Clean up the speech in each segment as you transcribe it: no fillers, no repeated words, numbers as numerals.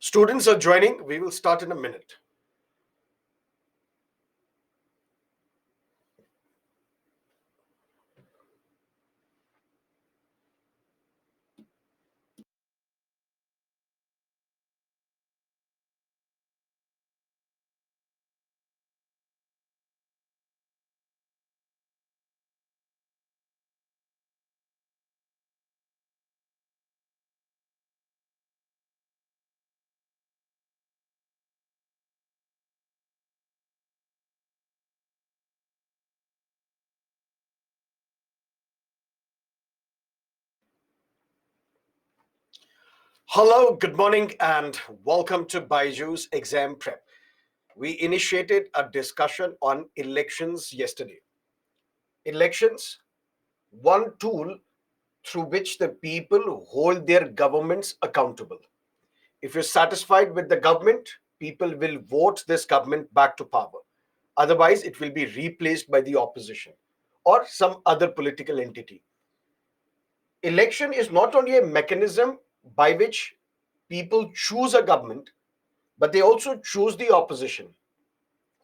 Students are joining. We will start in a minute. Hello, good morning, and welcome to Baiju's Exam Prep. We initiated a discussion on elections yesterday. Elections, one tool through which the people hold their governments accountable. If you're satisfied with the government, people will vote this government back to power. Otherwise, it will be replaced by the opposition or some other political entity. Election is not only a mechanism by which people choose a government, but they also choose the opposition,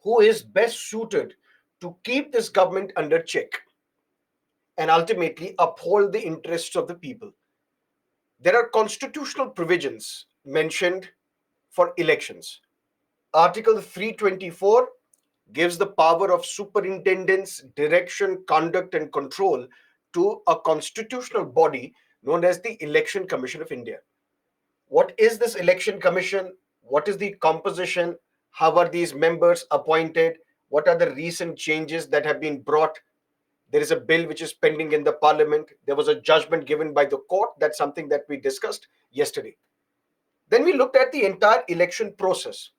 who is best suited to keep this government under check and ultimately uphold the interests of the people. There are constitutional provisions mentioned for elections. Article 324 gives the power of superintendence, direction, conduct, and control to a constitutional body known as the Election Commission of India. What is this election commission? What is the composition? How are these members appointed? What are the recent changes that have been brought? There is a bill which is pending in the parliament. There was a judgment given by the court. That's something that we discussed yesterday. Then we looked at the entire election process,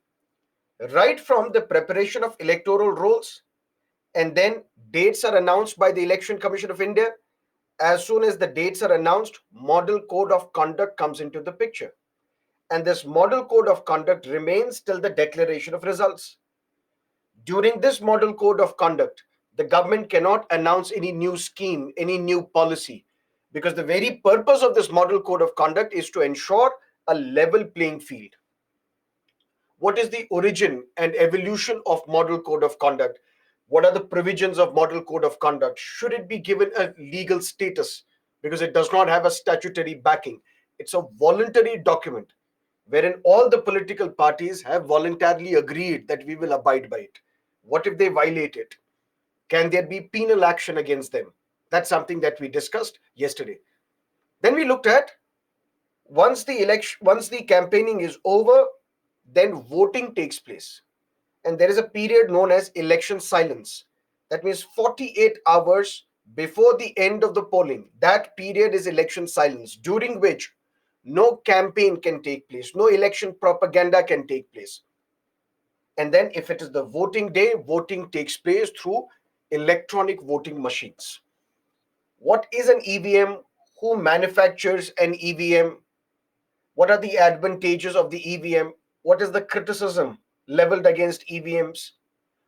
right from the preparation of electoral rolls, and then dates are announced by the Election Commission of India. As soon as the dates are announced, model code of conduct comes into the picture. And this model code of conduct remains till the declaration of results. During this model code of conduct, the government cannot announce any new scheme, any new policy, because the very purpose of this model code of conduct is to ensure a level playing field. What is the origin and evolution of model code of conduct? What are the provisions of model code of conduct? Should it be given a legal status? Because it does not have a statutory backing. It's a voluntary document wherein all the political parties have voluntarily agreed that we will abide by it. What if they violate it? Can there be penal action against them? That's something that we discussed yesterday. Then we looked at once the campaigning is over, then voting takes place. And there is a period known as election silence. That means 48 hours before the end of the polling. That period is election silence, during which no campaign can take place, no election propaganda can take place. And then, if it is the voting day, voting takes place through electronic voting machines. What is an EVM? Who manufactures an EVM? What are the advantages of the EVM? What is the criticism leveled against EVMs?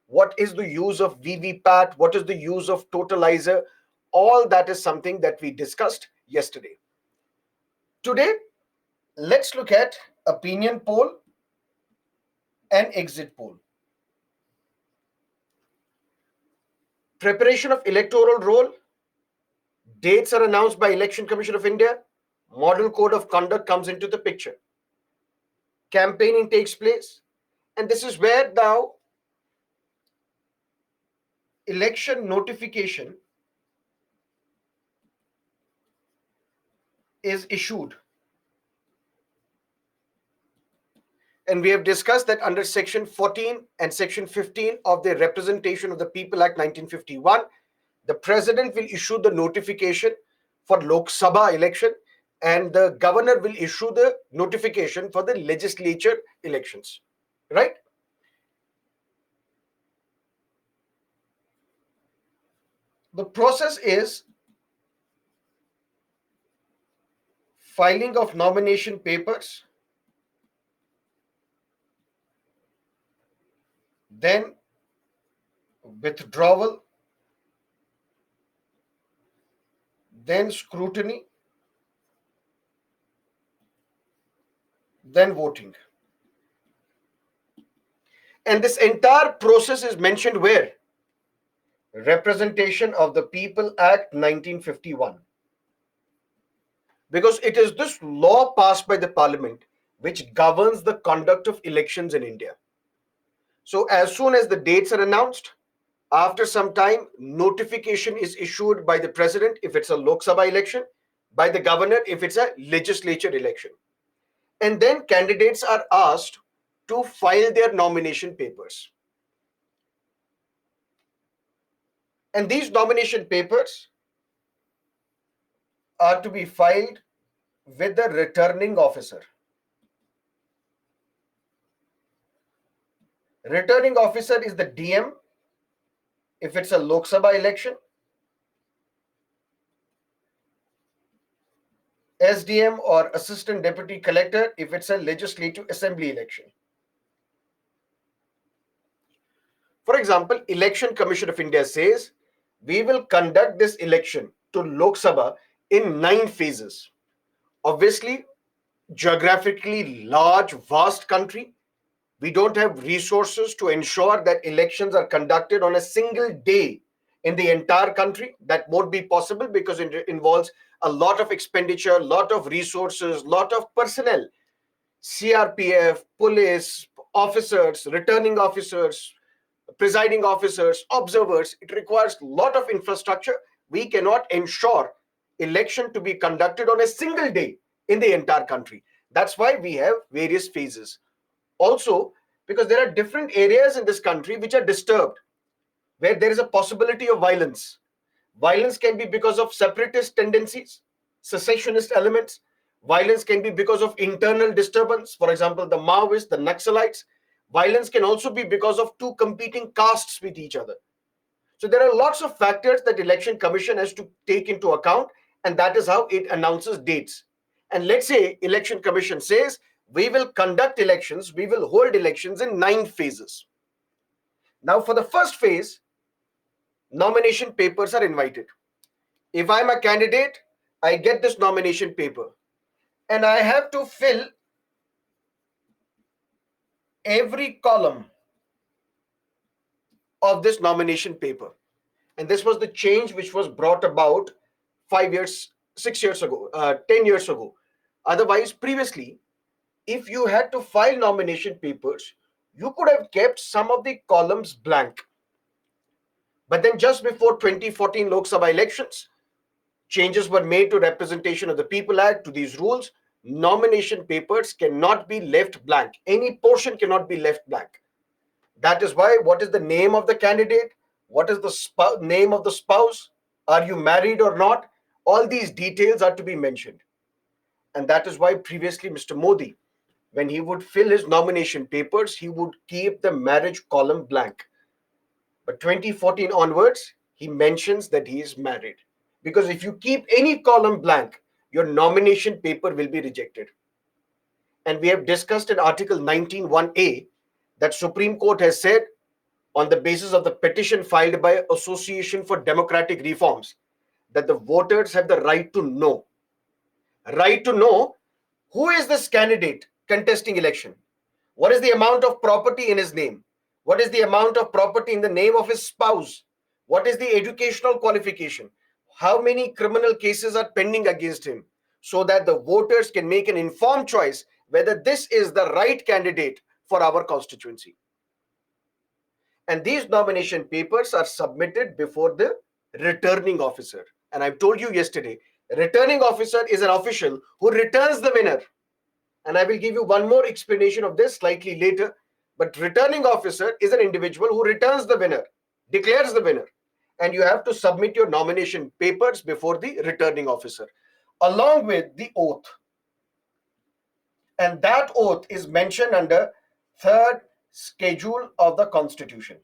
What is the use of VVPAT? What is the use of totalizer? All that is something that we discussed yesterday. Today, let's look at opinion poll and exit poll. Preparation of electoral roll. Dates are announced by Election Commission of India. Model code of conduct comes into the picture. Campaigning takes place. And this is where now election notification is issued. And we have discussed that under Section 14 and Section 15 of the Representation of the People Act 1951, the President will issue the notification for Lok Sabha election, and the Governor will issue the notification for the legislature elections. Right? The process is filing of nomination papers, then withdrawal, then scrutiny, then voting. And this entire process is mentioned where? Representation of the People Act 1951. Because it is this law passed by the parliament which governs the conduct of elections in India. So as soon as the dates are announced, after some time, notification is issued by the president if it's a Lok Sabha election, by the governor if it's a legislature election. And then candidates are asked to file their nomination papers. And these nomination papers are to be filed with the returning officer. Returning officer is the DM if it's a Lok Sabha election, SDM or Assistant Deputy Collector if it's a Legislative Assembly election. For example, Election Commission of India says we will conduct this election to Lok Sabha in 9 phases. Obviously, geographically large, vast country, we don't have resources to ensure that elections are conducted on a single day in the entire country. That won't be possible because it involves a lot of expenditure, lot of resources, lot of personnel, CRPF, police, officers, returning officers, presiding officers, observers. It requires a lot of infrastructure. We cannot ensure election to be conducted on a single day in the entire country. That's why we have various phases. Also, because there are different areas in this country which are disturbed, where there is a possibility of violence. Violence can be because of separatist tendencies, secessionist elements. Violence can be because of internal disturbance, for example, the Maoists, the Naxalites. Violence can also be because of two competing castes with each other. So there are lots of factors that Election Commission has to take into account, and that is how it announces dates. And let's say Election Commission says we will conduct elections, we will hold elections in 9 phases. Now for the first phase, nomination papers are invited. If I'm a candidate, I get this nomination paper and I have to fill every column of this nomination paper. And this was the change which was brought about 5 years, 6 years ago, 10 years ago. Otherwise, previously, if you had to file nomination papers, you could have kept some of the columns blank. But then just before 2014 Lok Sabha elections, changes were made to Representation of the People Act, to these rules. Nomination papers cannot be left blank. Any portion cannot be left blank. That is why what is the name of the candidate? What is the name of the spouse? Are you married or not? All these details are to be mentioned. And that is why previously Mr. Modi, when he would fill his nomination papers, he would keep the marriage column blank. But 2014 onwards, he mentions that he is married. Because if you keep any column blank, your nomination paper will be rejected. And we have discussed in Article 19(1)(a) that Supreme Court has said, on the basis of the petition filed by Association for Democratic Reforms, that the voters have the right to know. Right to know who is this candidate contesting election. What is the amount of property in his name? What is the amount of property in the name of his spouse? What is the educational qualification? How many criminal cases are pending against him? So that the voters can make an informed choice whether this is the right candidate for our constituency. And these nomination papers are submitted before the returning officer. And I've told you yesterday, returning officer is an official who returns the winner. And I will give you one more explanation of this slightly later. But returning officer is an individual who returns the winner, declares the winner. And you have to submit your nomination papers before the returning officer, along with the oath. And that oath is mentioned under 3rd schedule of the Constitution.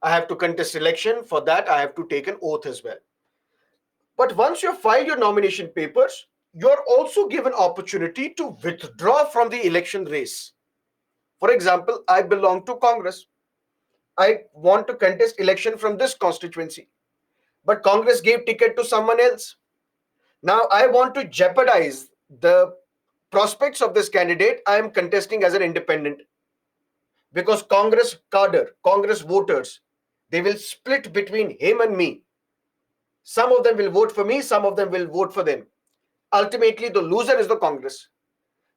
I have to contest election. For that, I have to take an oath as well. But once you file your nomination papers, you're also given opportunity to withdraw from the election race. For example, I belong to Congress. I want to contest election from this constituency, but Congress gave ticket to someone else. Now I want to jeopardize the prospects of this candidate. I am contesting as an independent. because Congress cadre, Congress voters, they will split between him and me. Some of them will vote for me, some of them will vote for them. Ultimately, the loser is the Congress.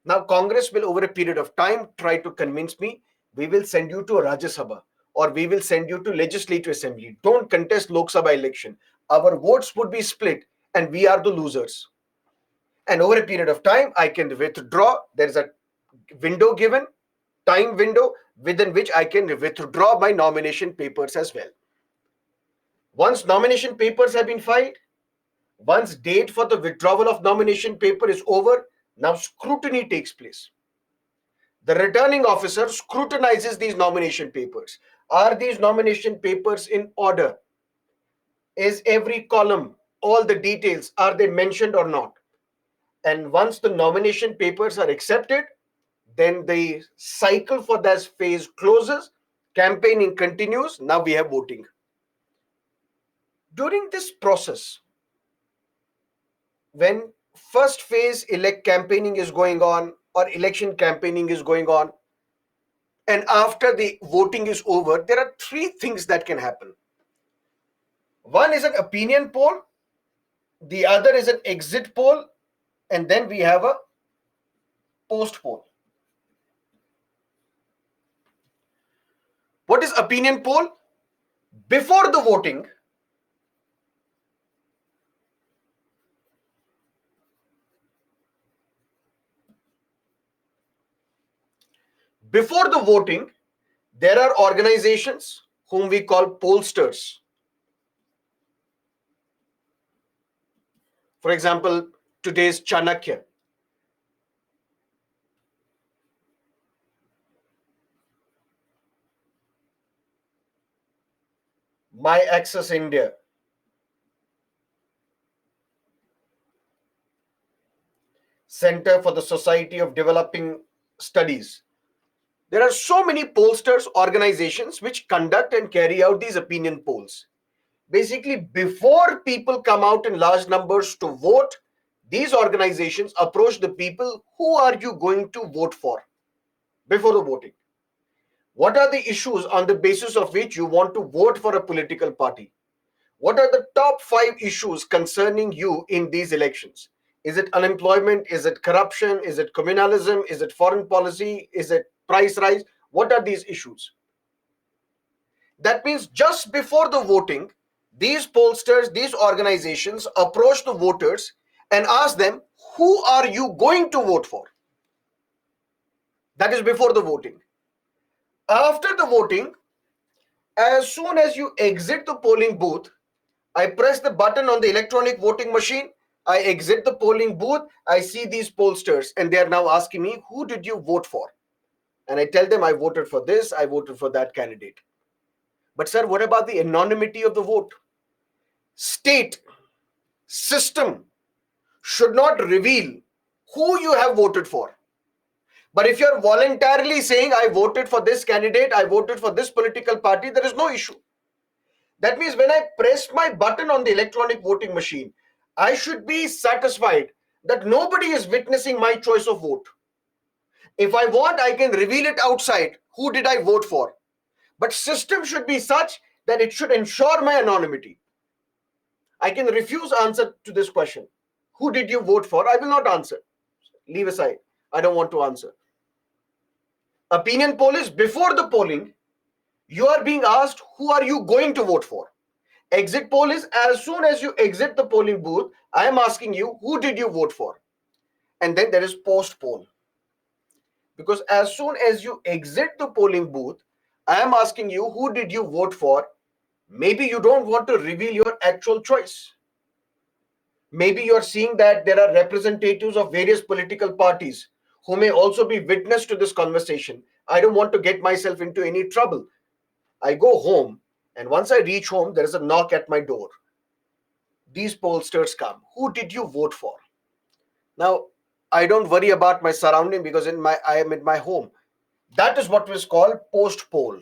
Now, Congress will, over a period of time, try to convince me, we will send you to Rajya Sabha or we will send you to Legislative Assembly. Don't contest Lok Sabha election. Our votes would be split and we are the losers. And over a period of time, I can withdraw. There is a window given, time window, within which I can withdraw my nomination papers as well. Once nomination papers have been filed, once date for the withdrawal of nomination paper is over, now scrutiny takes place. The returning officer scrutinizes these nomination papers. Are these nomination papers in order? Is every column, all the details, are they mentioned or not? And once the nomination papers are accepted, then the cycle for that phase closes, campaigning continues, now we have voting. During this process, when first phase elect campaigning is going on or election campaigning is going on, and after the voting is over, there are three things that can happen. One is an opinion poll, the other is an exit poll, and then we have a post poll. What is opinion poll? Before the voting, there are organizations whom we call pollsters. For example, today's Chanakya, My Access India, Center for the Society of Developing Studies. There are so many pollsters organizations which conduct and carry out these opinion polls. Basically, before people come out in large numbers to vote, these organizations approach the people, who are you going to vote for before the voting? What are the issues on the basis of which you want to vote for a political party? What are the top 5 issues concerning you in these elections? Is it unemployment? Is it corruption? Is it communalism? Is it foreign policy? Is it price rise? What are these issues? That means just before the voting, these pollsters, these organizations approach the voters and ask them, who are you going to vote for? That is before the voting. After the voting, as soon as you exit the polling booth, I press the button on the electronic voting machine, I exit the polling booth, I see these pollsters and they are now asking me, who did you vote for? And I tell them I voted for this, I voted for that candidate. But sir, what about the anonymity of the vote? State, system should not reveal who you have voted for. But if you're voluntarily saying, I voted for this candidate, I voted for this political party, there is no issue. That means when I press my button on the electronic voting machine, I should be satisfied that nobody is witnessing my choice of vote. If I want, I can reveal it outside. Who did I vote for? But system should be such that it should ensure my anonymity. I can refuse answer to this question. Who did you vote for? I will not answer. Leave aside. I don't want to answer. Opinion poll is before the polling. You are being asked, who are you going to vote for? Exit poll is as soon as you exit the polling booth, I am asking you, who did you vote for? And then there is post poll. Because as soon as you exit the polling booth, I am asking you, who did you vote for? Maybe you don't want to reveal your actual choice. Maybe you are seeing that there are representatives of various political parties who may also be witness to this conversation. I don't want to get myself into any trouble. I go home, and once I reach home, there is a knock at my door. These pollsters come. Who did you vote for? Now, I don't worry about my surrounding because I am in my home. That is what was called post poll.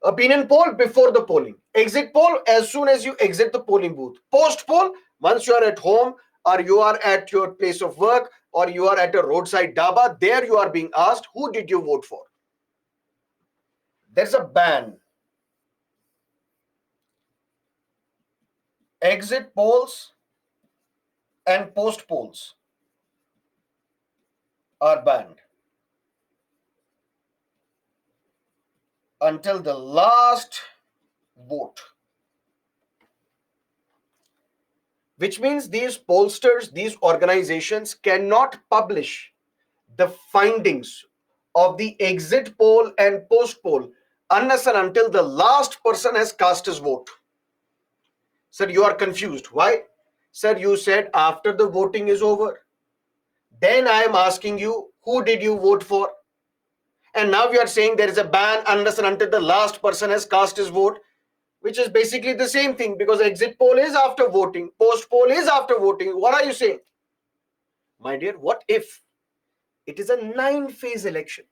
Opinion poll before the polling. Exit poll as soon as you exit the polling booth. Post poll once you are at home or you are at your place of work or you are at a roadside dhaba. There you are being asked, who did you vote for? There's a ban. Exit polls and post polls are banned until the last vote. Which means these pollsters, these organizations cannot publish the findings of the exit poll and post poll unless and until the last person has cast his vote. Sir, you are confused. Why? Sir, you said after the voting is over. Then I am asking you, who did you vote for? And now you are saying there is a ban unless and until the last person has cast his vote, which is basically the same thing, because exit poll is after voting, post poll is after voting. What are you saying? My dear, what if it is a 9-phase election?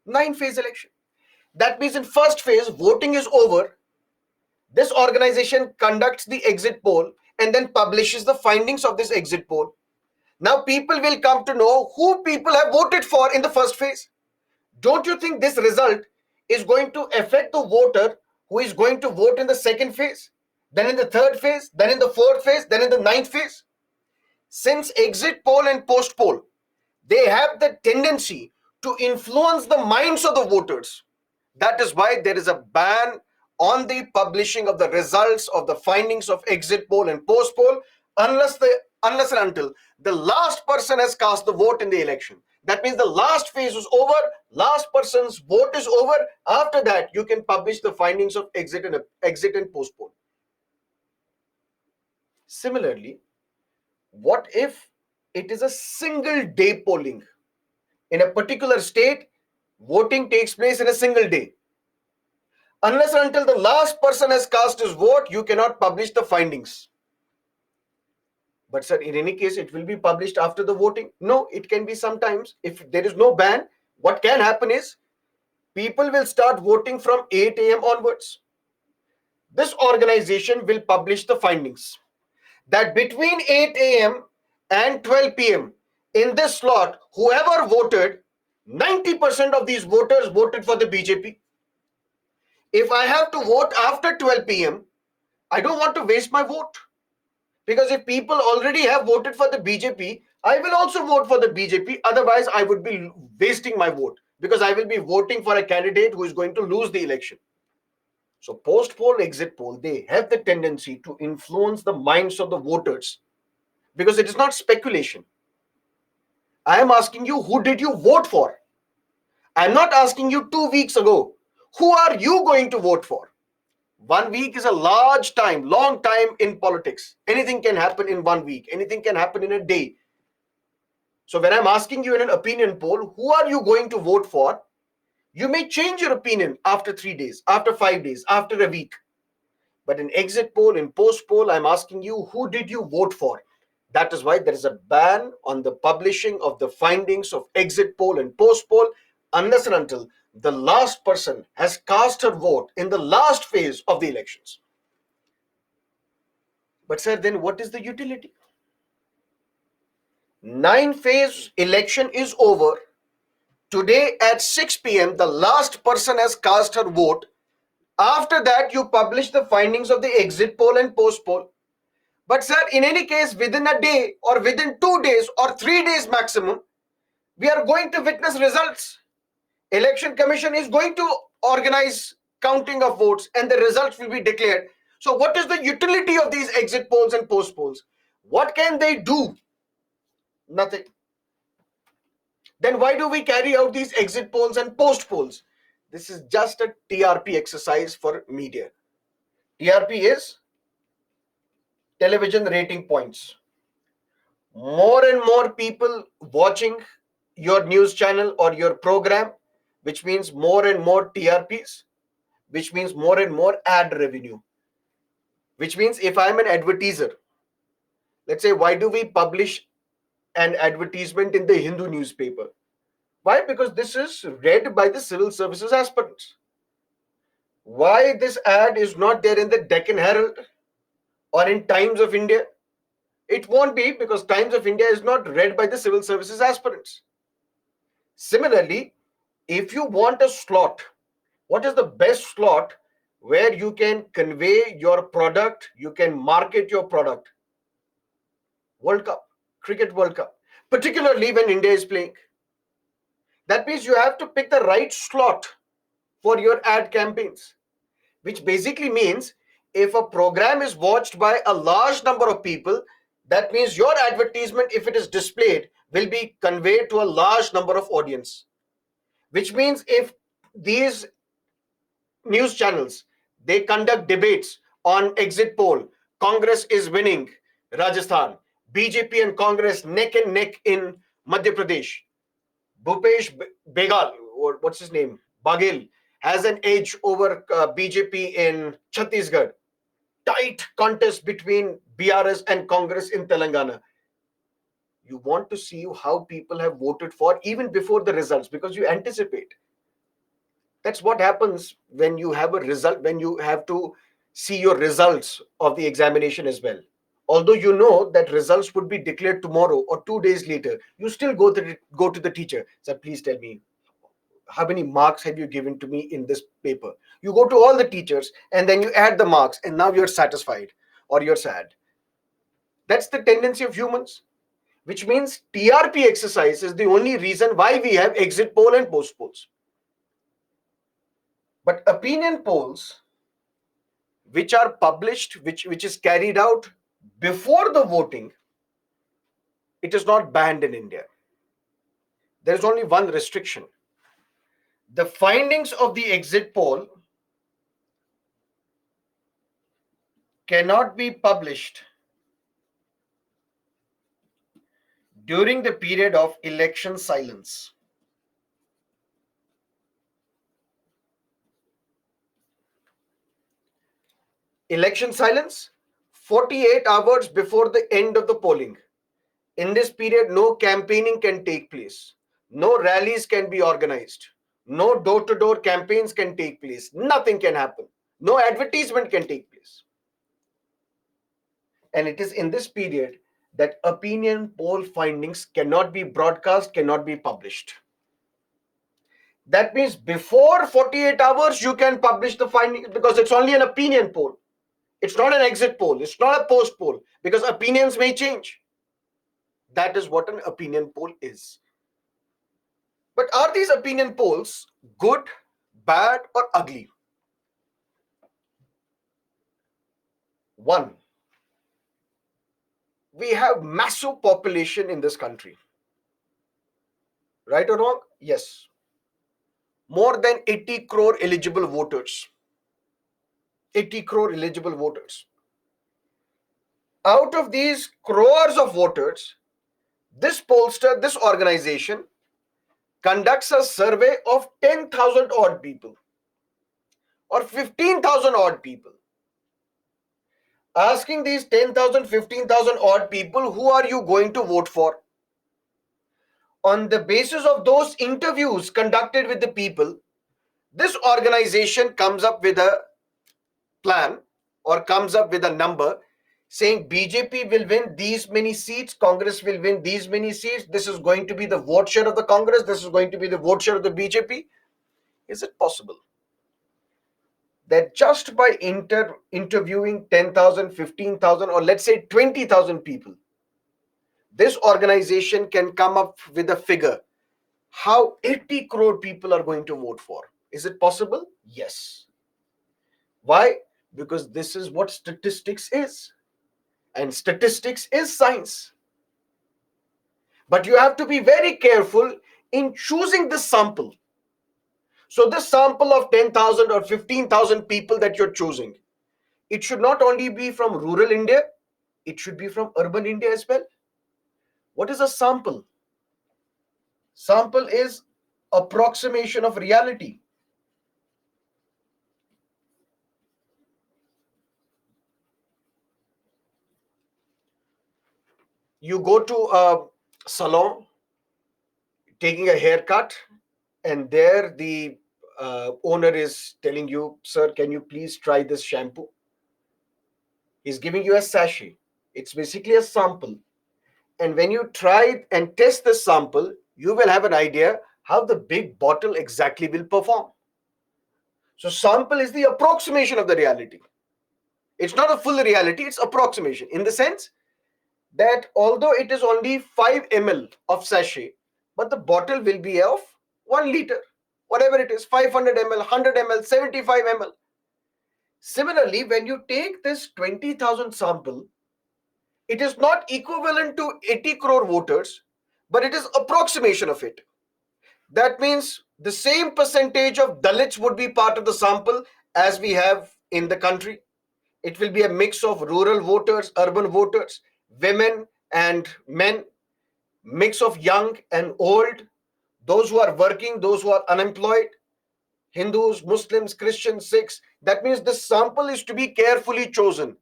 9-phase election. That means in first phase, voting is over. This organization conducts the exit poll and then publishes the findings of this exit poll. Now people will come to know who people have voted for in the first phase. Don't you think this result is going to affect the voter who is going to vote in the second phase, then in the third phase, then in the fourth phase, then in the ninth phase? Since exit poll and post poll, they have the tendency to influence the minds of the voters. That is why there is a ban on the publishing of the results of the findings of exit poll and post poll unless and until the last person has cast the vote in the election. That means the last phase is over, last person's vote is over. After that, you can publish the findings of exit and post poll. Similarly, what if it is a single day polling? In a particular state, voting takes place in a single day. Unless and until the last person has cast his vote, you cannot publish the findings. But sir, in any case, it will be published after the voting. No, it can be sometimes. If there is no ban, what can happen is people will start voting from 8 a.m. onwards. This organization will publish the findings that between 8 a.m. and 12 p.m. in this slot, whoever voted, 90% of these voters voted for the BJP. If I have to vote after 12 p.m., I don't want to waste my vote. Because if people already have voted for the BJP, I will also vote for the BJP. Otherwise, I would be wasting my vote because I will be voting for a candidate who is going to lose the election. So post poll, exit poll, they have the tendency to influence the minds of the voters because it is not speculation. I am asking you, who did you vote for? I am not asking you 2 weeks ago. Who are you going to vote for? 1 week is a long time in politics. Anything can happen in 1 week. Anything can happen in a day. So when I'm asking you in an opinion poll, who are you going to vote for? You may change your opinion after 3 days, after 5 days, after a week. But in exit poll, in post poll, I'm asking you, who did you vote for? That is why there is a ban on the publishing of the findings of exit poll and post poll unless and until the last person has cast her vote in the last phase of the elections. But sir, then what is the utility? 9-phase election is over. Today at 6 p.m., the last person has cast her vote. After that, you publish the findings of the exit poll and post poll. But sir, in any case, within a day or within 2 days or 3 days maximum, we are going to witness results. Election Commission is going to organize counting of votes and the results will be declared. So what is the utility of these exit polls and post polls? What can they do? Nothing. Then why do we carry out these exit polls and post polls? This is just a TRP exercise for media. TRP is television rating points. More and more people watching your news channel or your program, which means more and more TRPs, which means more and more ad revenue. Which means if I'm an advertiser, let's say, why do we publish an advertisement in the Hindu newspaper? Why? Because this is read by the civil services aspirants. Why this ad is not there in the Deccan Herald or in Times of India? It won't be because Times of India is not read by the civil services aspirants. Similarly, if you want a slot What is the best slot where you can convey your product, you can market your product? World Cup, Cricket World Cup, particularly when India is playing. That means you have to pick the right slot for your ad campaigns, which basically means if a program is watched by a large number of people, that means your advertisement, if it is displayed, will be conveyed to a large number of audience. Which means if these news channels, they conduct debates on exit poll, Congress is winning Rajasthan, BJP and Congress neck and neck in Madhya Pradesh, Bhupesh Begal, or what's his name, Baghel, has an edge over BJP in Chhattisgarh. Tight contest between BRS and Congress in Telangana. You want to see how people have voted for even before the results because you anticipate. That's what happens when you have a result, when you have to see your results of the examination as well. Although you know that results would be declared tomorrow or 2 days later, you still go to the teacher. Sir, please tell me, how many marks have you given to me in this paper? You go to all the teachers and then you add the marks, and now you're satisfied or you're sad. That's the tendency of humans, which means TRP exercise is the only reason why we have exit poll and post polls. But opinion polls, which are published, which is carried out before the voting, it is not banned in India. There is only one restriction. The findings of the exit poll cannot be published during the period of election silence. Election silence, 48 hours before the end of the polling. In this period, no campaigning can take place. No rallies can be organized. No door-to-door campaigns can take place. Nothing can happen. No advertisement can take place. And it is in this period that opinion poll findings cannot be broadcast, cannot be published. That means before 48 hours, you can publish the findings because it's only an opinion poll. It's not an exit poll. It's not a post poll because opinions may change. That is what an opinion poll is. But are these opinion polls good, bad, or ugly? One, we have massive population in this country. Right or wrong? Yes. More than 80 crore eligible voters. 80 crore eligible voters. Out of these crores of voters, this pollster, this organization conducts a survey of 10,000 odd people or 15,000 odd people, asking these 10,000, 15,000 odd people, who are you going to vote for? On the basis of those interviews conducted with the people, this organization comes up with a plan or comes up with a number saying BJP will win these many seats, Congress will win these many seats, this is going to be the vote share of the Congress, this is going to be the vote share of the BJP. Is it possible that just by interviewing 10,000, 15,000, or let's say 20,000 people, this organization can come up with a figure how 80 crore people are going to vote for? Is it possible? Yes. Why? Because this is what statistics is. And statistics is science. But you have to be very careful in choosing this sample. So this sample of 10,000 or 15,000 people that you're choosing, it should not only be from rural India, it should be from urban India as well. What is a sample? Sample is approximation of reality. You go to a salon taking a haircut, and there the owner is telling you, sir, can you please try this shampoo? He's giving you a sachet. It's basically a sample. And when you try and test the sample, you will have an idea how the big bottle exactly will perform. So sample is the approximation of the reality. It's not a full reality, it's approximation in the sense that although it is only 5 ml of sachet, but the bottle will be of 1 liter, whatever it is, 500 ml, 100 ml, 75 ml. Similarly, when you take this 20,000 sample, it is not equivalent to 80 crore voters, but it is approximation of it. That means the same percentage of Dalits would be part of the sample as we have in the country. It will be a mix of rural voters, urban voters, women and men, mix of young and old, those who are working, those who are unemployed, Hindus, Muslims, Christians, Sikhs. That means this sample is to be carefully chosen.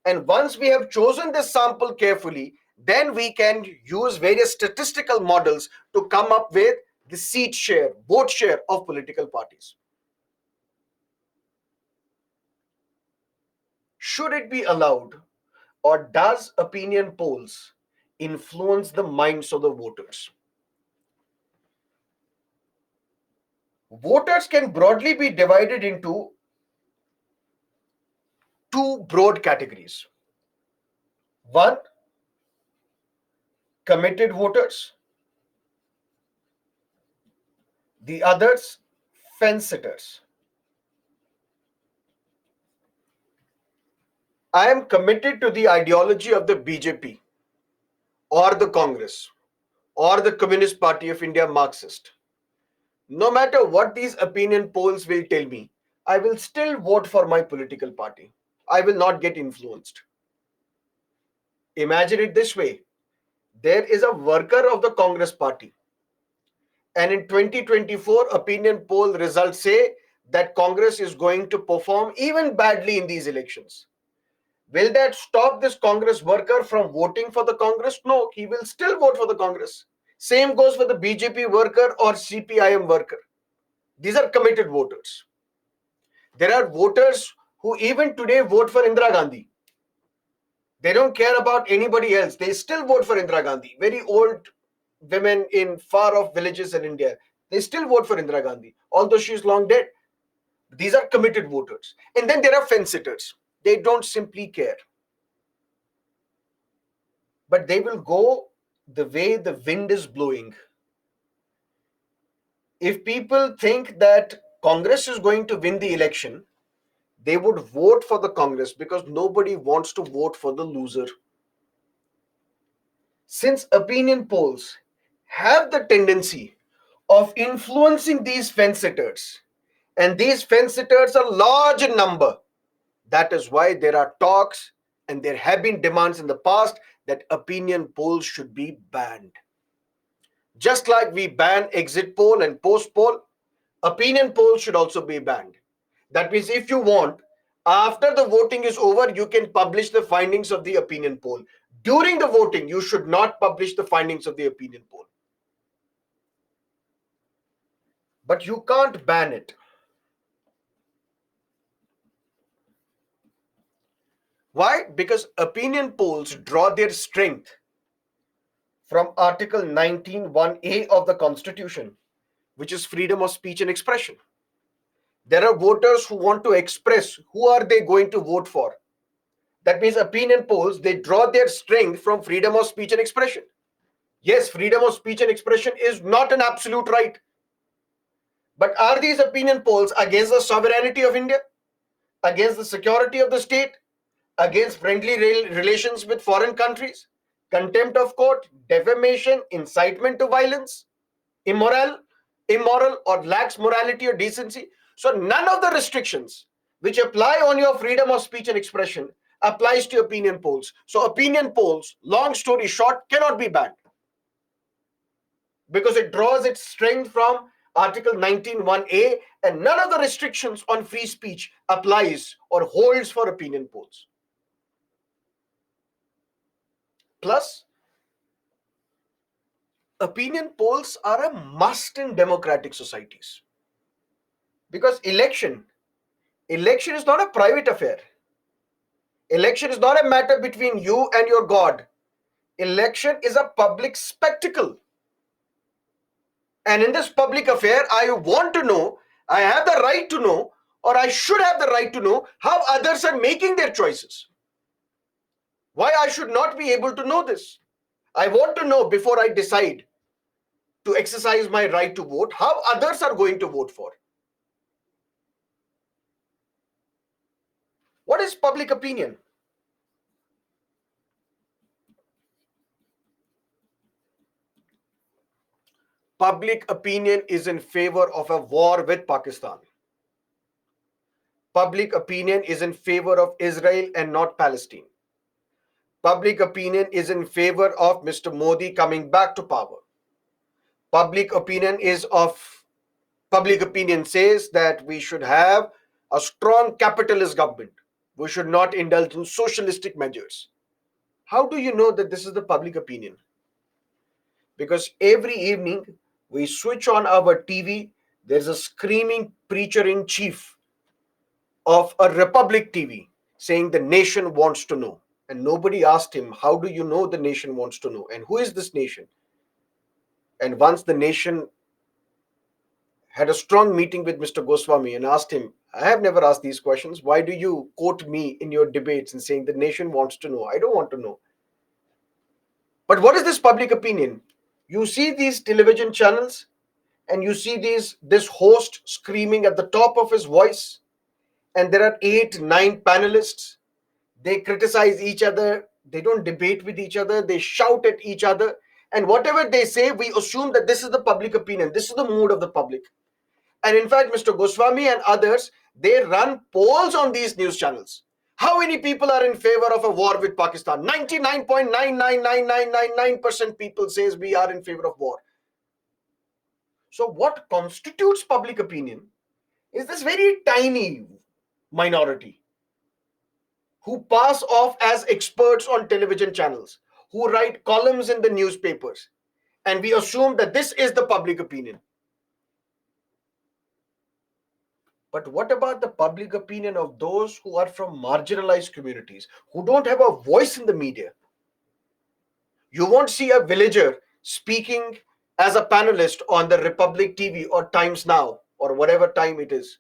And once we have chosen this sample carefully, then we can use various statistical models to come up with the seat share, vote share of political parties. Should it be allowed, or does opinion polls influence the minds of the voters? Voters can broadly be divided into two broad categories. One, committed voters, the others, fence sitters. I am committed to the ideology of the BJP or the Congress or the Communist Party of India Marxist. No matter what these opinion polls will tell me, I will still vote for my political party. I will not get influenced. Imagine it this way. There is a worker of the Congress party, and in 2024 opinion poll results say that Congress is going to perform even badly in these elections. Will that stop this Congress worker from voting for the Congress? No, he will still vote for the Congress. Same goes for the BJP worker or CPIM worker. These are committed voters. There are voters who even today vote for Indira Gandhi. They don't care about anybody else. They still vote for Indira Gandhi. Very old women in far off villages in India, they still vote for Indira Gandhi, although she is long dead. These are committed voters. And then there are fence sitters. They don't simply care, but they will go the way the wind is blowing. If people think that Congress is going to win the election, they would vote for the Congress because nobody wants to vote for the loser. Since opinion polls have the tendency of influencing these fence sitters, and these fence sitters are large in number, that is why there are talks and there have been demands in the past that opinion polls should be banned. Just like we ban exit poll and post poll, opinion polls should also be banned. That means if you want, after the voting is over, you can publish the findings of the opinion poll. During the voting, you should not publish the findings of the opinion poll. But you can't ban it. Why? Because opinion polls draw their strength from Article 19(1)(a) of the Constitution, which is freedom of speech and expression. There are voters who want to express who are they going to vote for. That means opinion polls, they draw their strength from freedom of speech and expression. Yes, freedom of speech and expression is not an absolute right. But are these opinion polls against the sovereignty of India? Against the security of the state? Against friendly relations with foreign countries? Contempt of court? Defamation? Incitement to violence? Immoral or lacks morality or decency? So none of the restrictions which apply on your freedom of speech and expression applies to opinion polls. So opinion polls, long story short, cannot be banned because it draws its strength from Article 19(1)(a), and none of the restrictions on free speech applies or holds for opinion polls. Plus, opinion polls are a must in democratic societies because election is not a private affair. Election is not a matter between you and your God. Election is a public spectacle. And in this public affair, I want to know, I have the right to know or I should have the right to know how others are making their choices. Why I should not be able to know this? I want to know before I decide to exercise my right to vote how others are going to vote for. What is public opinion? Public opinion is in favor of a war with Pakistan. Public opinion is in favor of Israel and not Palestine. Public opinion is in favor of Mr. Modi coming back to power. Public opinion says that we should have a strong capitalist government. We should not indulge in socialistic measures. How do you know that this is the public opinion? Because every evening we switch on our TV, there's a screaming preacher in chief of a Republic TV saying the nation wants to know. And nobody asked him, how do you know the nation wants to know? And who is this nation? And once the nation had a strong meeting with Mr. Goswami and asked him, I have never asked these questions. Why do you quote me in your debates and saying the nation wants to know? I don't want to know. But what is this public opinion? You see these television channels and you see this host screaming at the top of his voice, and there are 8, 9 panelists. They criticize each other. They don't debate with each other. They shout at each other. And whatever they say, we assume that this is the public opinion. This is the mood of the public. And in fact, Mr. Goswami and others, they run polls on these news channels. How many people are in favor of a war with Pakistan? 99.99999% people says we are in favor of war. So what constitutes public opinion is this very tiny minority who pass off as experts on television channels, who write columns in the newspapers, and we assume that this is the public opinion. But what about the public opinion of those who are from marginalized communities, who don't have a voice in the media? You won't see a villager speaking as a panelist on the Republic TV or Times Now or whatever time it is.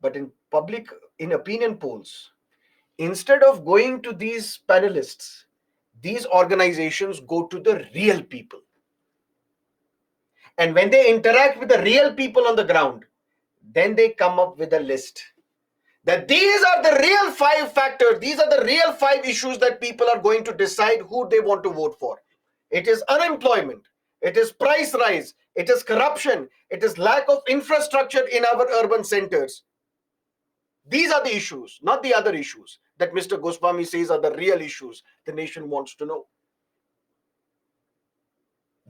But in opinion polls, instead of going to these panelists, these organizations go to the real people. And when they interact with the real people on the ground, then they come up with a list that these are the real 5 factors, these are the real 5 issues that people are going to decide who they want to vote for. It is unemployment, it is price rise, it is corruption, it is lack of infrastructure in our urban centers. These are the issues, not the other issues that Mr. Goswami says are the real issues the nation wants to know.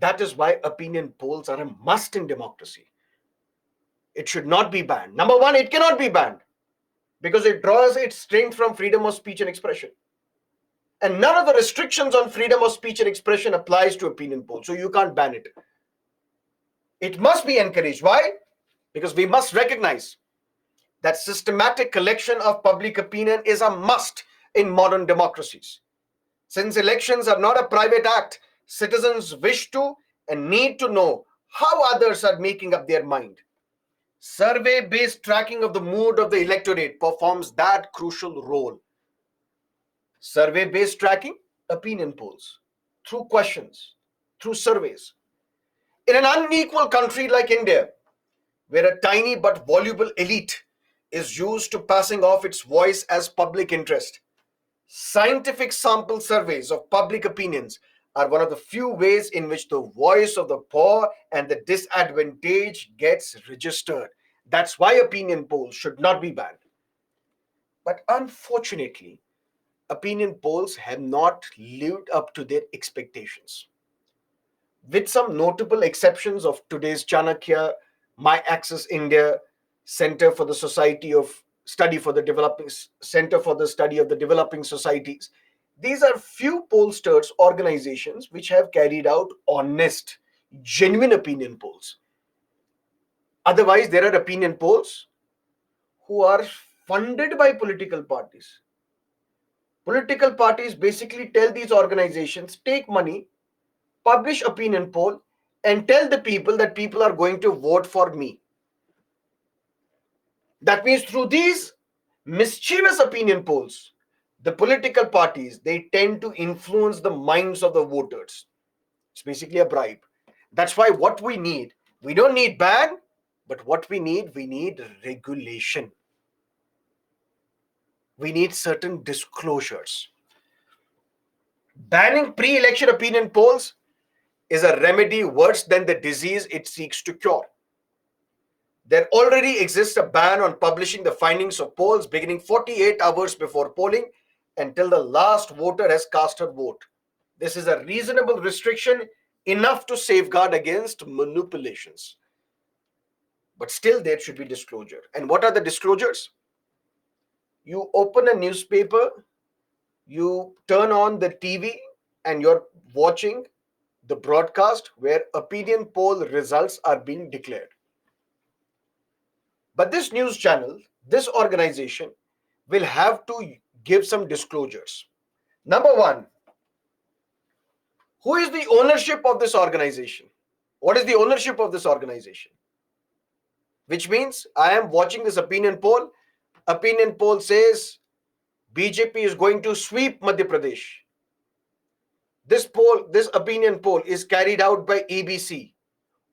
That is why opinion polls are a must in democracy. It should not be banned. Number one, it cannot be banned because it draws its strength from freedom of speech and expression. And none of the restrictions on freedom of speech and expression applies to opinion polls. So you can't ban it. It must be encouraged. Why? Because we must recognize that systematic collection of public opinion is a must in modern democracies. Since elections are not a private act, citizens wish to and need to know how others are making up their mind. Survey-based tracking of the mood of the electorate performs that crucial role. Survey-based tracking, opinion polls, through questions, through surveys. In an unequal country like India, where a tiny but voluble elite is used to passing off its voice as public interest, scientific sample surveys of public opinions are one of the few ways in which the voice of the poor and the disadvantaged gets registered. That's why opinion polls should not be banned. But unfortunately, opinion polls have not lived up to their expectations. With some notable exceptions of today's Chanakya, My Access India, Center for the Society of Study for the Developing Center for the Study of the Developing Societies. These are few pollsters organizations which have carried out honest, genuine opinion polls. Otherwise, there are opinion polls who are funded by political parties. Political parties basically tell these organizations, take money, publish opinion poll, and tell the people that people are going to vote for me. That means through these mischievous opinion polls, the political parties, they tend to influence the minds of the voters. It's basically a bribe. That's why what we don't need ban, but what we need regulation. We need certain disclosures. Banning pre-election opinion polls is a remedy worse than the disease it seeks to cure. There already exists a ban on publishing the findings of polls beginning 48 hours before polling until the last voter has cast her vote. This is a reasonable restriction, enough to safeguard against manipulations. But still, there should be disclosure. And what are the disclosures? You open a newspaper, you turn on the TV, and you're watching the broadcast where opinion poll results are being declared. But this news channel, this organization will have to give some disclosures. Number one, who is the ownership of this organization? What is the ownership of this organization? Which means I am watching this opinion poll. Opinion poll says BJP is going to sweep Madhya Pradesh. This opinion poll is carried out by ABC.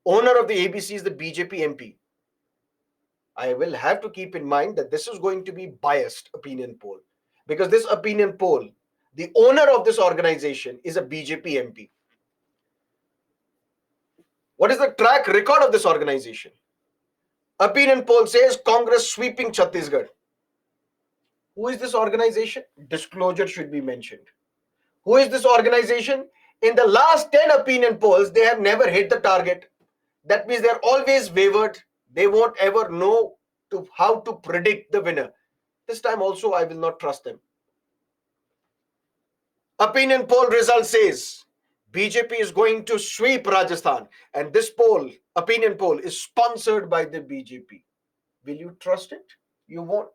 Owner of the ABC is the BJP MP. I will have to keep in mind that this is going to be biased opinion poll, because this opinion poll, the owner of this organization is a BJP MP. What is the track record of this organization? Opinion poll says Congress sweeping Chhattisgarh. Who is this organization? Disclosure should be mentioned. Who is this organization? In the last 10 opinion polls, they have never hit the target. That means they're always wavered. They won't ever know how to predict the winner. This time also, I will not trust them. Opinion poll result says BJP is going to sweep Rajasthan, and this opinion poll, is sponsored by the BJP. Will you trust it? You won't.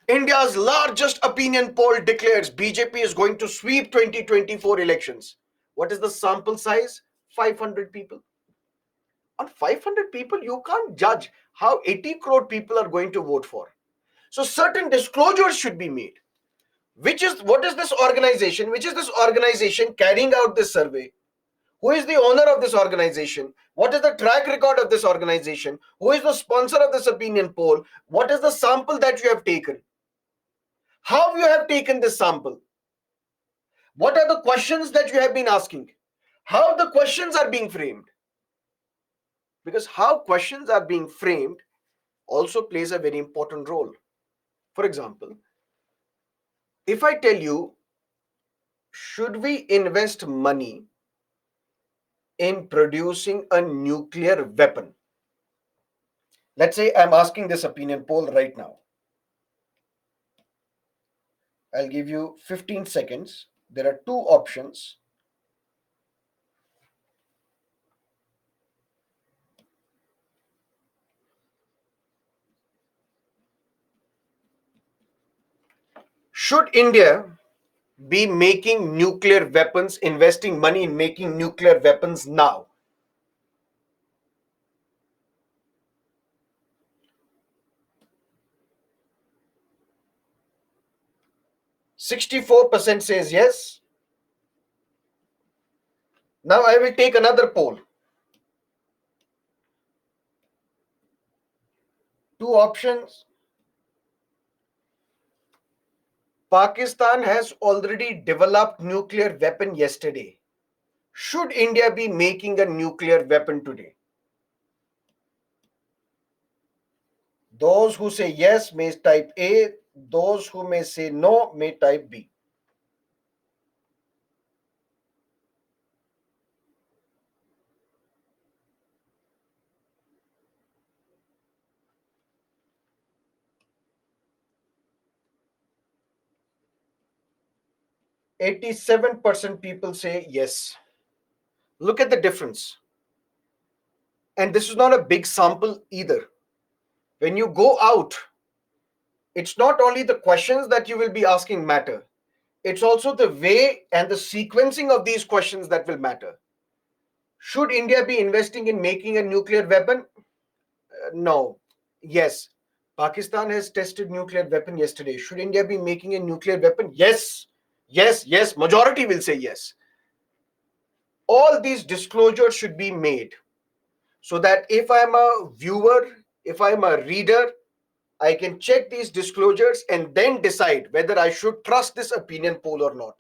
India's largest opinion poll declares BJP is going to sweep 2024 elections. What is the sample size? 500 people. On 500 people, you can't judge how 80 crore people are going to vote for. So certain disclosures should be made. What is this organization? Which is this organization carrying out this survey? Who is the owner of this organization? What is the track record of this organization? Who is the sponsor of this opinion poll? What is the sample that you have taken? How you have taken this sample? What are the questions that you have been asking? How the questions are being framed? Because how questions are being framed also plays a very important role. For example, if I tell you, should we invest money in producing a nuclear weapon? Let's say I'm asking this opinion poll right now. I'll give you 15 seconds. There are two options. Should India be making nuclear weapons, investing money in making nuclear weapons now? %64 says yes. Now I will take another poll. Two options. Pakistan has already developed nuclear weapon yesterday. Should India be making a nuclear weapon today? Those who say yes may type A. Those who may say no may type B. %87 people say yes. Look at the difference. And this is not a big sample either. When you go out, it's not only the questions that you will be asking matter. It's also the way and the sequencing of these questions that will matter. Should India be investing in making a nuclear weapon? No. Yes, Pakistan has tested nuclear weapon yesterday. Should India be making a nuclear weapon? Yes, yes, yes. Majority will say yes. All these disclosures should be made so that if I'm a viewer, if I'm a reader, I can check these disclosures and then decide whether I should trust this opinion poll or not.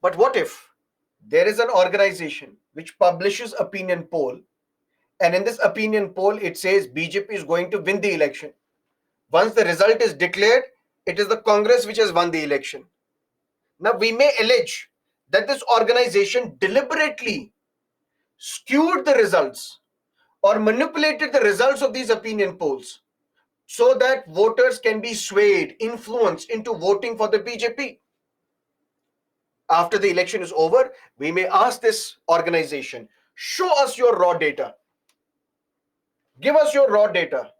But what if there is an organization which publishes opinion poll, and in this opinion poll it says BJP is going to win the election? Once the result is declared, it is the Congress which has won the election. Now we may allege that this organization deliberately skewed the results or manipulated the results of these opinion polls so that voters can be swayed, influenced into voting for the BJP. After the election is over, we may ask this organization, show us your raw data. Give us your raw data.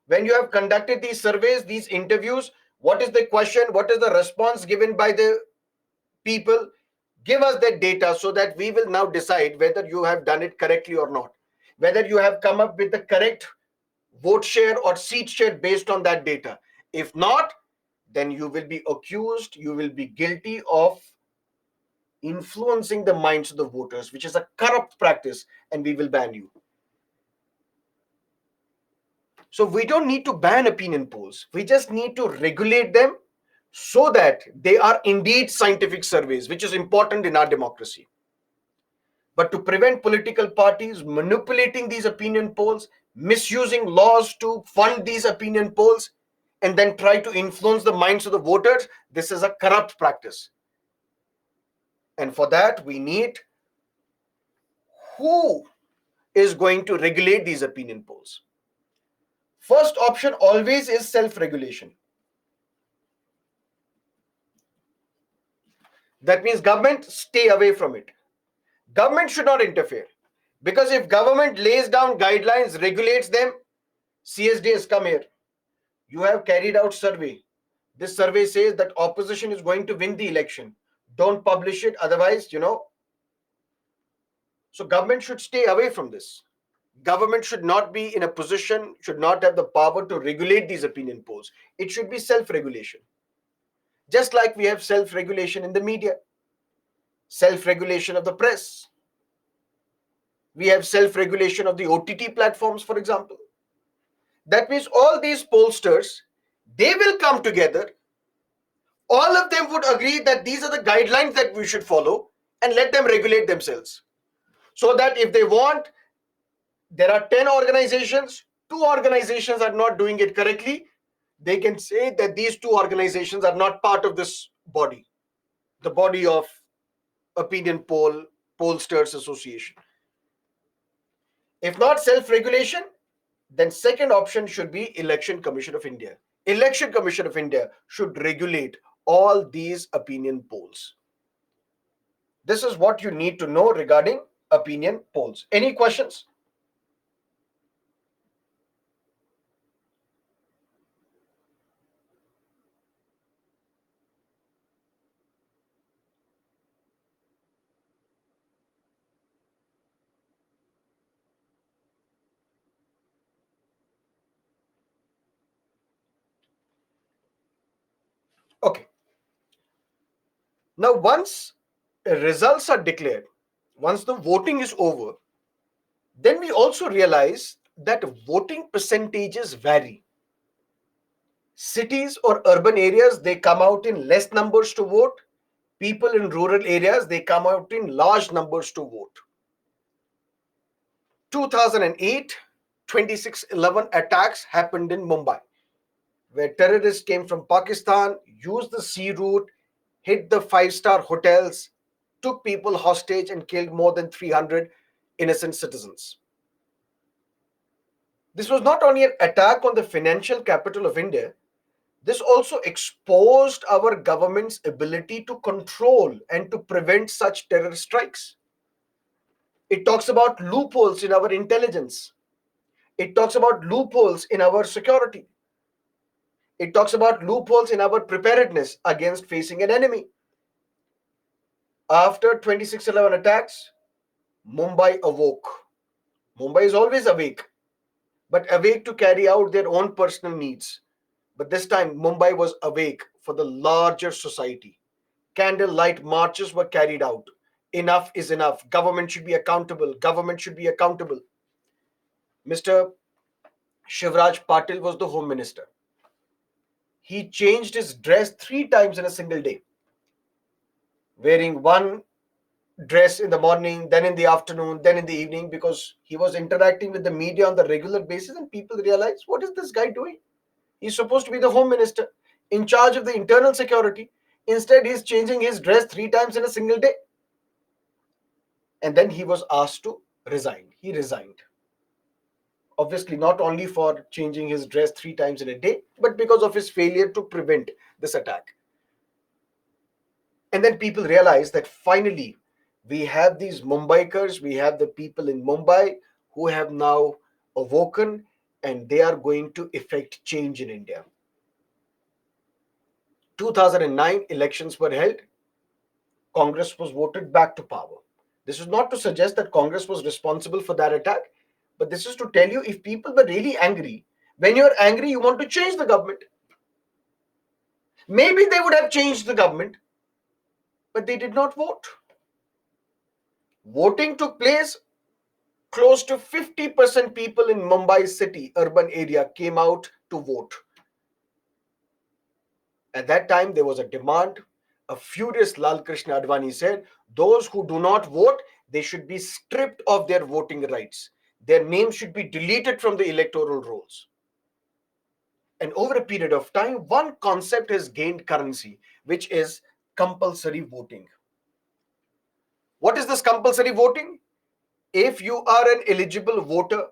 When you have conducted these surveys, these interviews, what is the question? What is the response given by the people? Give us that data so that we will now decide whether you have done it correctly or not, whether you have come up with the correct vote share or seat share based on that data. If not, then you will be accused, you will be guilty of influencing the minds of the voters, which is a corrupt practice, and we will ban you. So we don't need to ban opinion polls. We just need to regulate them so that they are indeed scientific surveys, which is important in our democracy. But to prevent political parties manipulating these opinion polls, misusing laws to fund these opinion polls, and then try to influence the minds of the voters, this is a corrupt practice. And for that, we need who is going to regulate these opinion polls. First option always is self-regulation. That means government stay away from it. Government should not interfere. Because if government lays down guidelines, regulates them, CSD has come here. You have carried out survey. This survey says that opposition is going to win the election. Don't publish it, otherwise, So government should stay away from this. Government should not be in a position, should not have the power to regulate these opinion polls. It should be self-regulation. Just like we have self-regulation in the media, self-regulation of the press. We have self-regulation of the OTT platforms, for example. That means all these pollsters, they will come together. All of them would agree that these are the guidelines that we should follow and let them regulate themselves. So that if they want, there are 10 organizations, 2 organizations are not doing it correctly, they can say that these 2 organizations are not part of this body, the body of opinion pollsters association. If not self-regulation, then second option should be Election Commission of India. Election Commission of India should regulate all these opinion polls. This is what you need to know regarding opinion polls. Any questions? Okay. Now, once results are declared, once the voting is over, then we also realize that voting percentages vary. Cities or urban areas, they come out in less numbers to vote. People in rural areas, they come out in large numbers to vote. 2008, 26/11 attacks happened in Mumbai, where terrorists came from Pakistan, used the sea route, hit the five-star hotels, took people hostage, and killed more than 300 innocent citizens. This was not only an attack on the financial capital of India, this also exposed our government's ability to control and to prevent such terror strikes. It talks about loopholes in our intelligence. It talks about loopholes in our security. It talks about loopholes in our preparedness against facing an enemy. After 26/11 attacks, Mumbai awoke. Mumbai is always awake. but awake to carry out their own personal needs. But this time, Mumbai was awake for the larger society. Candlelight marches were carried out. Enough is enough. Government should be accountable. Government should be accountable. Mr. Shivraj Patil was the Home Minister. He changed his dress 3 times in a single day, wearing one dress in the morning, then in the afternoon, then in the evening, because he was interacting with the media on the regular basis, and people realized, what is this guy doing? He's supposed to be the Home Minister in charge of the internal security. Instead, he's changing his dress 3 times in a single day. And then he was asked to resign. He resigned. Obviously, not only for changing his dress 3 times in a day, but because of his failure to prevent this attack. And then people realized that finally we have these Mumbaikars, we have the people in Mumbai who have now awoken, and they are going to effect change in India. 2009 elections were held. Congress was voted back to power. This is not to suggest that Congress was responsible for that attack, but this is to tell you, if people were really angry, when you're angry, you want to change the government. Maybe they would have changed the government, but they did not vote. Voting took place. Close to 50% people in Mumbai city, urban area, came out to vote. At that time, there was a demand. A furious Lal Krishna Advani said, those who do not vote, they should be stripped of their voting rights. Their names should be deleted from the electoral rolls. And over a period of time, one concept has gained currency, which is compulsory voting. What is this compulsory voting? If you are an eligible voter,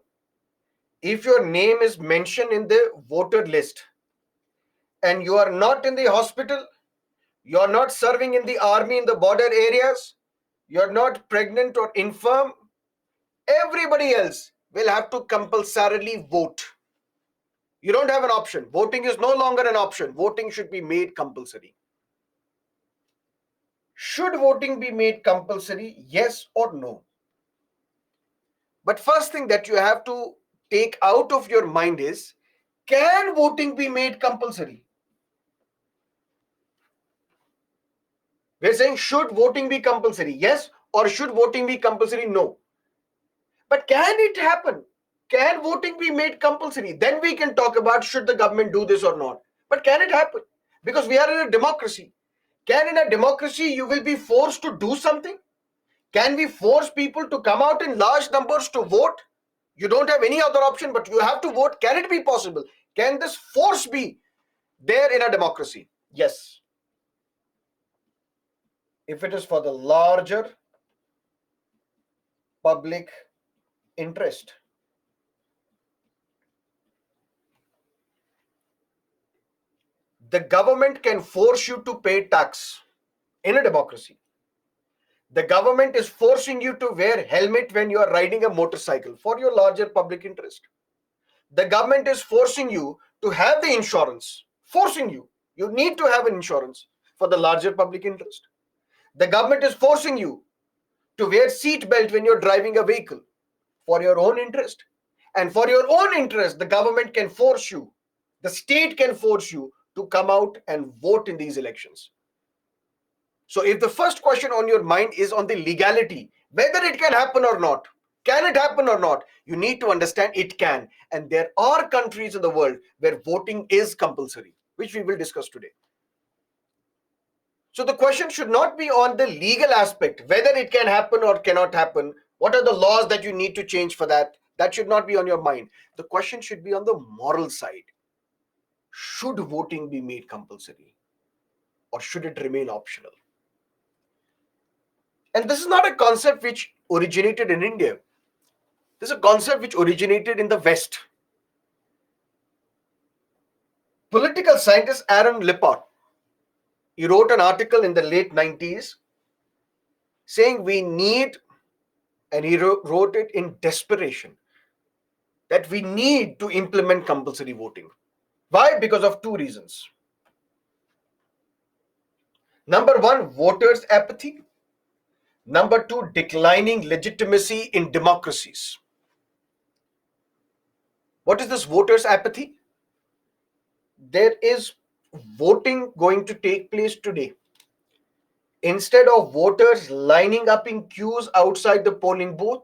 if your name is mentioned in the voter list, and you are not in the hospital, you are not serving in the army in the border areas, you are not pregnant or infirm, everybody else will have to compulsorily vote. You don't have an option. Voting is no longer an option. Voting should be made compulsory. Should voting be made compulsory? Yes or no? But first thing that you have to take out of your mind is, can voting be made compulsory? We're saying, should voting be compulsory? Yes. Or should voting be compulsory? No. But can it happen? Can voting be made compulsory? Then we can talk about, should the government do this or not. But can it happen? Because we are in a democracy. Can in a democracy you will be forced to do something? Can we force people to come out in large numbers to vote? You don't have any other option, but you have to vote. Can it be possible? Can this force be there in a democracy? Yes. If it is for the larger public interest. The government can force you to pay tax in a democracy. The government is forcing you to wear helmet when you are riding a motorcycle for your larger public interest. The government is forcing you to have the insurance, forcing you. You need to have an insurance for the larger public interest. The government is forcing you to wear seat belt when you're driving a vehicle for your own interest. And for your own interest, the government can force you, the state can force you to come out and vote in these elections. So if the first question on your mind is on the legality, whether it can happen or not, can it happen or not, you need to understand it can. And there are countries in the world where voting is compulsory, which we will discuss today. So the question should not be on the legal aspect, whether it can happen or cannot happen. What are the laws that you need to change for that? That should not be on your mind. The question should be on the moral side. Should voting be made compulsory, or should it remain optional? And this is not a concept which originated in India. This is a concept which originated in the West. Political scientist Aaron Lippert, he wrote an article in the late 90s saying we need, and he wrote it in desperation, that we need to implement compulsory voting. Why? Because of two reasons. Number one, voters' apathy. Number two, declining legitimacy in democracies. What is this voters' apathy? There is voting going to take place today. Instead of voters lining up in queues outside the polling booth,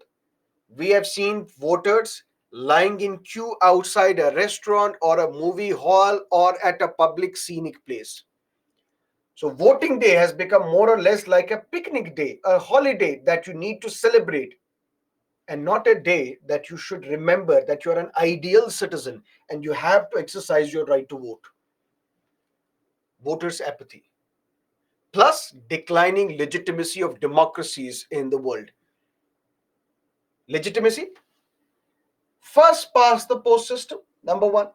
we have seen voters lying in queue outside a restaurant or a movie hall or at a public scenic place. So voting day has become more or less like a picnic day, a holiday that you need to celebrate, and not a day that you should remember that you are an ideal citizen and you have to exercise your right to vote. Voters' apathy, plus declining legitimacy of democracies in the world. Legitimacy? First past the post system, number one.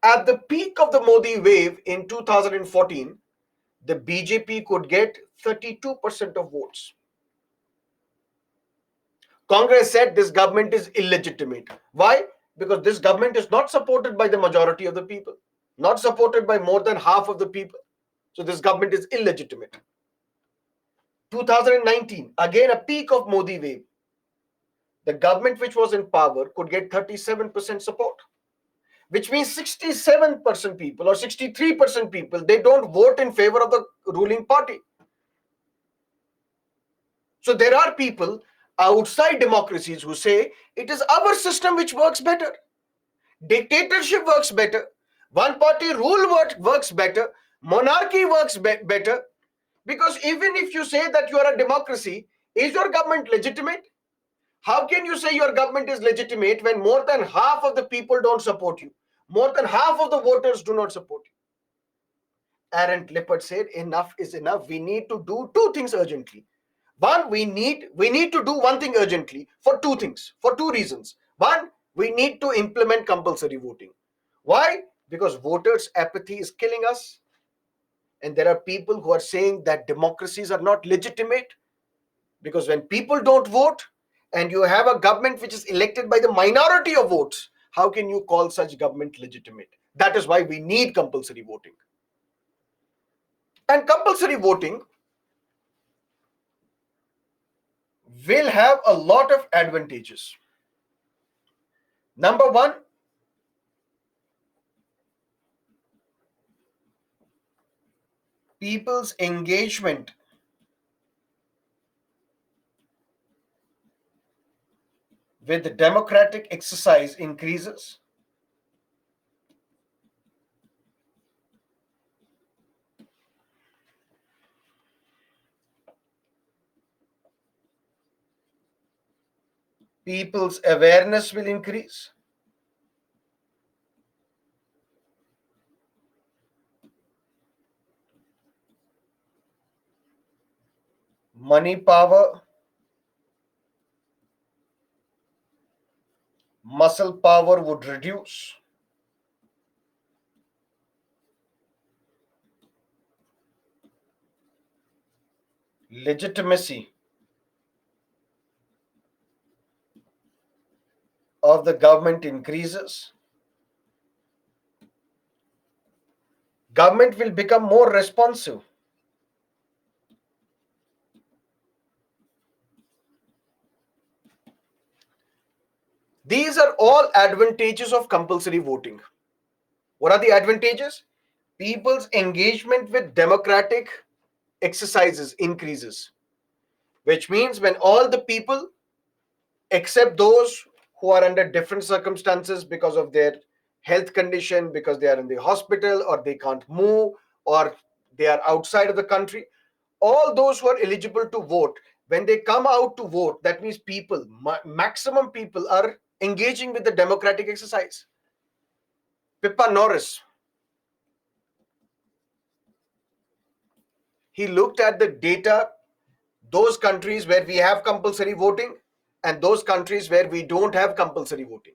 At the peak of the Modi wave in 2014, the BJP could get 32% of votes. Congress said this government is illegitimate. Why? Because this government is not supported by the majority of the people, not supported by more than half of the people. So this government is illegitimate. 2019, again a peak of Modi wave. The government which was in power could get 37% support, which means 67% people or 63% people, they don't vote in favor of the ruling party. So there are people outside democracies who say it is our system which works better. Dictatorship works better. One party rule works better. Monarchy works better. Because even if you say that you are a democracy, is your government legitimate? How can you say your government is legitimate when more than half of the people don't support you? More than half of the voters do not support you. Aaron Lippert said, enough is enough. We need to do two things urgently. One, we need to do one thing urgently for two things, for two reasons. One, we need to implement compulsory voting. Why? Because voters' apathy is killing us. And there are people who are saying that democracies are not legitimate, because when people don't vote and you have a government which is elected by the minority of votes, how can you call such government legitimate? That is why we need compulsory voting. And compulsory voting will have a lot of advantages. Number one, people's engagement with democratic exercise increases. People's awareness will increase. Money power, muscle power would reduce. Legitimacy of the government increases. Government will become more responsive. These are all advantages of compulsory voting. What are the advantages? People's engagement with democratic exercises increases, which means when all the people, except those who are under different circumstances because of their health condition, because they are in the hospital or they can't move or they are outside of the country, all those who are eligible to vote, when they come out to vote, that means people, maximum people are engaging with the democratic exercise. Pippa Norris, he looked at the data, those countries where we have compulsory voting and those countries where we don't have compulsory voting.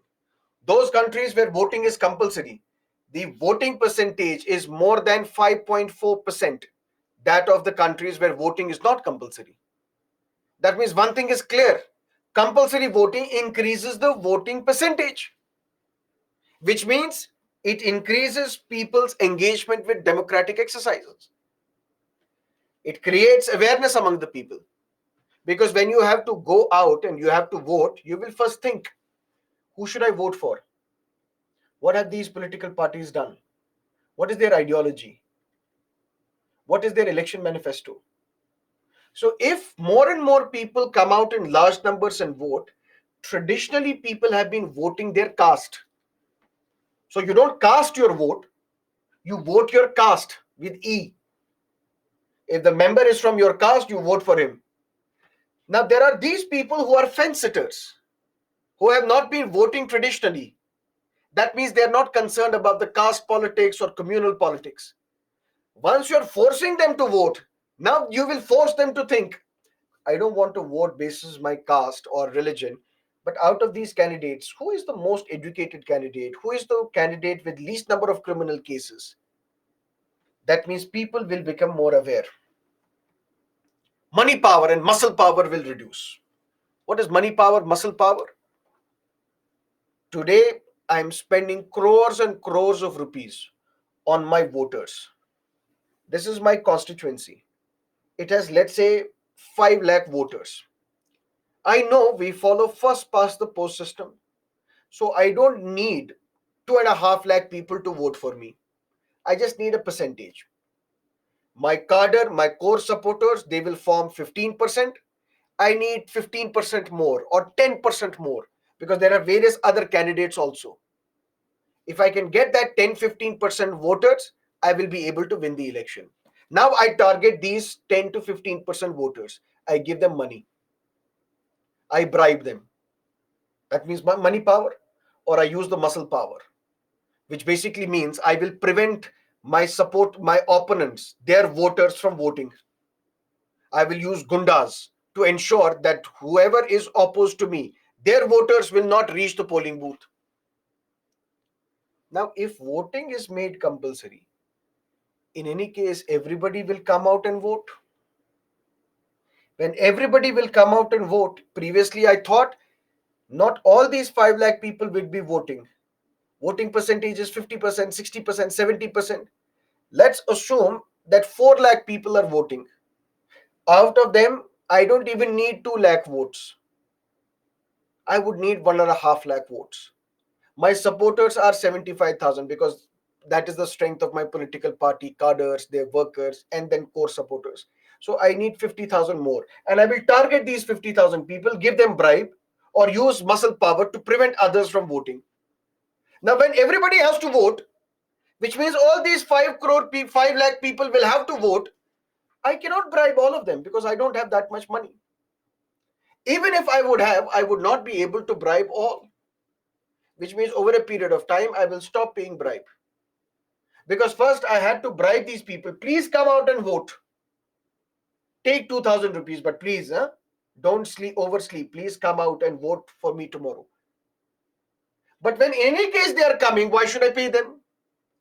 Those countries where voting is compulsory, the voting percentage is more than 5.4%, that of the countries where voting is not compulsory. That means one thing is clear: compulsory voting increases the voting percentage, which means it increases people's engagement with democratic exercises. It creates awareness among the people, because when you have to go out and you have to vote, you will first think, Who should I vote for? What have these political parties done? What is their ideology? What is their election manifesto? So if more and more people come out in large numbers and vote, traditionally people have been voting their caste. So you don't cast your vote, you vote your caste with E. If the member is from your caste, you vote for him. Now there are these people who are fence sitters, who have not been voting traditionally. That means they are not concerned about the caste politics or communal politics. Once you're forcing them to vote, now you will force them to think, I don't want to vote basis my caste or religion, but out of these candidates, who is the most educated candidate? Who is the candidate with least number of criminal cases? That means people will become more aware. Money power and muscle power will reduce. What is money power, muscle power? Today, I'm spending crores and crores of rupees on my voters. This is my constituency. It has, let's say, 5 lakh voters. I know we follow first past the post system. So I don't need 2.5 lakh people to vote for me. I just need a percentage. My cadre, my core supporters, they will form 15%. I need 15% more or 10% more because there are various other candidates also. If I can get that 10-15% voters, I will be able to win the election. Now I target these 10 to 15% voters. I give them money. I bribe them. That means my money power, or I use the muscle power, which basically means I will prevent my opponents, their voters from voting. I will use gundas to ensure that whoever is opposed to me, their voters will not reach the polling booth. Now, if voting is made compulsory, in any case, everybody will come out and vote. When everybody will come out and vote, previously I thought not all these 5 lakh people will be voting. Voting percentage is 50%, 60%, 70%. Let's assume that 4 lakh people are voting. Out of them, I don't even need 2 lakh votes. I would need 1.5 lakh votes. My supporters are 75,000 because that is the strength of my political party, cadres, their workers, and then core supporters. So I need 50,000 more. And I will target these 50,000 people, give them bribe, or use muscle power to prevent others from voting. Now, when everybody has to vote, which means all these 5 lakh people will have to vote, I cannot bribe all of them because I don't have that much money. Even if I would have, I would not be able to bribe all, which means over a period of time, I will stop paying bribe. Because first I had to bribe these people. Please come out and vote. Take 2,000 rupees, but please, don't oversleep. Please come out and vote for me tomorrow. But when in any case they are coming, why should I pay them?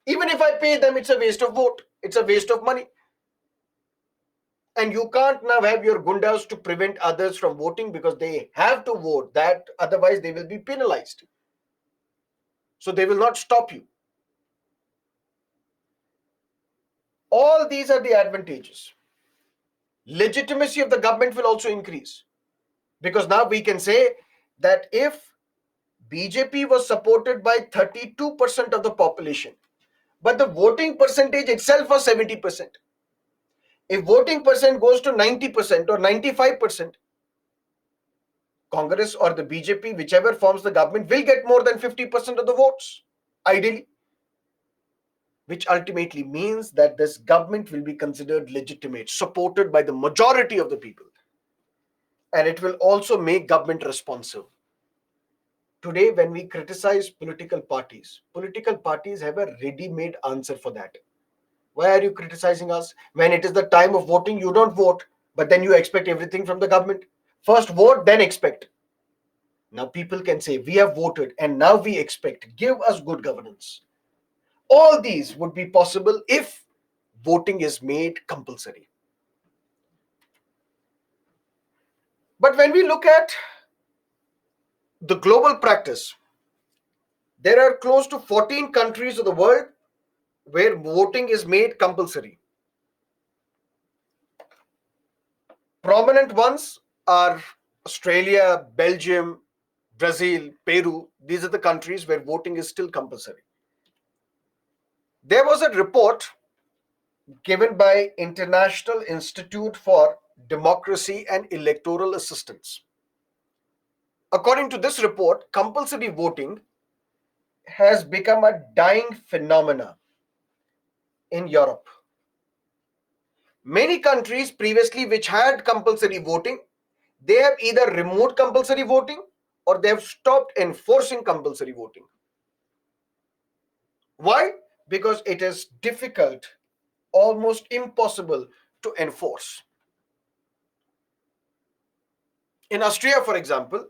Even if I pay them, it's a waste of vote. It's a waste of money. And you can't now have your gundas to prevent others from voting because they have to vote. That otherwise they will be penalized. So they will not stop you. All these are the advantages. Legitimacy of the government will also increase. Because now we can say that if BJP was supported by 32% of the population, but the voting percentage itself was 70%. If voting percent goes to 90% or 95%, Congress or the BJP, whichever forms the government, will get more than 50% of the votes, ideally. Which ultimately means that this government will be considered legitimate, supported by the majority of the people. And it will also make government responsive. Today, when we criticize political parties have a ready-made answer for that. Why are you criticizing us? When it is the time of voting, you don't vote, but then you expect everything from the government. First vote, then expect. Now people can say, we have voted and now we expect. Give us good governance. All these would be possible if voting is made compulsory. But when we look at the global practice, there are close to 14 countries of the world where voting is made compulsory. Prominent ones are Australia, Belgium, Brazil, Peru, these are the countries where voting is still compulsory. There was a report given by International Institute for Democracy and Electoral Assistance. According to this report, compulsory voting has become a dying phenomena in Europe. Many countries previously which had compulsory voting, they have either removed compulsory voting or they have stopped enforcing compulsory voting. Why? Because it is difficult, almost impossible to enforce. In Austria, for example,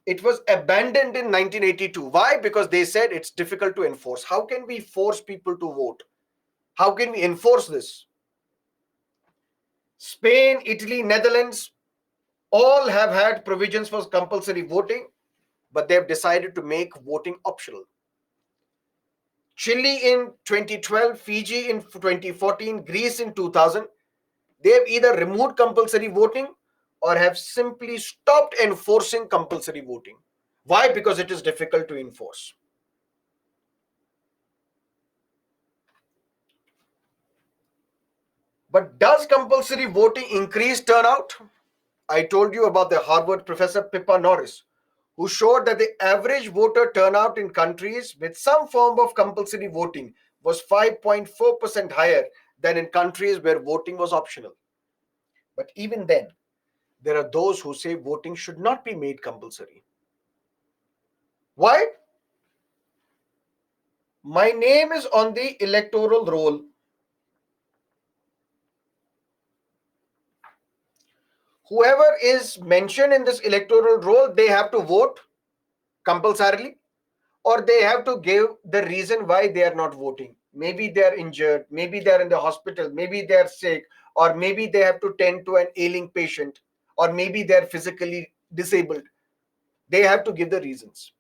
it was abandoned in 1982. Why? Because they said it's difficult to enforce. How can we force people to vote? How can we enforce this? Spain, Italy, Netherlands, all have had provisions for compulsory voting, but they have decided to make voting optional. Chile in 2012, Fiji in 2014, Greece in 2000, they have either removed compulsory voting or have simply stopped enforcing compulsory voting. Why? Because it is difficult to enforce. But does compulsory voting increase turnout? I told you about the Harvard professor Pippa Norris, who showed that the average voter turnout in countries with some form of compulsory voting was 5.4% higher than in countries where voting was optional. But even then, there are those who say voting should not be made compulsory. Why? My name is on the electoral roll. Whoever is mentioned in this electoral roll, they have to vote compulsorily, or they have to give the reason why they are not voting. Maybe they are injured, maybe they are in the hospital, maybe they are sick, or maybe they have to tend to an ailing patient, or maybe they are physically disabled. They have to give the reasons.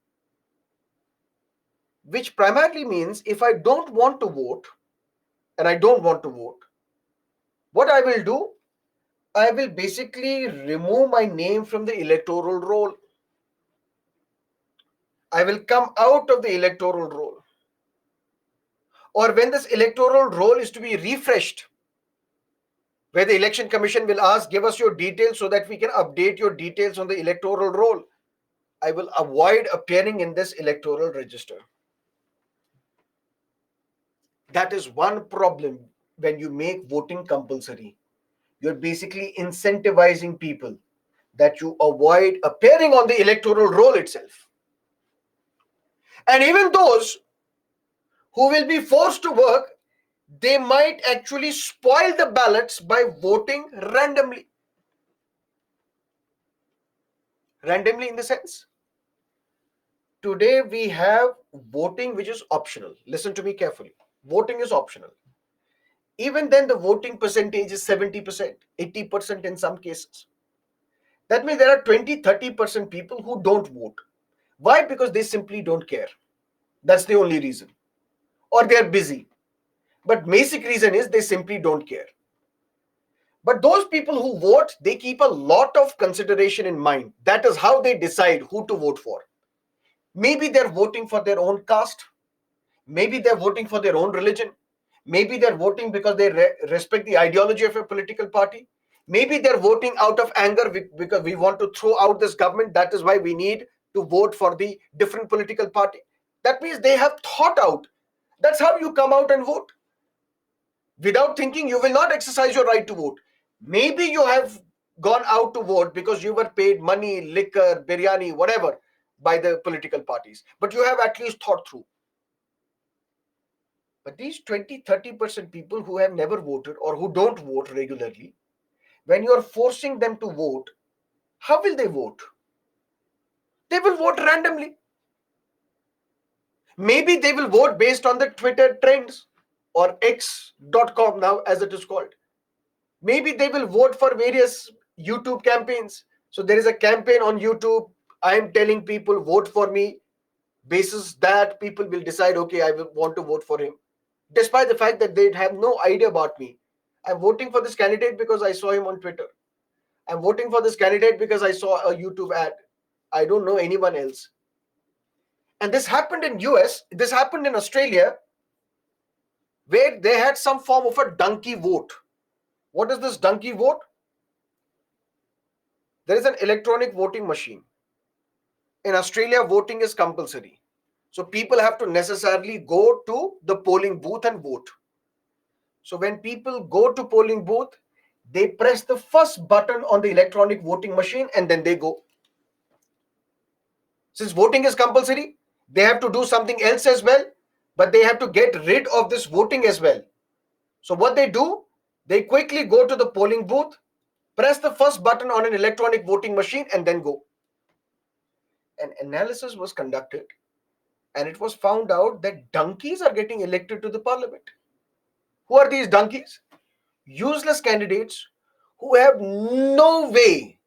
Which primarily means if I don't want to vote and I don't want to vote, what I will do, I will basically remove my name from the electoral roll. I will come out of the electoral roll. Or when this electoral roll is to be refreshed, where the election commission will ask, give us your details so that we can update your details on the electoral roll, I will avoid appearing in this electoral register. That is one problem when you make voting compulsory. You're basically incentivizing people that you avoid appearing on the electoral roll itself. And even those who will be forced to work, they might actually spoil the ballots by voting randomly. Randomly in the sense, today we have voting which is optional. Listen to me carefully. Voting is optional. Even then, the voting percentage is 70%, 80% in some cases. That means there are 20-30% people who don't vote. Why? Because they simply don't care. That's the only reason. Or they're busy. But basic reason is they simply don't care. But those people who vote, they keep a lot of consideration in mind. That is how they decide who to vote for. Maybe they're voting for their own caste. Maybe they're voting for their own religion. Maybe they're voting because they respect the ideology of a political party. Maybe they're voting out of anger because we want to throw out this government. That is why we need to vote for the different political party. That means they have thought out. That's how you come out and vote. Without thinking, you will not exercise your right to vote. Maybe you have gone out to vote because you were paid money, liquor, biryani, whatever by the political parties. But you have at least thought through. But these 20-30% people who have never voted or who don't vote regularly, when you are forcing them to vote, how will they vote? They will vote randomly. Maybe they will vote based on the Twitter trends or X.com now as it is called. Maybe they will vote for various YouTube campaigns. So there is a campaign on YouTube. I am telling people vote for me. Basis that people will decide, okay, I will want to vote for him. Despite the fact that they have no idea about me. I'm voting for this candidate because I saw him on Twitter. I'm voting for this candidate because I saw a YouTube ad. I don't know anyone else. And this happened in US, this happened in Australia, where they had some form of a donkey vote. What is this donkey vote? There is an electronic voting machine. In Australia, voting is compulsory. So people have to necessarily go to the polling booth and vote. So when people go to polling booth, they press the first button on the electronic voting machine and then they go. Since voting is compulsory, they have to do something else as well, but they have to get rid of this voting as well. So what they do, they quickly go to the polling booth, press the first button on an electronic voting machine and then go. An analysis was conducted and it was found out that donkeys are getting elected to the parliament. Who are these donkeys? Useless candidates who have no way,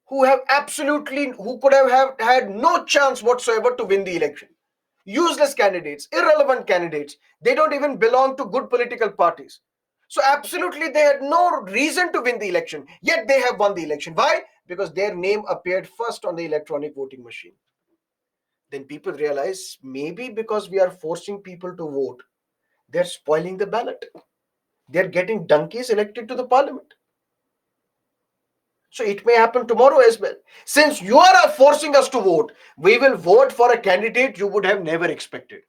who could have had no chance whatsoever to win the election. Useless candidates, irrelevant candidates. They don't even belong to good political parties. So absolutely they had no reason to win the election, yet they have won the election. Why? Because their name appeared first on the electronic voting machine. Then people realize maybe because we are forcing people to vote, they're spoiling the ballot. They're getting donkeys elected to the parliament. So it may happen tomorrow as well. Since you are forcing us to vote, we will vote for a candidate you would have never expected.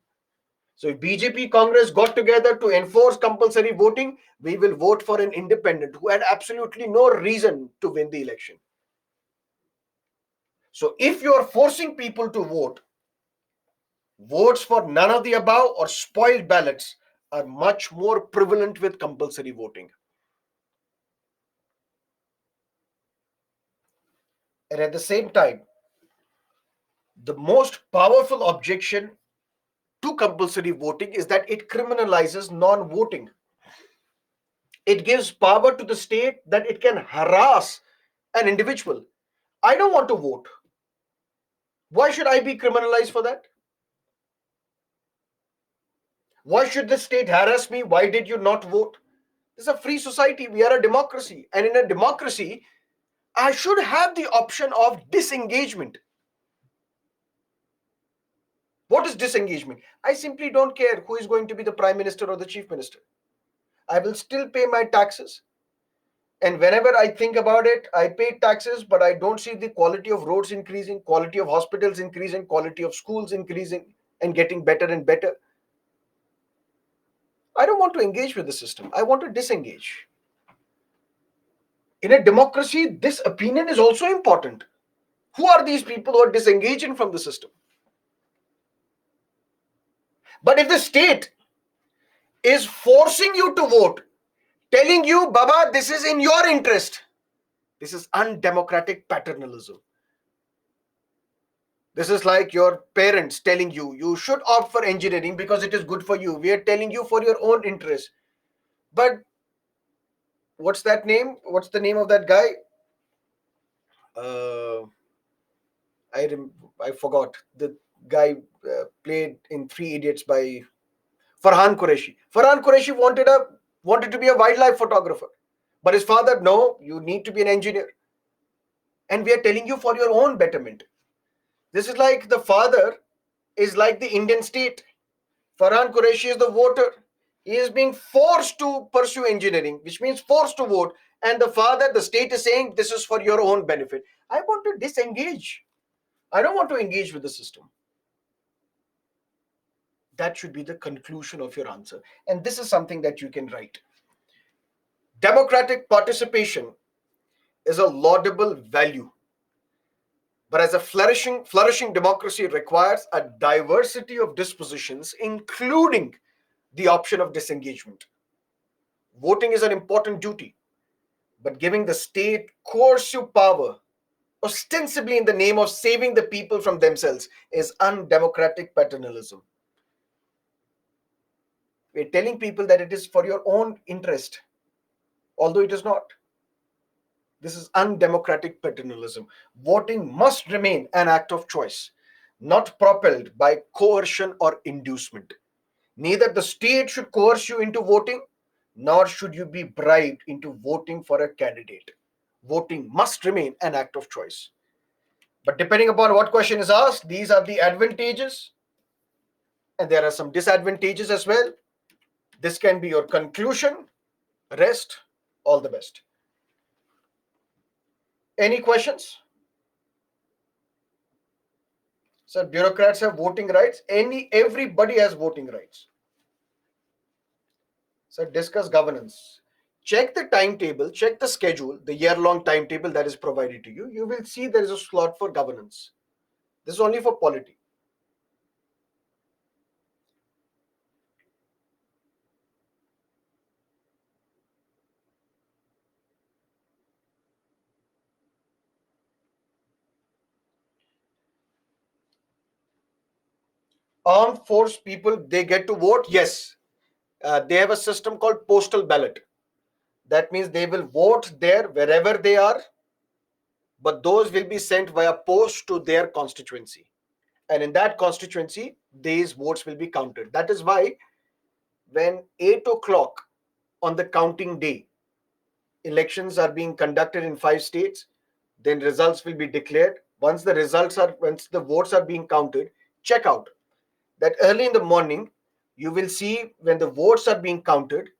So if BJP Congress got together to enforce compulsory voting, we will vote for an independent who had absolutely no reason to win the election. So if you are forcing people to vote, votes for none of the above or spoiled ballots are much more prevalent with compulsory voting. And at the same time, the most powerful objection to compulsory voting is that it criminalizes non-voting. It gives power to the state that it can harass an individual. I don't want to vote. Why should I be criminalized for that? Why should the state harass me? Why did you not vote? This is a free society. We are a democracy. And in a democracy, I should have the option of disengagement. What is disengagement? I simply don't care who is going to be the prime minister or the chief minister. I will still pay my taxes. And whenever I think about it, I pay taxes, but I don't see the quality of roads increasing, quality of hospitals increasing, quality of schools increasing and getting better and better. I don't want to engage with the system. I want to disengage. In a democracy, this opinion is also important. Who are these people who are disengaging from the system? But if the state is forcing you to vote, telling you, Baba, this is in your interest, this is undemocratic paternalism. This is like your parents telling you, you should opt for engineering because it is good for you. We are telling you for your own interest. But what's that name? What's the name of that guy? I forgot. The guy played in Three Idiots by Farhan Qureshi. Farhan Qureshi wanted to be a wildlife photographer, but his father, no, you need to be an engineer. And we are telling you for your own betterment. This is like the father is like the Indian state. Farhan Qureshi is the voter. He is being forced to pursue engineering, which means forced to vote. And the father, the state is saying this is for your own benefit. I want to disengage. I don't want to engage with the system. That should be the conclusion of your answer. And this is something that you can write. Democratic participation is a laudable value, but as a flourishing democracy requires a diversity of dispositions, including the option of disengagement. Voting is an important duty, but giving the state coercive power, ostensibly in the name of saving the people from themselves, is undemocratic paternalism. We're telling people that it is for your own interest, although it is not. This is undemocratic paternalism. Voting must remain an act of choice, not propelled by coercion or inducement. Neither the state should coerce you into voting, nor should you be bribed into voting for a candidate. Voting must remain an act of choice. But depending upon what question is asked, these are the advantages and there are some disadvantages as well. This can be your conclusion. Rest, all the best. Any questions? So bureaucrats have voting rights. Everybody has voting rights. So discuss governance. Check the timetable, check the schedule, the year-long timetable that is provided to you. You will see there is a slot for governance. This is only for polity. Armed force people, they get to vote? Yes. They have a system called postal ballot. That means they will vote there wherever they are, but those will be sent via post to their constituency. And in that constituency, these votes will be counted. That is why when 8 o'clock on the counting day, elections are being conducted in 5 states, then results will be declared. Once the votes are being counted, check out that early in the morning, you will see when the votes are being counted,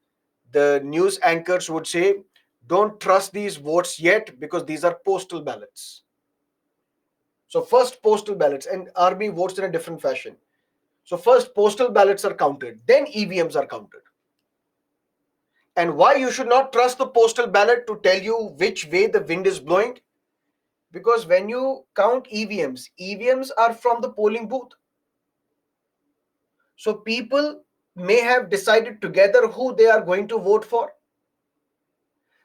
the news anchors would say, don't trust these votes yet because these are postal ballots. So first postal ballots, and army votes in a different fashion. So first postal ballots are counted, then EVMs are counted. And why you should not trust the postal ballot to tell you which way the wind is blowing? Because when you count EVMs are from the polling booth. So people may have decided together who they are going to vote for.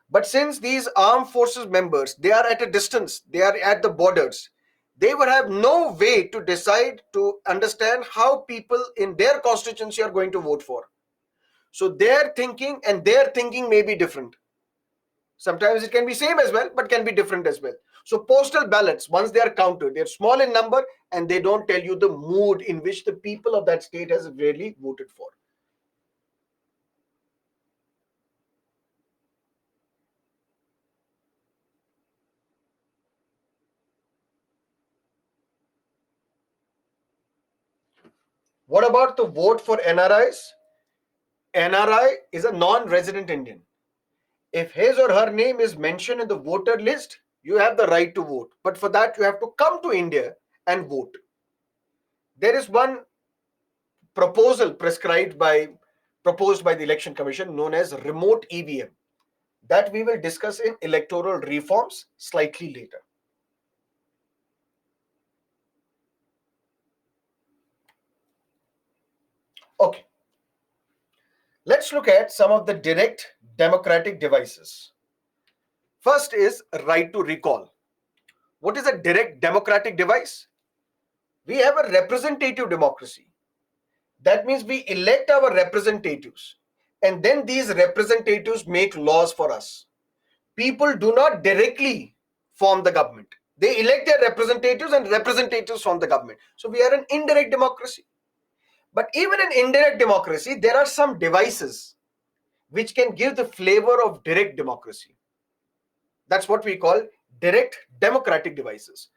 But since these armed forces members, they are at a distance, they are at the borders, they would have no way to decide to understand how people in their constituency are going to vote for. So their thinking may be different. Sometimes it can be same as well, but can be different as well. So postal ballots, once they are counted, they're small in number and they don't tell you the mood in which the people of that state has really voted for. What about the vote for NRIs? NRI is a non-resident Indian. If his or her name is mentioned in the voter list, you have the right to vote. But for that, you have to come to India and vote. There is one proposal proposed by the Election Commission known as remote EVM that we will discuss in electoral reforms slightly later. Okay, let's look at some of the direct democratic devices. First is right to recall. What is a direct democratic device? We have a representative democracy. That means we elect our representatives and then these representatives make laws for us. People do not directly form the government. They elect their representatives and representatives form the government. So we are an indirect democracy. But even in indirect democracy, there are some devices which can give the flavor of direct democracy. That's what we call direct democratic devices.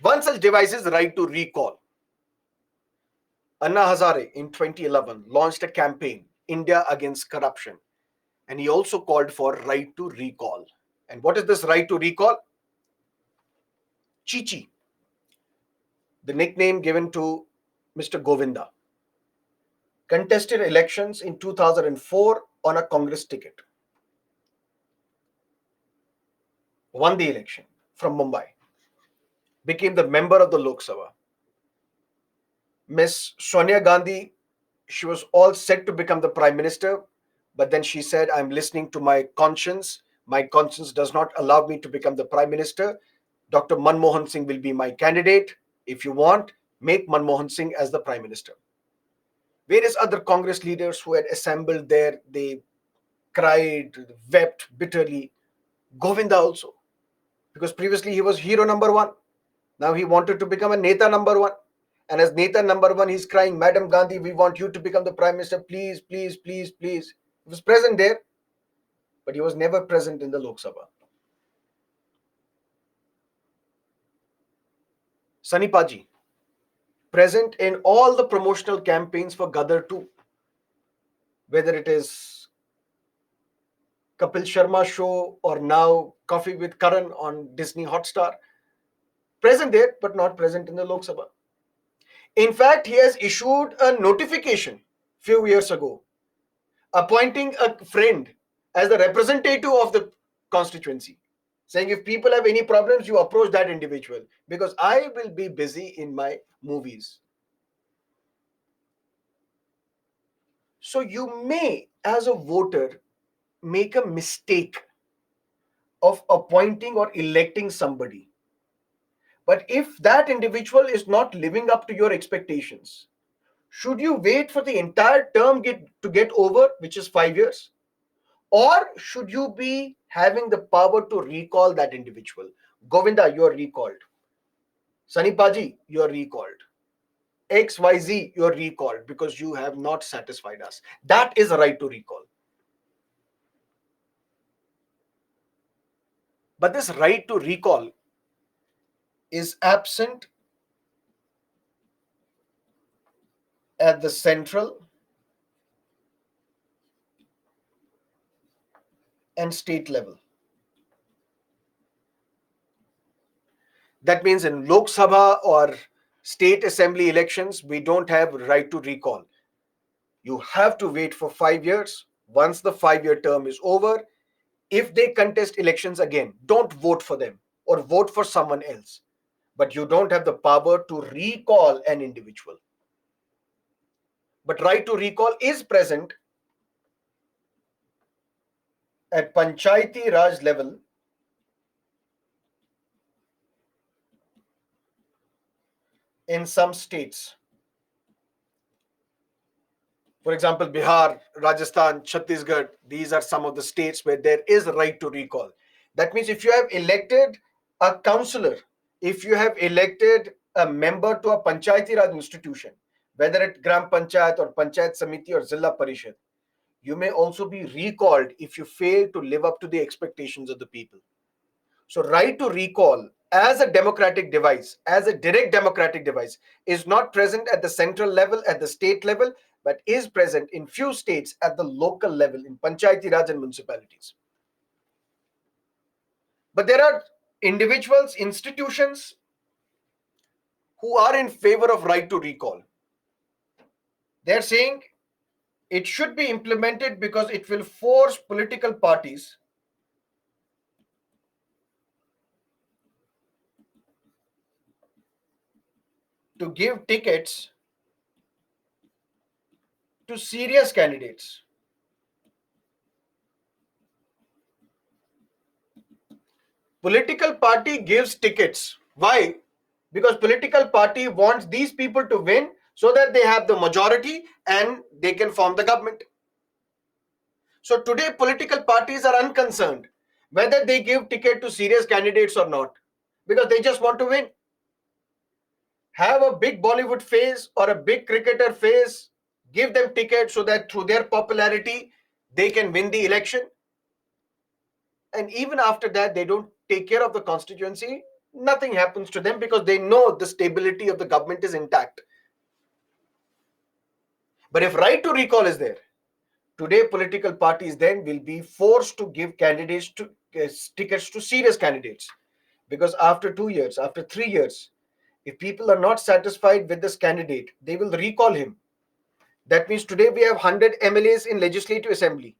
One such device is right to recall. Anna Hazare in 2011 launched a campaign, India Against Corruption, and he also called for right to recall. And what is this right to recall? Chichi, the nickname given to Mr. Govinda, contested elections in 2004 on a Congress ticket, won the election from Mumbai, became the member of the Lok Sabha. Miss Sonia Gandhi, she was all set to become the prime minister, but then she said, I'm listening to my conscience. My conscience does not allow me to become the prime minister. Dr. Manmohan Singh will be my candidate. If you want, make Manmohan Singh as the prime minister. Various other Congress leaders who had assembled there, they cried, wept bitterly. Govinda also, because previously he was hero number one. Now he wanted to become a Neta number one. And as Neta number one, he's crying, Madam Gandhi, we want you to become the prime minister. Please, please, please, please. He was present there, but he was never present in the Lok Sabha. Sunny Paji, present in all the promotional campaigns for Gadar 2, whether it is Kapil Sharma show or now Coffee with Karan on Disney Hotstar. Present there, but not present in the Lok Sabha. In fact, he has issued a notification few years ago appointing a friend as the representative of the constituency, saying if people have any problems, you approach that individual because I will be busy in my movies. So you may, as a voter, make a mistake of appointing or electing somebody. But if that individual is not living up to your expectations, should you wait for the entire term to get over, which is 5 years? Or should you be having the power to recall that individual? Govinda, you are recalled. Sunny Paji, you are recalled. XYZ, you are recalled because you have not satisfied us. That is a right to recall. But this right to recall is absent at the central and state level. That means in Lok Sabha or state assembly elections, we don't have right to recall. You have to wait for 5 years. Once the 5-year term is over, if they contest elections again, don't vote for them or vote for someone else. But you don't have the power to recall an individual. But right to recall is present at Panchayati Raj level in some states. For example, Bihar, Rajasthan, Chhattisgarh, these are some of the states where there is a right to recall. That means if you have elected a councillor, if you have elected a member to a Panchayati Raj institution, whether at Gram Panchayat or Panchayat Samiti or Zilla Parishad, you may also be recalled if you fail to live up to the expectations of the people. So right to recall as a democratic device, as a direct democratic device, is not present at the central level, at the state level, but is present in few states at the local level, in Panchayati Raj and municipalities. But there are individuals, institutions who are in favor of right to recall. They're saying it should be implemented because it will force political parties to give tickets to serious candidates. Political party gives tickets. Why? Because political party wants these people to win so that they have the majority and they can form the government. So today political parties are unconcerned whether they give ticket to serious candidates or not, because they just want to win. Have a big Bollywood face or a big cricketer face, give them ticket so that through their popularity they can win the election. And even after that, they don't take care of the constituency. Nothing happens to them because they know the stability of the government is intact. But if right to recall is there, today political parties then will be forced to give candidates to tickets to serious candidates, because after 2 years, after 3 years, if people are not satisfied with this candidate, they will recall him. That means today we have 100 MLAs in Legislative Assembly.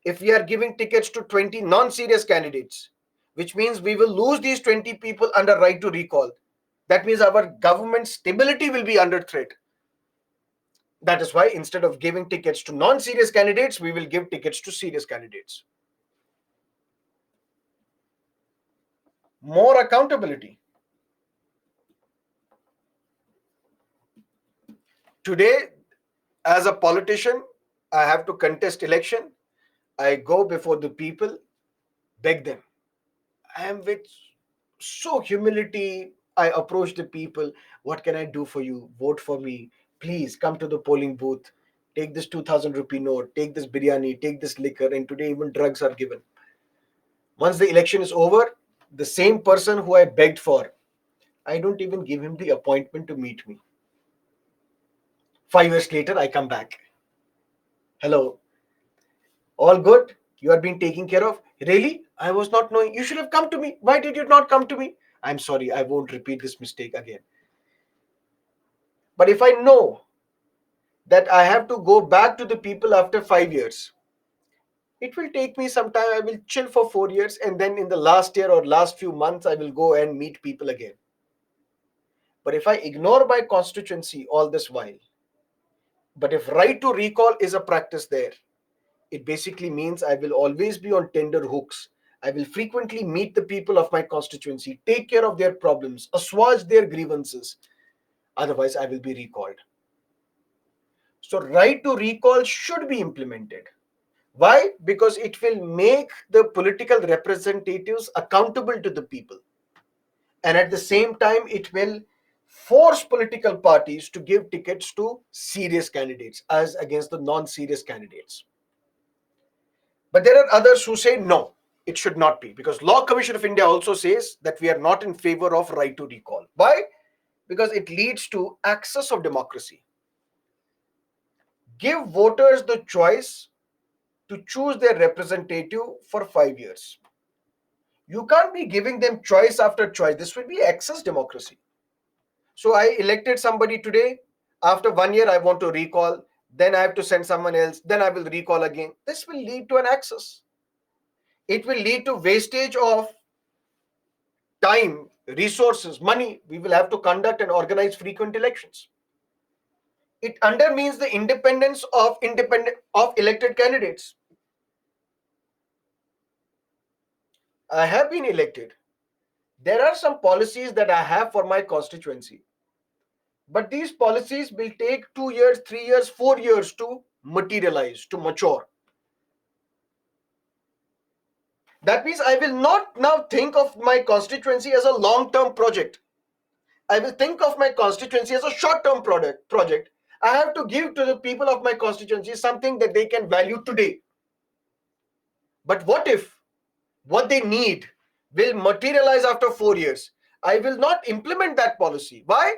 If we are giving tickets to 20 non-serious candidates, which means we will lose these 20 people under right to recall. That means our government stability will be under threat. That is why instead of giving tickets to non-serious candidates, we will give tickets to serious candidates. More accountability. Today, as a politician, I have to contest election. I go before the people, beg them. I am with so humility. I approach the people. What can I do for you? Vote for me. Please come to the polling booth. Take this 2,000 rupee note. Take this biryani. Take this liquor. And today even drugs are given. Once the election is over, the same person who I begged for, I don't even give him the appointment to meet me. 5 years later, I come back. Hello, all good? You are being taken care of? Really? I was not knowing. You should have come to me. Why did you not come to me? I'm sorry, I won't repeat this mistake again. But if I know that I have to go back to the people after 5 years, it will take me some time. I will chill for 4 years, and then in the last year or last few months, I will go and meet people again. But if I ignore my constituency all this while, but if right to recall is a practice there, it basically means I will always be on tender hooks. I will frequently meet the people of my constituency, take care of their problems, assuage their grievances. Otherwise, I will be recalled. So, right to recall should be implemented. Why? Because it will make the political representatives accountable to the people. And at the same time, it will force political parties to give tickets to serious candidates as against the non-serious candidates. But there are others who say no, it should not be, because Law Commission of India also says that we are not in favor of right to recall. Why? Because it leads to access of democracy. Give voters the choice to choose their representative for 5 years. You can't be giving them choice after choice. This will be excess democracy. So I elected somebody today. After 1 year, I want to recall. Then I have to send someone else. Then I will recall again. This will lead to an access. It will lead to wastage of time, resources, money. We will have to conduct and organize frequent elections. It undermines the independence of elected candidates. I have been elected. There are some policies that I have for my constituency. But these policies will take 2 years, 3 years, 4 years to materialize, to mature. That means I will not now think of my constituency as a long-term project. I will think of my constituency as a short-term project. I have to give to the people of my constituency something that they can value today. But what if what they need will materialize after 4 years? I will not implement that policy. Why?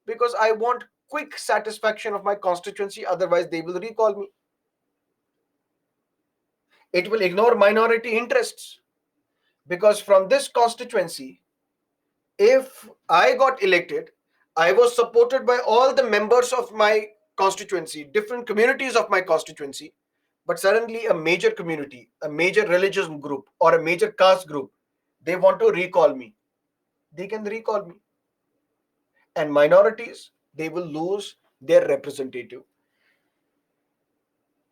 Because I want quick satisfaction of my constituency, otherwise they will recall me. It will ignore minority interests, because from this constituency, if I got elected, I was supported by all the members of my constituency, different communities of my constituency, but suddenly a major community, a major religious group, or a major caste group, they want to recall me. They can recall me. And minorities, they will lose their representative.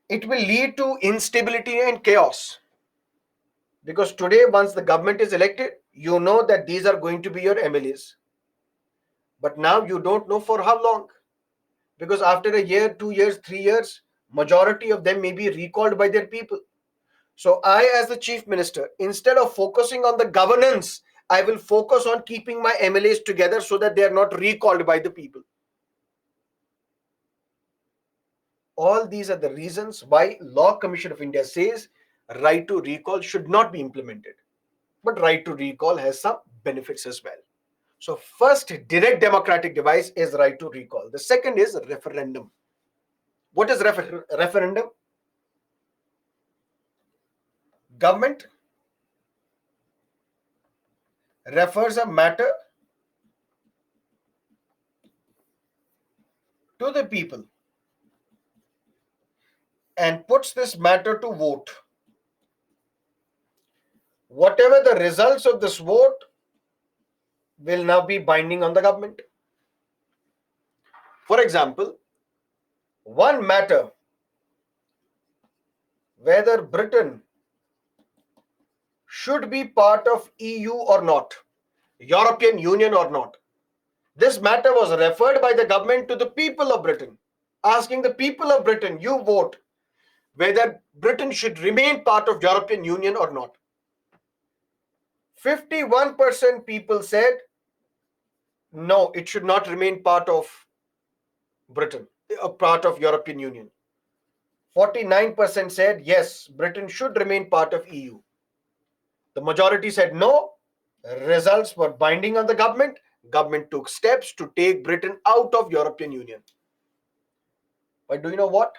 It will lead to instability and chaos. Because today, once the government is elected, you know that these are going to be your MLAs. But now you don't know for how long. Because after a year, 2 years, 3 years, majority of them may be recalled by their people. So I, as the chief minister, instead of focusing on the governance, I will focus on keeping my MLAs together so that they are not recalled by the people. All these are the reasons why Law Commission of India says right to recall should not be implemented. But right to recall has some benefits as well. So first direct democratic device is right to recall. The second is referendum. What is referendum? Government refers a matter to the people and puts this matter to vote. Whatever the results of this vote will now be binding on the government. For example, one matter, whether Britain should be part of EU or not, European Union or not. This matter was referred by the government to the people of Britain, asking the people of Britain, you vote whether Britain should remain part of European Union or not. 51% people said no, it should not remain part of Britain, a part of European Union. 49% said yes, Britain should remain part of EU. The majority said no. Results were binding on the government. Government took steps to take Britain out of European Union. But do you know what?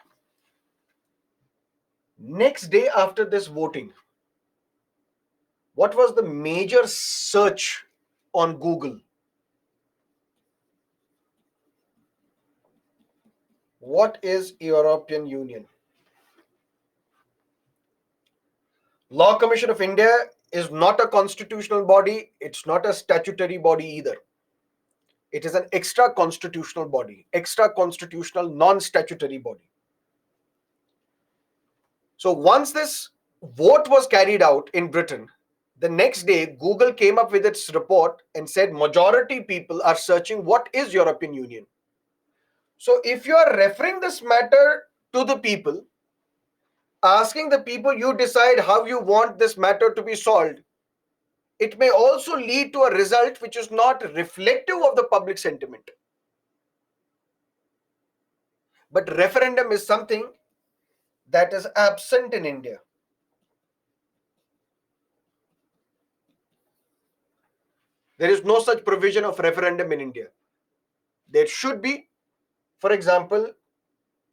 Next day after this voting, what was the major search on Google? What is European Union? Law Commission of India is not a constitutional body. It's not a statutory body either. It is an extra constitutional body, extra constitutional non-statutory body. So once this vote was carried out in Britain, the next day Google came up with its report and said majority people are searching what is European Union. So if you are referring this matter to the people, asking the people you decide how you want this matter to be solved, it may also lead to a result which is not reflective of the public sentiment. But referendum is something that is absent in India. There is no such provision of referendum in India. There should be, for example,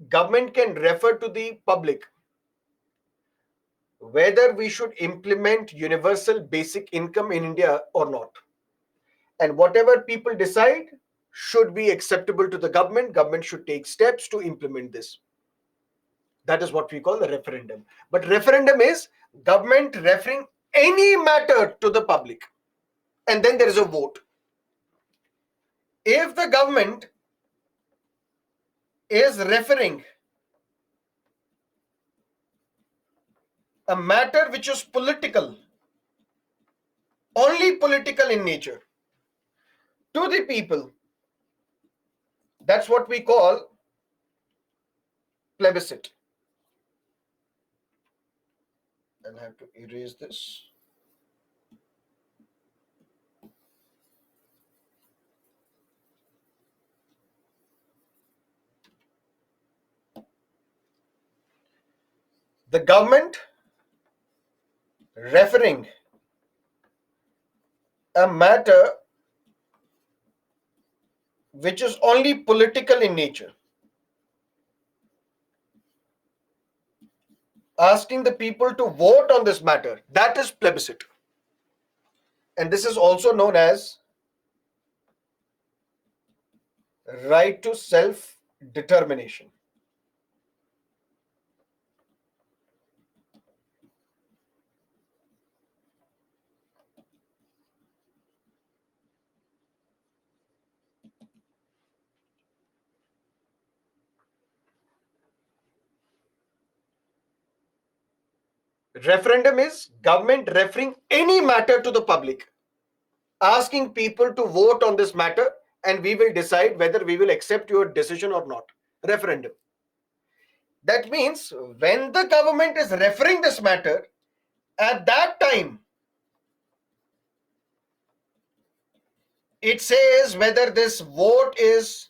government can refer to the public whether we should implement universal basic income in India or not. And whatever people decide should be acceptable to the government. Government should take steps to implement this. That is what we call the referendum. But referendum is government referring any matter to the public. And then there is a vote. If the government is referring a matter which is political, only political in nature, to the people, that's what we call plebiscite. I'll have to erase this. The government referring a matter which is only political in nature, asking the people to vote on this matter, that is plebiscite. And this is also known as right to self-determination. Referendum is government referring any matter to the public, asking people to vote on this matter, and we will decide whether we will accept your decision or not. Referendum. That means when the government is referring this matter, at that time, it says whether this vote is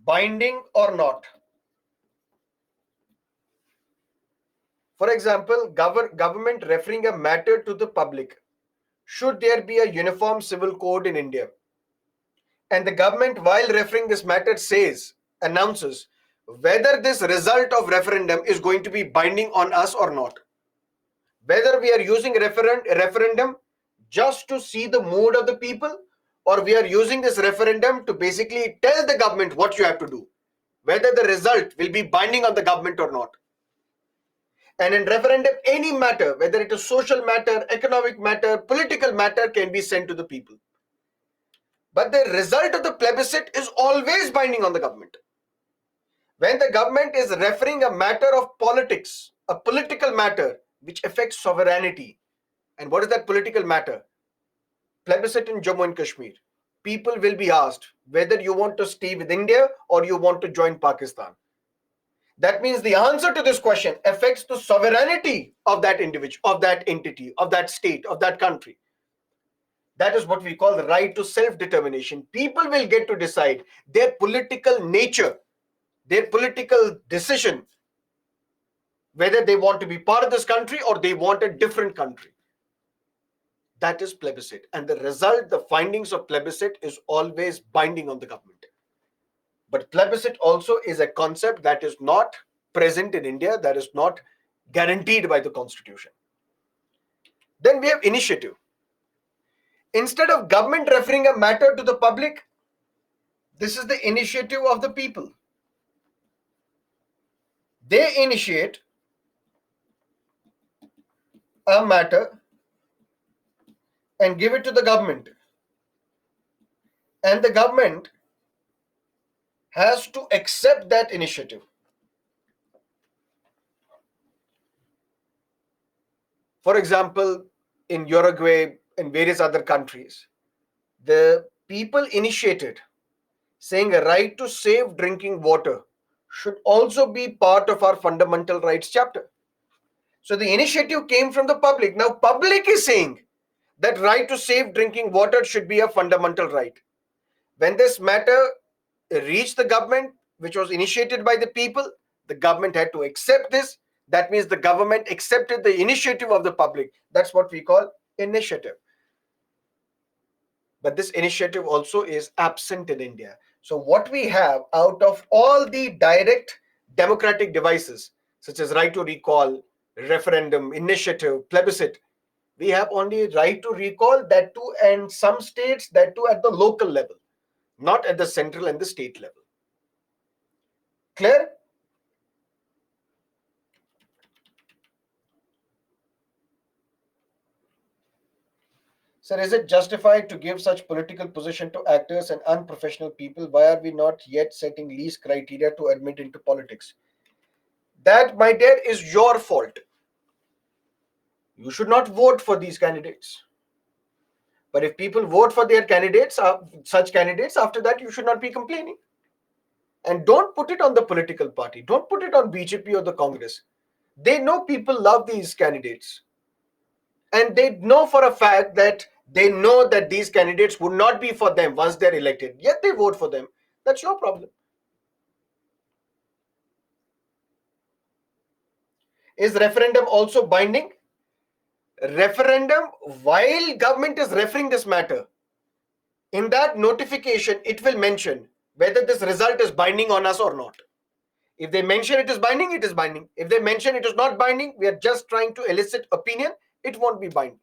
binding or not. For example, government referring a matter to the public. Should there be a uniform civil code in India? And the government, while referring this matter, announces whether this result of referendum is going to be binding on us or not. Whether we are using referendum just to see the mood of the people, or we are using this referendum to basically tell the government what you have to do, whether the result will be binding on the government or not. And in referendum, any matter, whether it is social matter, economic matter, political matter, can be sent to the people. But the result of the plebiscite is always binding on the government. When the government is referring a matter of politics, a political matter which affects sovereignty, and what is that political matter? Plebiscite in Jammu and Kashmir. People will be asked whether you want to stay with India or you want to join Pakistan. That means the answer to this question affects the sovereignty of that individual, of that entity, of that state, of that country. That is what we call the right to self-determination. People will get to decide their political nature, their political decision, whether they want to be part of this country or they want a different country. That is plebiscite. And the result, the findings of plebiscite is always binding on the government. But plebiscite also is a concept that is not present in India, that is not guaranteed by the constitution. Then we have initiative. Instead of government referring a matter to the public, this is the initiative of the people. They initiate a matter and give it to the government. And the government has to accept that initiative. For example, in Uruguay and various other countries, the people initiated saying a right to safe drinking water should also be part of our fundamental rights chapter. So the initiative came from the public. Now public is saying that right to safe drinking water should be a fundamental right. When this matter reached the government, which was initiated by the people, the government had to accept this. That means the government accepted the initiative of the public. That's what we call initiative. But this initiative also is absent in India. So what we have out of all the direct democratic devices, such as right to recall, referendum, initiative, plebiscite, we have only right to recall, that too, and some states, that too at the local level, not at the central and the state level. Clear? Sir, is it justified to give such political position to actors and unprofessional people? Why are we not yet setting least criteria to admit into politics? That, my dear, is your fault. You should not vote for these candidates. But if people vote for their candidates, such candidates, after that you should not be complaining. And don't put it on the political party. Don't put it on BJP or the Congress. They know people love these candidates. And they know for a fact that they know that these candidates would not be for them once they're elected. Yet they vote for them. That's your problem. Is referendum also binding? Referendum, while government is referring this matter, in that notification, it will mention whether this result is binding on us or not. If they mention it is binding, it is binding. If they mention it is not binding, we are just trying to elicit opinion, it won't be binding.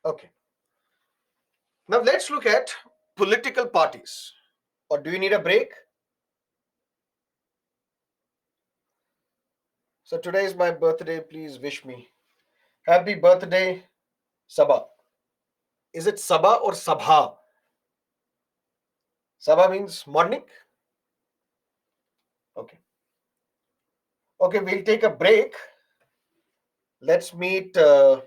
Okay. Now let's look at political parties. Or do you need a break? So today is my birthday. Please wish me. Happy birthday, Sabha. Is it Sabha or Sabha? Sabha means morning. Okay. Okay, we'll take a break. Let's meet 7:50.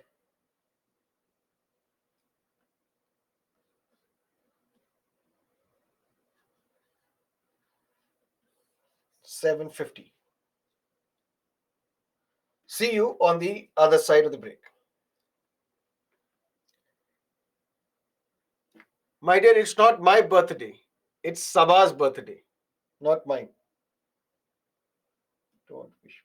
See you on the other side of the break. My dear, it's not my birthday. It's Sabha's birthday, not mine. Don't wish.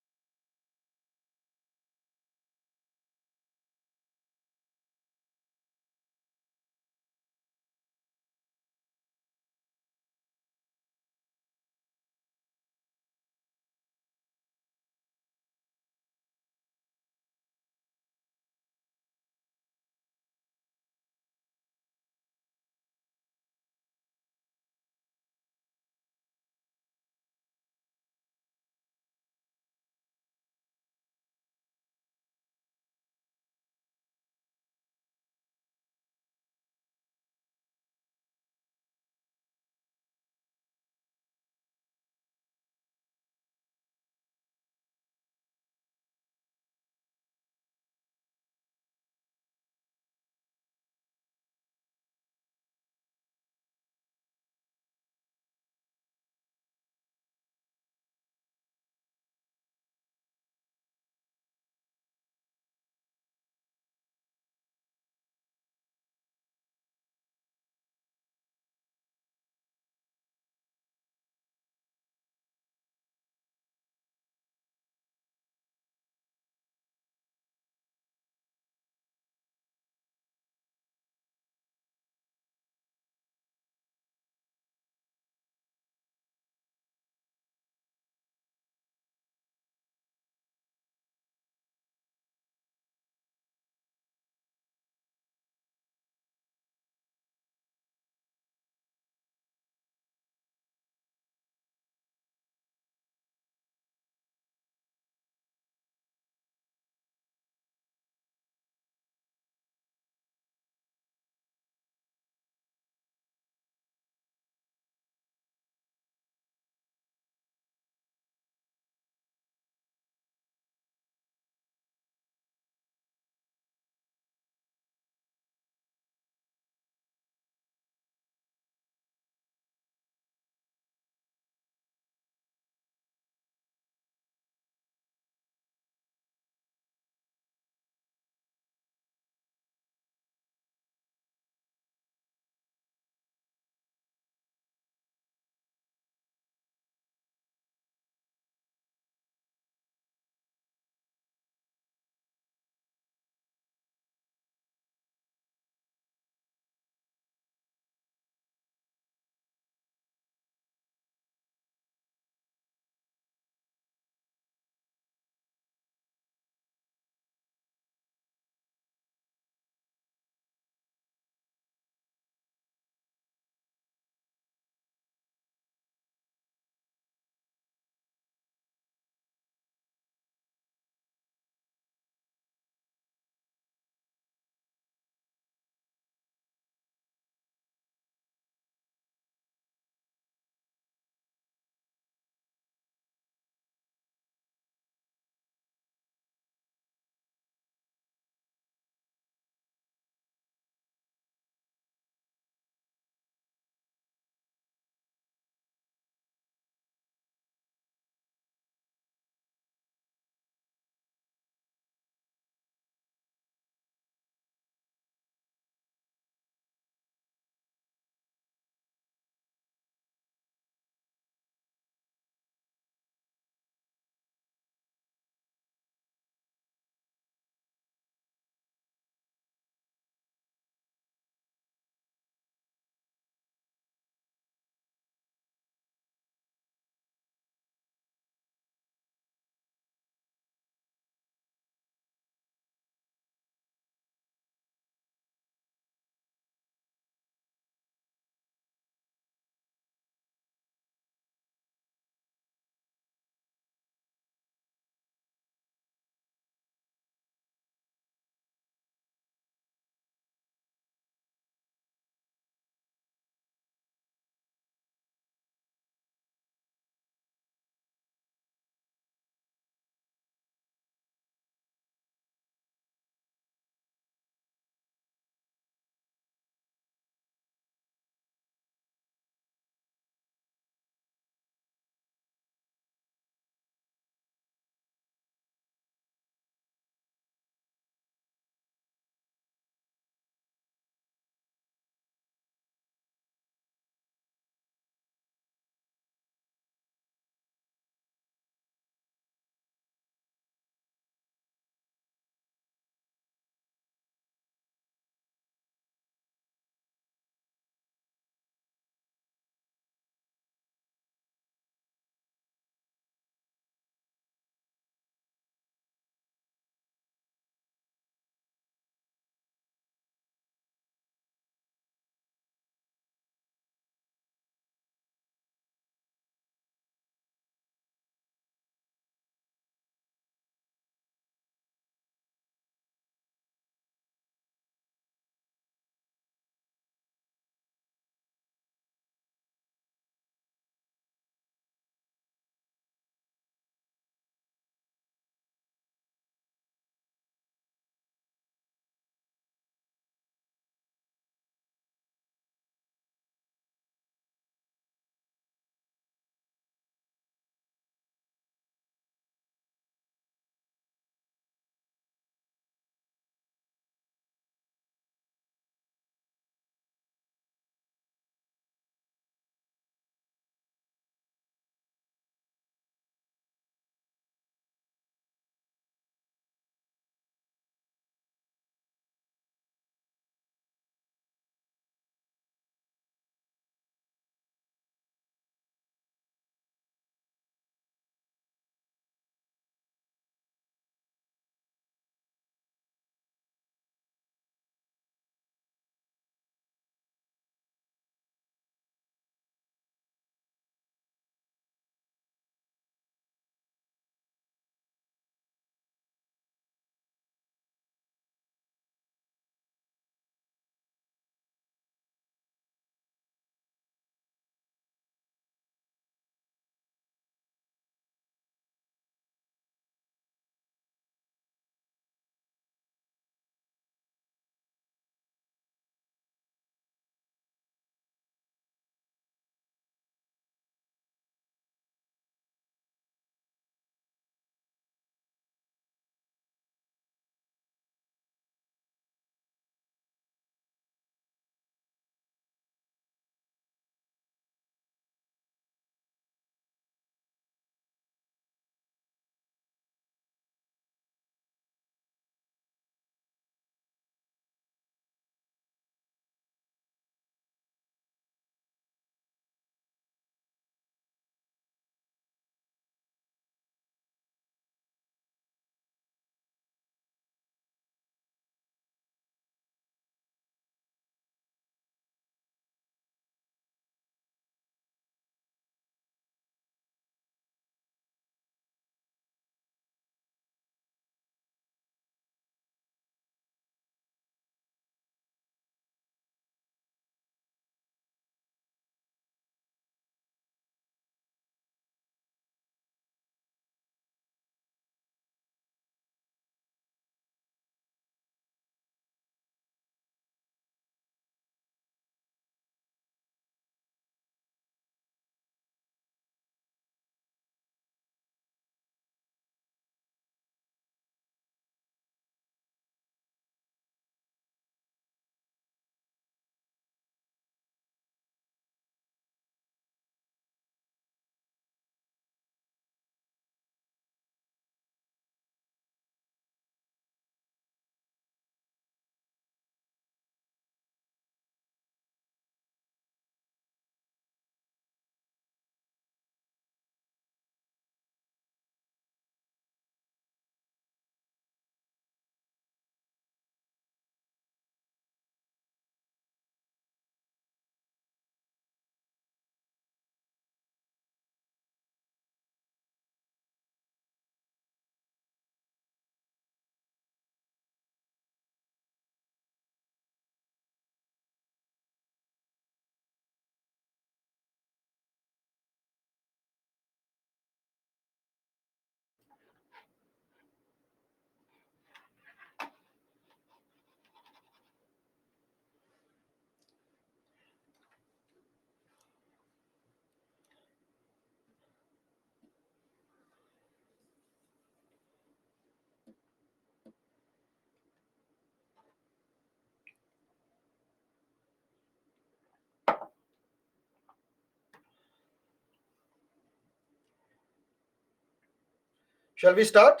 Shall we start?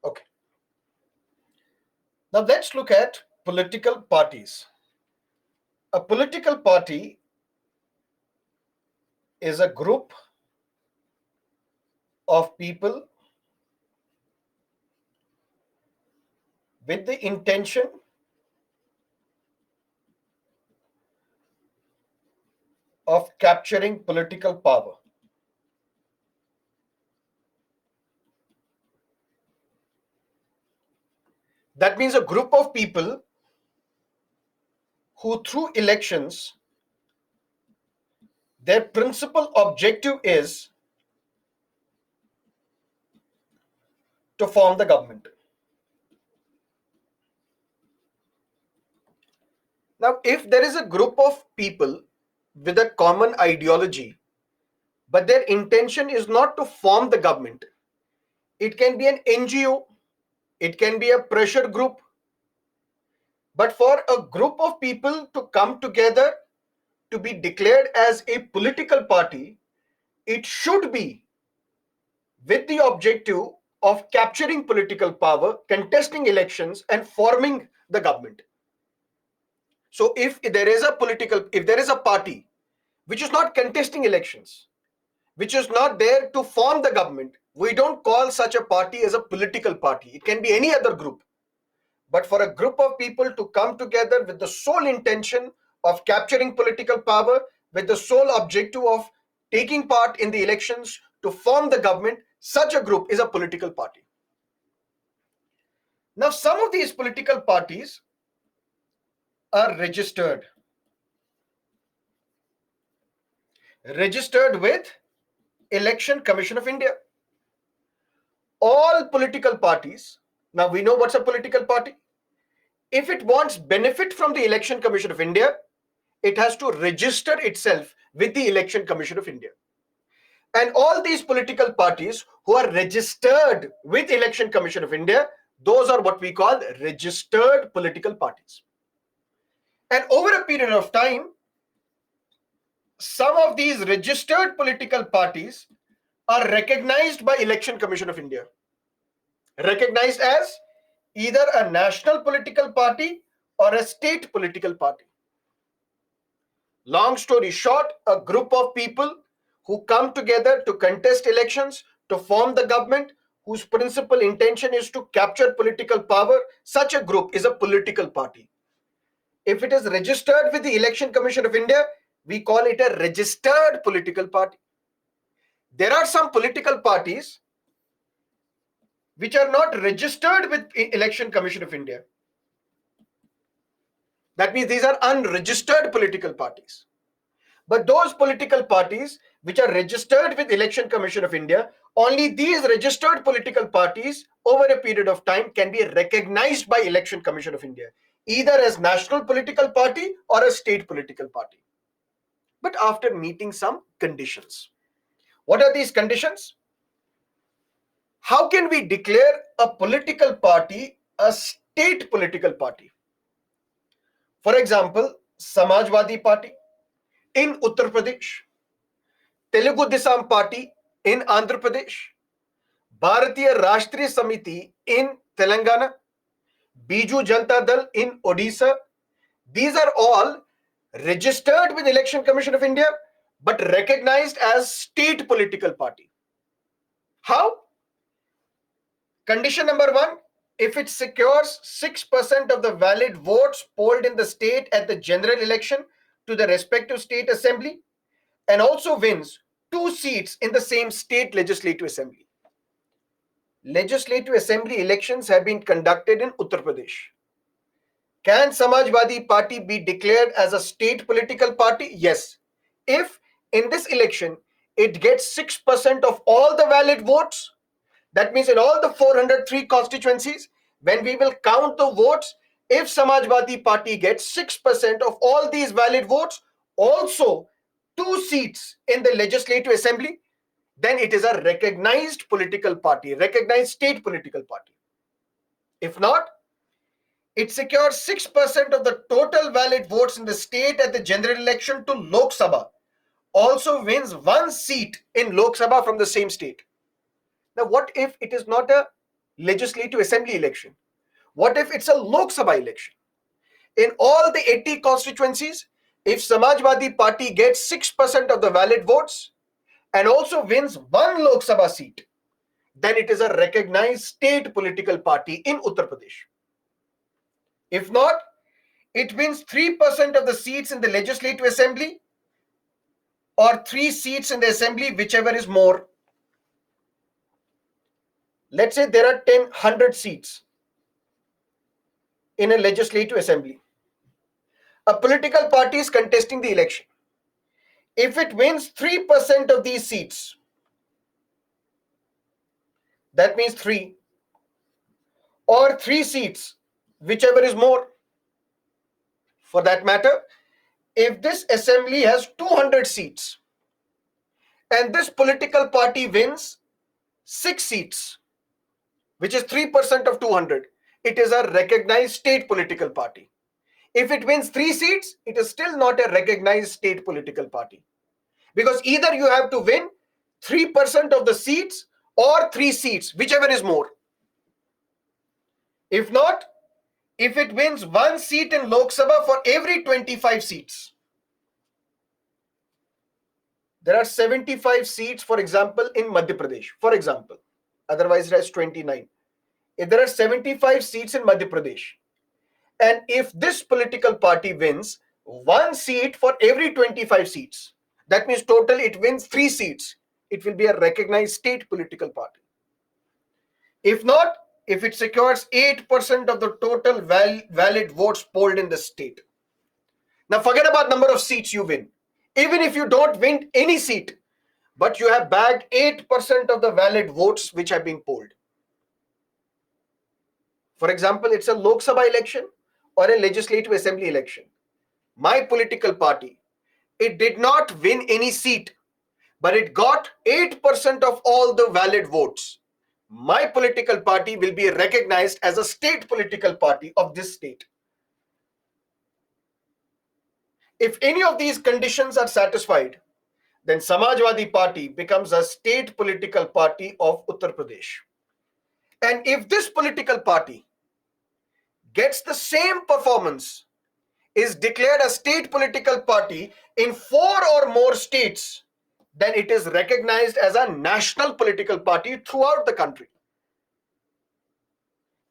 Okay. Now let's look at political parties. A political party is a group of people with the intention of capturing political power. That means a group of people who, through elections, their principal objective is to form the government. Now, if there is a group of people with a common ideology, but their intention is not to form the government, it can be an NGO, it can be a pressure group, but for a group of people to come together to be declared as a political party, it should be with the objective of capturing political power, contesting elections, and forming the government. So if there is a party which is not contesting elections, which is not there to form the government, we don't call such a party as a political party. It can be any other group. But for a group of people to come together with the sole intention of capturing political power, with the sole objective of taking part in the elections to form the government, such a group is a political party. Now, some of these political parties are registered with Election Commission of India. All political parties, now we know what's a political party. If it wants benefit from the Election Commission of India, it has to register itself with the Election Commission of India. And all these political parties who are registered with Election Commission of India, those are what we call registered political parties. And over a period of time, some of these registered political parties are recognized by Election Commission of India, recognized as either a national political party or a state political party. Long story short, a group of people who come together to contest elections, to form the government, whose principal intention is to capture political power, such a group is a political party. If it is registered with the Election Commission of India, we call it a registered political party. There are some political parties which are not registered with Election Commission of India. That means these are unregistered political parties. But those political parties which are registered with Election Commission of India, only these registered political parties over a period of time can be recognized by Election Commission of India, either as national political party or a state political party, but after meeting some conditions. What are these conditions? How can we declare a political party a state political party? For example, Samajwadi Party in Uttar Pradesh, Telugu Desam Party in Andhra Pradesh, Bharatiya Rashtriya Samiti in Telangana, Biju Janata Dal in Odisha. These are all registered with Election Commission of India but recognized as state political party. How? Condition number one, if it secures 6% of the valid votes polled in the state at the general election to the respective state assembly and also wins 2 seats in the same state legislative assembly. Legislative assembly elections have been conducted in Uttar Pradesh. Can Samajwadi Party be declared as a state political party? Yes. If in this election it gets 6% of all the valid votes, that means in all the 403 constituencies, when we will count the votes, if Samajwadi Party gets 6% of all these valid votes, also 2 seats in the legislative assembly, then it is a recognized political party, recognized state political party. If not, it secures 6% of the total valid votes in the state at the general election to Lok Sabha, also wins one seat in Lok Sabha from the same state. Now, what if it is not a legislative assembly election? What if it's a Lok Sabha election? In all the 80 constituencies, if Samajwadi Party gets 6% of the valid votes and also wins one Lok Sabha seat, then it is a recognized state political party in Uttar Pradesh. If not, it wins 3% of the seats in the legislative assembly or 3 seats in the assembly, whichever is more. Let's say there are 100 seats in a legislative assembly. A political party is contesting the election. If it wins 3% of these seats, that means 3, or 3 seats, whichever is more. For that matter, if this assembly has 200 seats and this political party wins 6 seats, which is 3% of 200, it is a recognized state political party. If it wins 3 seats, it is still not a recognized state political party. Because either you have to win 3% of the seats or 3 seats, whichever is more. If not, if it wins 1 seat in Lok Sabha for every 25 seats, there are 75 seats, for example, in Madhya Pradesh, for example, otherwise it has 29. If there are 75 seats in Madhya Pradesh, and if this political party wins 1 seat for every 25 seats, that means total it wins 3 seats, it will be a recognized state political party. If not, if it secures 8% of the total valid votes polled in the state. Now forget about number of seats you win. Even if you don't win any seat, but you have bagged 8% of the valid votes which have been polled. For example, it's a Lok Sabha election or a legislative assembly election. My political party, it did not win any seat, but it got 8% of all the valid votes. My political party will be recognized as a state political party of this state. If any of these conditions are satisfied, then Samajwadi Party becomes a state political party of Uttar Pradesh. And if this political party gets the same performance, is declared a state political party in 4 or more states, then it is recognized as a national political party throughout the country.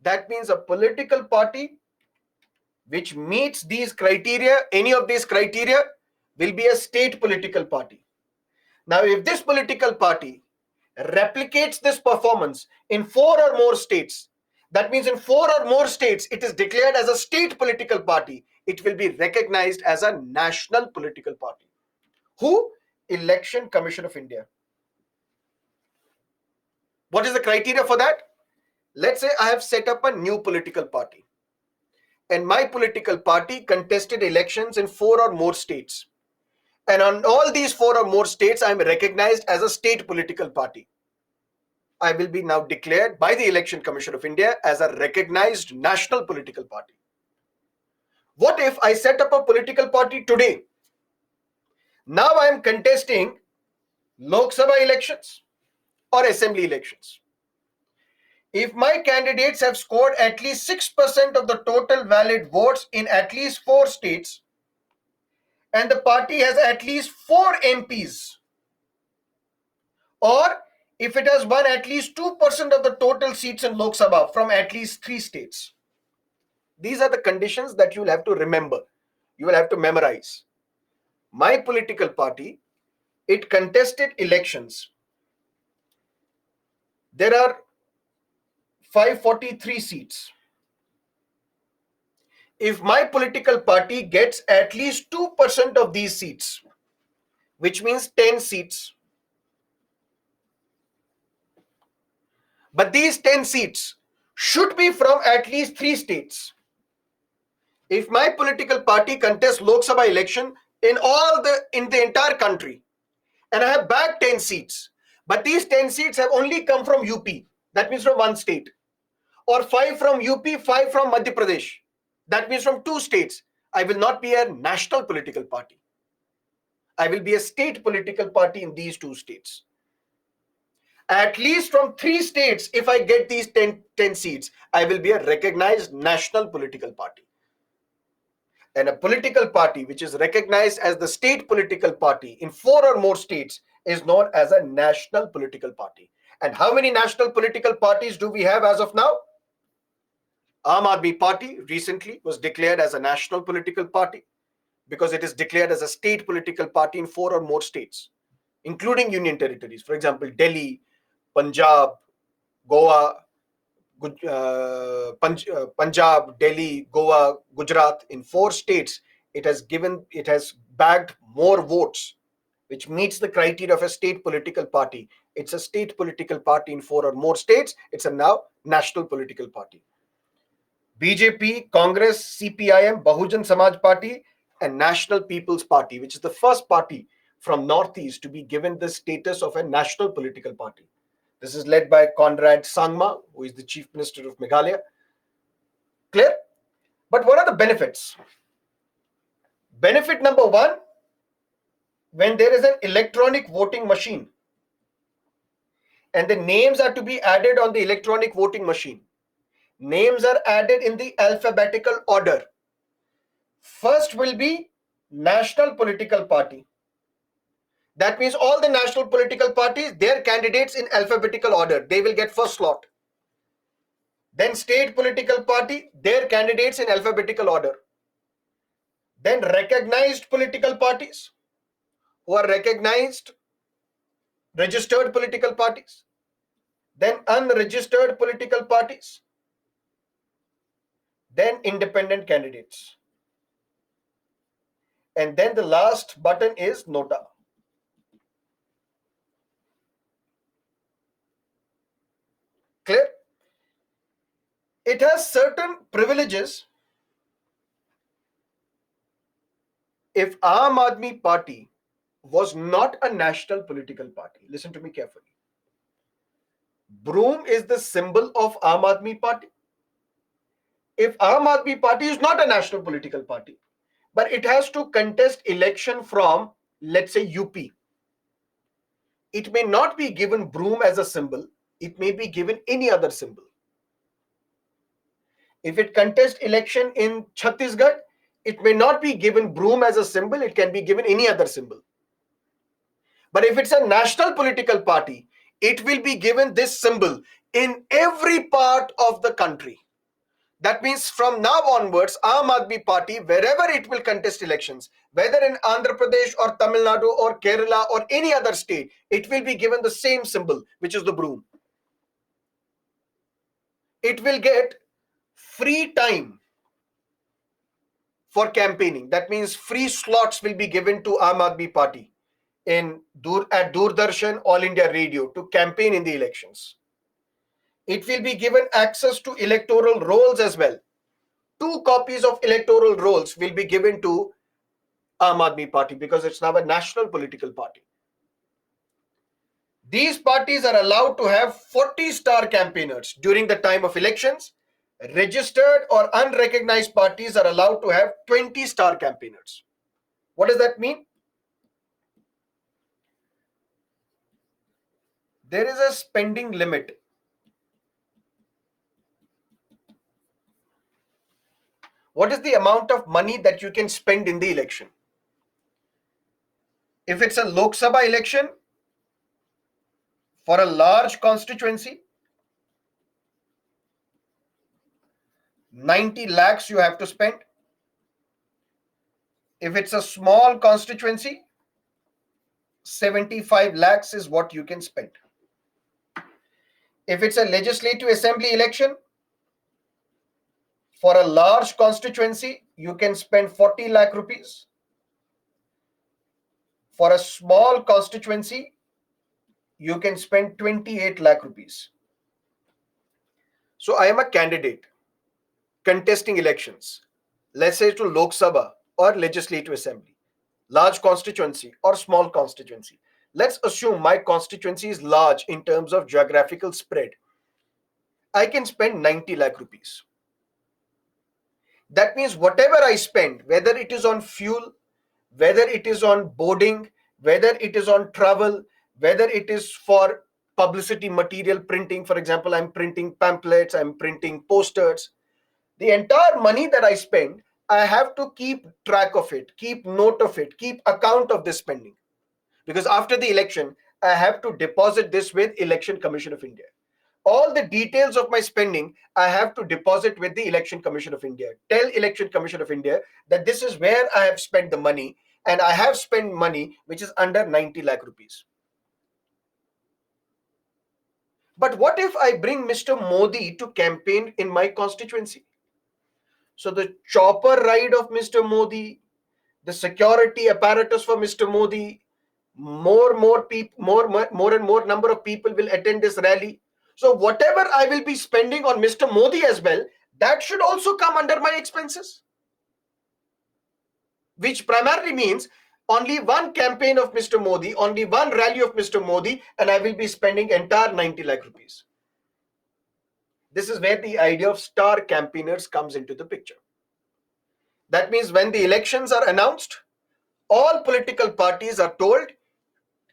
That means a political party which meets these criteria, any of these criteria, will be a state political party. Now, if this political party replicates this performance in 4 or more states, that means in 4 or more states, it is declared as a state political party. It will be recognized as a national political party. Who? Election Commission of India. What is the criteria for that? Let's say I have set up a new political party, and my political party contested elections in 4 or more states. And on all these 4 or more states, I am recognized as a state political party. I will be now declared by the Election Commission of India as a recognized national political party. What if I set up a political party today? Now I am contesting Lok Sabha elections or assembly elections. If my candidates have scored at least 6% of the total valid votes in at least 4 states, and the party has at least 4 MPs, or if it has won at least 2% of the total seats in Lok Sabha from at least 3 states. These are the conditions that you will have to remember. You will have to memorize. My political party, it contested elections. There are 543 seats. If my political party gets at least 2% of these seats, which means 10 seats, but these 10 seats should be from at least 3 states. If my political party contests Lok Sabha election in the entire country, and I have bagged 10 seats, But these 10 seats have only come from UP. That means from one state. Or 5 from UP, 5 from Madhya Pradesh. That means from 2 states. I will not be a national political party. I will be a state political party in these 2 states. At least from 3 states, if I get these 10 seats, I will be a recognized national political party. And a political party which is recognized as the state political party in 4 or more states is known as a national political party. And how many national political parties do we have as of now? Aam Aadmi Party recently was declared as a national political party because it is declared as a state political party in 4 or more states, including union territories. For example, Delhi, Punjab, Goa, Punjab, Delhi, Goa, Gujarat. In 4 states, it has bagged more votes, which meets the criteria of a state political party. It's a state political party in 4 or more states. It's a now national political party. BJP, Congress, CPIM, Bahujan Samaj Party, and National People's Party, which is the first party from Northeast to be given the status of a national political party. This is led by Conrad Sangma, who is the Chief Minister of Meghalaya. Clear? But what are the benefits? Benefit number 1, when there is an electronic voting machine and the names are to be added on the electronic voting machine, names are added in the alphabetical order. First will be national political party. That means all the national political parties, their candidates in alphabetical order, they will get first slot. Then state political party, their candidates in alphabetical order. Then recognized political parties, who are recognized, registered political parties. Then unregistered political parties. Then independent candidates. And then the last button is nota. Clear? It has certain privileges. If Aam Aadmi Party was not a national political party, listen to me carefully. Broom is the symbol of Aam Aadmi Party. If Aam Aadmi Party is not a national political party, but it has to contest election from, let's say, UP, it may not be given broom as a symbol. It may be given any other symbol. If it contests election in Chhattisgarh, it may not be given broom as a symbol. It can be given any other symbol. But if it's a national political party, it will be given this symbol in every part of the country. That means from now onwards, Aam Aadmi Party, wherever it will contest elections, whether in Andhra Pradesh or Tamil Nadu or Kerala or any other state, it will be given the same symbol, which is the broom. It will get free time for campaigning. That means free slots will be given to Aam Aadmi Party at Doordarshan, All India Radio to campaign in the elections. It will be given access to electoral rolls as well. 2 copies of electoral rolls will be given to Aam Aadmi Party because it's now a national political party. These parties are allowed to have 40 star campaigners during the time of elections. Registered or unrecognized parties are allowed to have 20 star campaigners. What does that mean? There is a spending limit. What is the amount of money that you can spend in the election? If it's a Lok Sabha election, for a large constituency, 90 lakhs you have to spend. If it's a small constituency, 75 lakhs is what you can spend. If it's a legislative assembly election, for a large constituency, you can spend 40 lakh rupees. For a small constituency, you can spend 28 lakh rupees. So I am a candidate contesting elections, let's say to Lok Sabha or Legislative Assembly, large constituency or small constituency. let's assume my constituency is large in terms of geographical spread. I can spend 90 lakh rupees. That means whatever I spend, whether it is on fuel, whether it is on boarding, whether it is on travel, whether it is for publicity material printing, for example, I'm printing pamphlets, I'm printing posters, the entire money that I spend, I have to keep track of it, keep note of it, keep account of this spending. Because after the election, I have to deposit this with Election Commission of India. All the details of my spending, I have to deposit with the Election Commission of India. Tell Election Commission of India that this is where I have spent the money, and I have spent money which is under 90 lakh rupees. But what if I bring Mr. Modi to campaign in my constituency? So the chopper ride of Mr. Modi, the security apparatus for Mr. Modi, more people, more and more number of people will attend this rally. So whatever I will be spending on Mr. Modi as well, that should also come under my expenses, which primarily means only one campaign of Mr. Modi, only one rally of Mr. Modi, and I will be spending entire 90 lakh rupees. This is where the idea of star campaigners comes into the picture. That means when the elections are announced, all political parties are told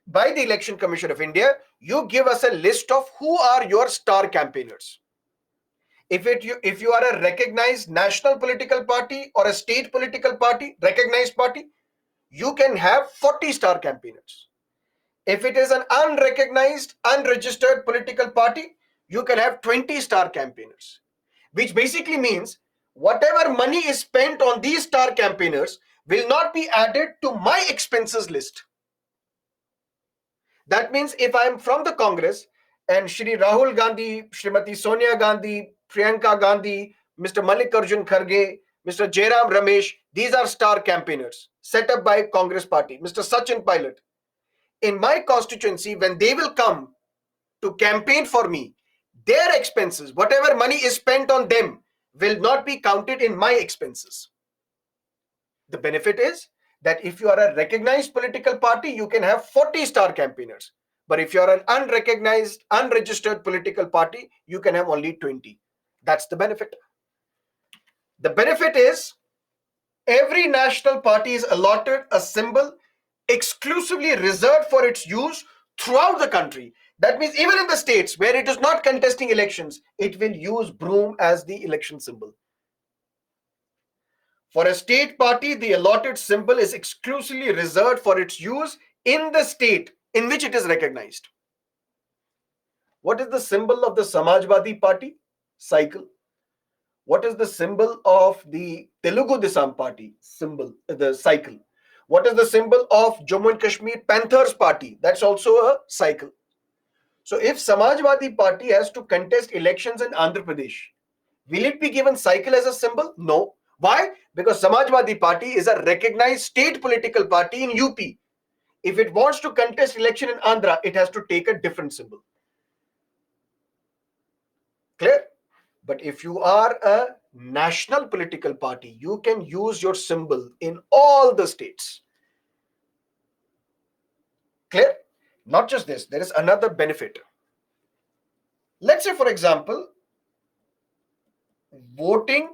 by the Election Commission of India, you give us a list of who are your star campaigners. If you are a recognized national political party or a state political party, recognized party, you can have 40 star campaigners. If it is an unrecognized, unregistered political party, you can have 20 star campaigners, which basically means whatever money is spent on these star campaigners will not be added to my expenses list. That means if I am from the Congress and Shri Rahul Gandhi, Srimati Sonia Gandhi, Priyanka Gandhi, Mr. Mallikarjun Kharge, Mr. Jairam Ramesh, these are star campaigners set up by Congress party, Mr. Sachin Pilot. In my constituency, when they will come to campaign for me, their expenses, whatever money is spent on them, will not be counted in my expenses. The benefit is that if you are a recognized political party, you can have 40 star campaigners. But if you are an unrecognized, unregistered political party, you can have only 20. That's the benefit. The benefit is every national party is allotted a symbol exclusively reserved for its use throughout the country. That means even in the states where it is not contesting elections, it will use broom as the election symbol. For a state party, the allotted symbol is exclusively reserved for its use in the state in which it is recognized. What is the symbol of the Samajwadi Party? Cycle. What is the symbol of the Telugu Desam Party? Symbol, the cycle. What is the symbol of Jammu and Kashmir Panthers Party? That's also a cycle. So if Samajwadi Party has to contest elections in Andhra Pradesh, will it be given cycle as a symbol? No. Why? Because Samajwadi Party is a recognized state political party in UP. If it wants to contest election in Andhra, it has to take a different symbol. Clear? But if you are a national political party, you can use your symbol in all the states. Clear? Not just this, there is another benefit. Let's say, for example, voting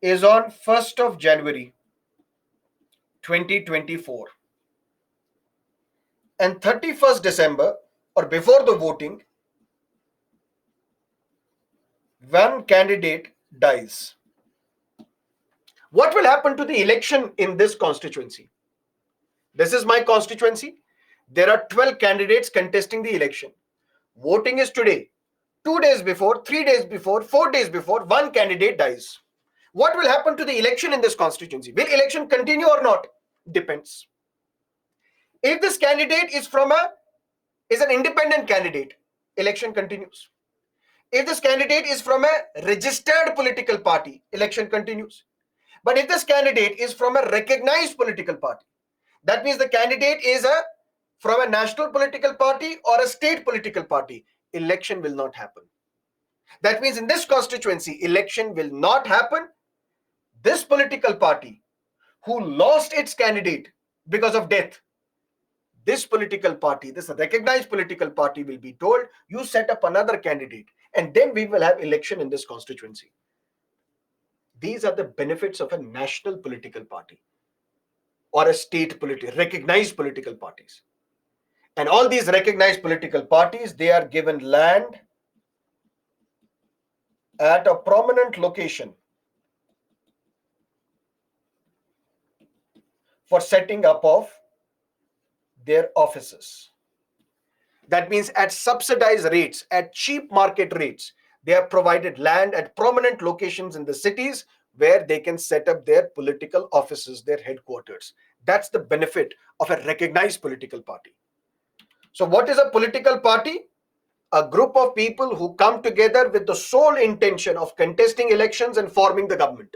is on 1st of January 2024 and 31st December or before the voting, one candidate dies. What will happen to the election in this constituency? This is my constituency. There are 12 candidates contesting the election. Voting is today. 2 days before, 3 days before, 4 days before, one candidate dies. What will happen to the election in this constituency? Will election continue or not? Depends. If this candidate is an independent candidate, election continues. If this candidate is from a registered political party, election continues. But if this candidate is from a recognized political party, that means the candidate is from a national political party or a state political party, election will not happen. That means in this constituency, election will not happen. This political party who lost its candidate because of death, this political party, this recognized political party will be told, you set up another candidate and then we will have election in this constituency. These are the benefits of a national political party or a state recognized political parties. And all these recognized political parties, they are given land at a prominent location for setting up of their offices. That means at subsidized rates, at cheap market rates, they are provided land at prominent locations in the cities where they can set up their political offices, their headquarters. That's the benefit of a recognized political party. So what is a political party? A group of people who come together with the sole intention of contesting elections and forming the government.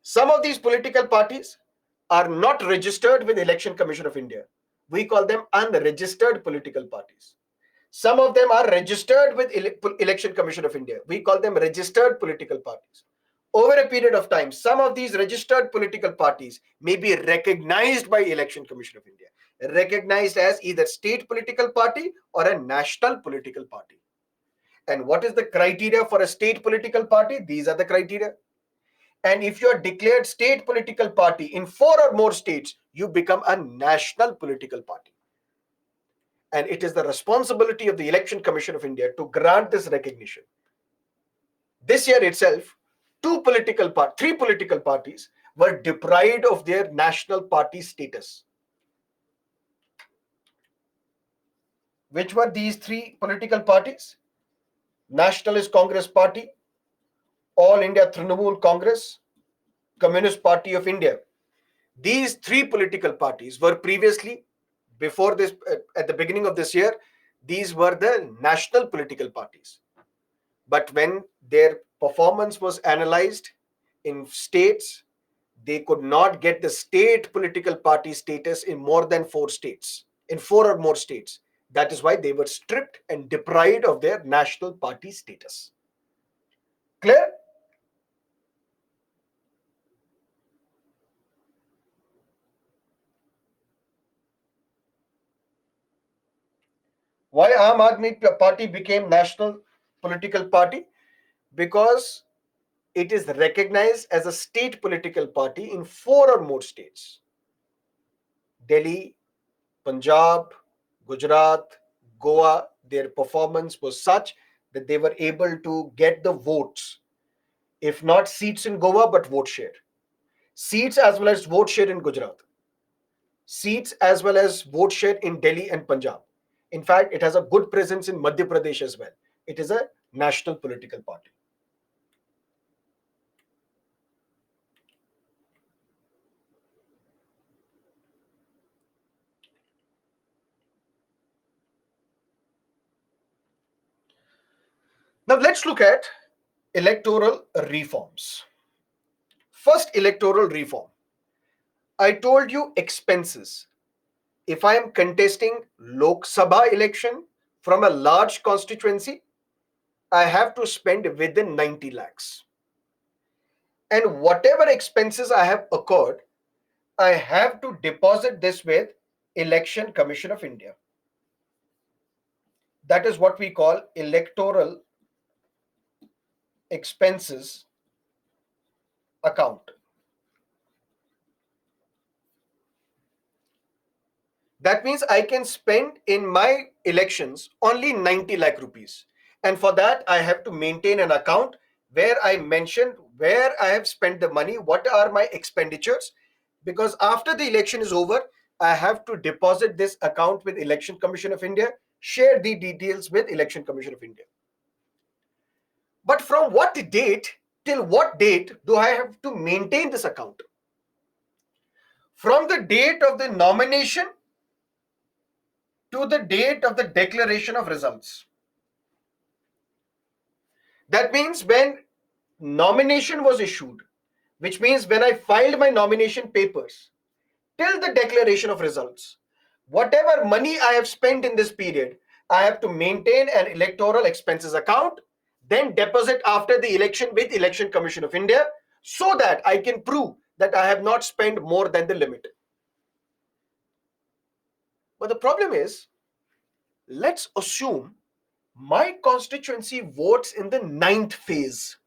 Some of these political parties are not registered with Election Commission of India. We call them unregistered political parties. Some of them are registered with Election Commission of India. We call them registered political parties. Over a period of time, some of these registered political parties may be recognized by Election Commission of India, recognized as either state political party or a national political party. And what is the criteria for a state political party? These are the criteria. And if you are declared state political party in 4 or more states, you become a national political party. And it is the responsibility of the Election Commission of India to grant this recognition. This year itself, three political parties were deprived of their national party status. Which were these 3 political parties? Nationalist Congress Party, All India Trinamool Congress, Communist Party of India. These 3 political parties were previously, before this, at the beginning of this year, these were the national political parties. But when their performance was analyzed in states, they could not get the state political party status in more than 4 states, in 4 or more states. That is why they were stripped and deprived of their national party status. Clear? Why Aam Aadmi Party became national political party? Because it is recognized as a state political party in 4 or more states. Delhi, Punjab, Gujarat, Goa, their performance was such that they were able to get the votes. If not seats in Goa, but vote share. Seats as well as vote share in Gujarat. Seats as well as vote share in Delhi and Punjab. In fact, it has a good presence in Madhya Pradesh as well. It is a national political party. Now let's look at electoral reforms. First, electoral reform. I told you expenses. If I am contesting Lok Sabha election from a large constituency, I have to spend within 90 lakhs. And whatever expenses I have occurred, I have to deposit this with Election Commission of India. That is what we call electoral expenses account. That means I can spend in my elections only 90 lakh rupees. And for that, I have to maintain an account where I mention where I have spent the money, what are my expenditures. Because after the election is over, I have to deposit this account with Election Commission of India, share the details with Election Commission of India. But from what date till what date do I have to maintain this account? From the date of the nomination to the date of the declaration of results. That means when nomination was issued, which means when I filed my nomination papers, till the declaration of results, whatever money I have spent in this period, I have to maintain an electoral expenses account, then deposit after the election with Election Commission of India, so that I can prove that I have not spent more than the limit. But the problem is, let's assume my constituency votes in the ninth phase.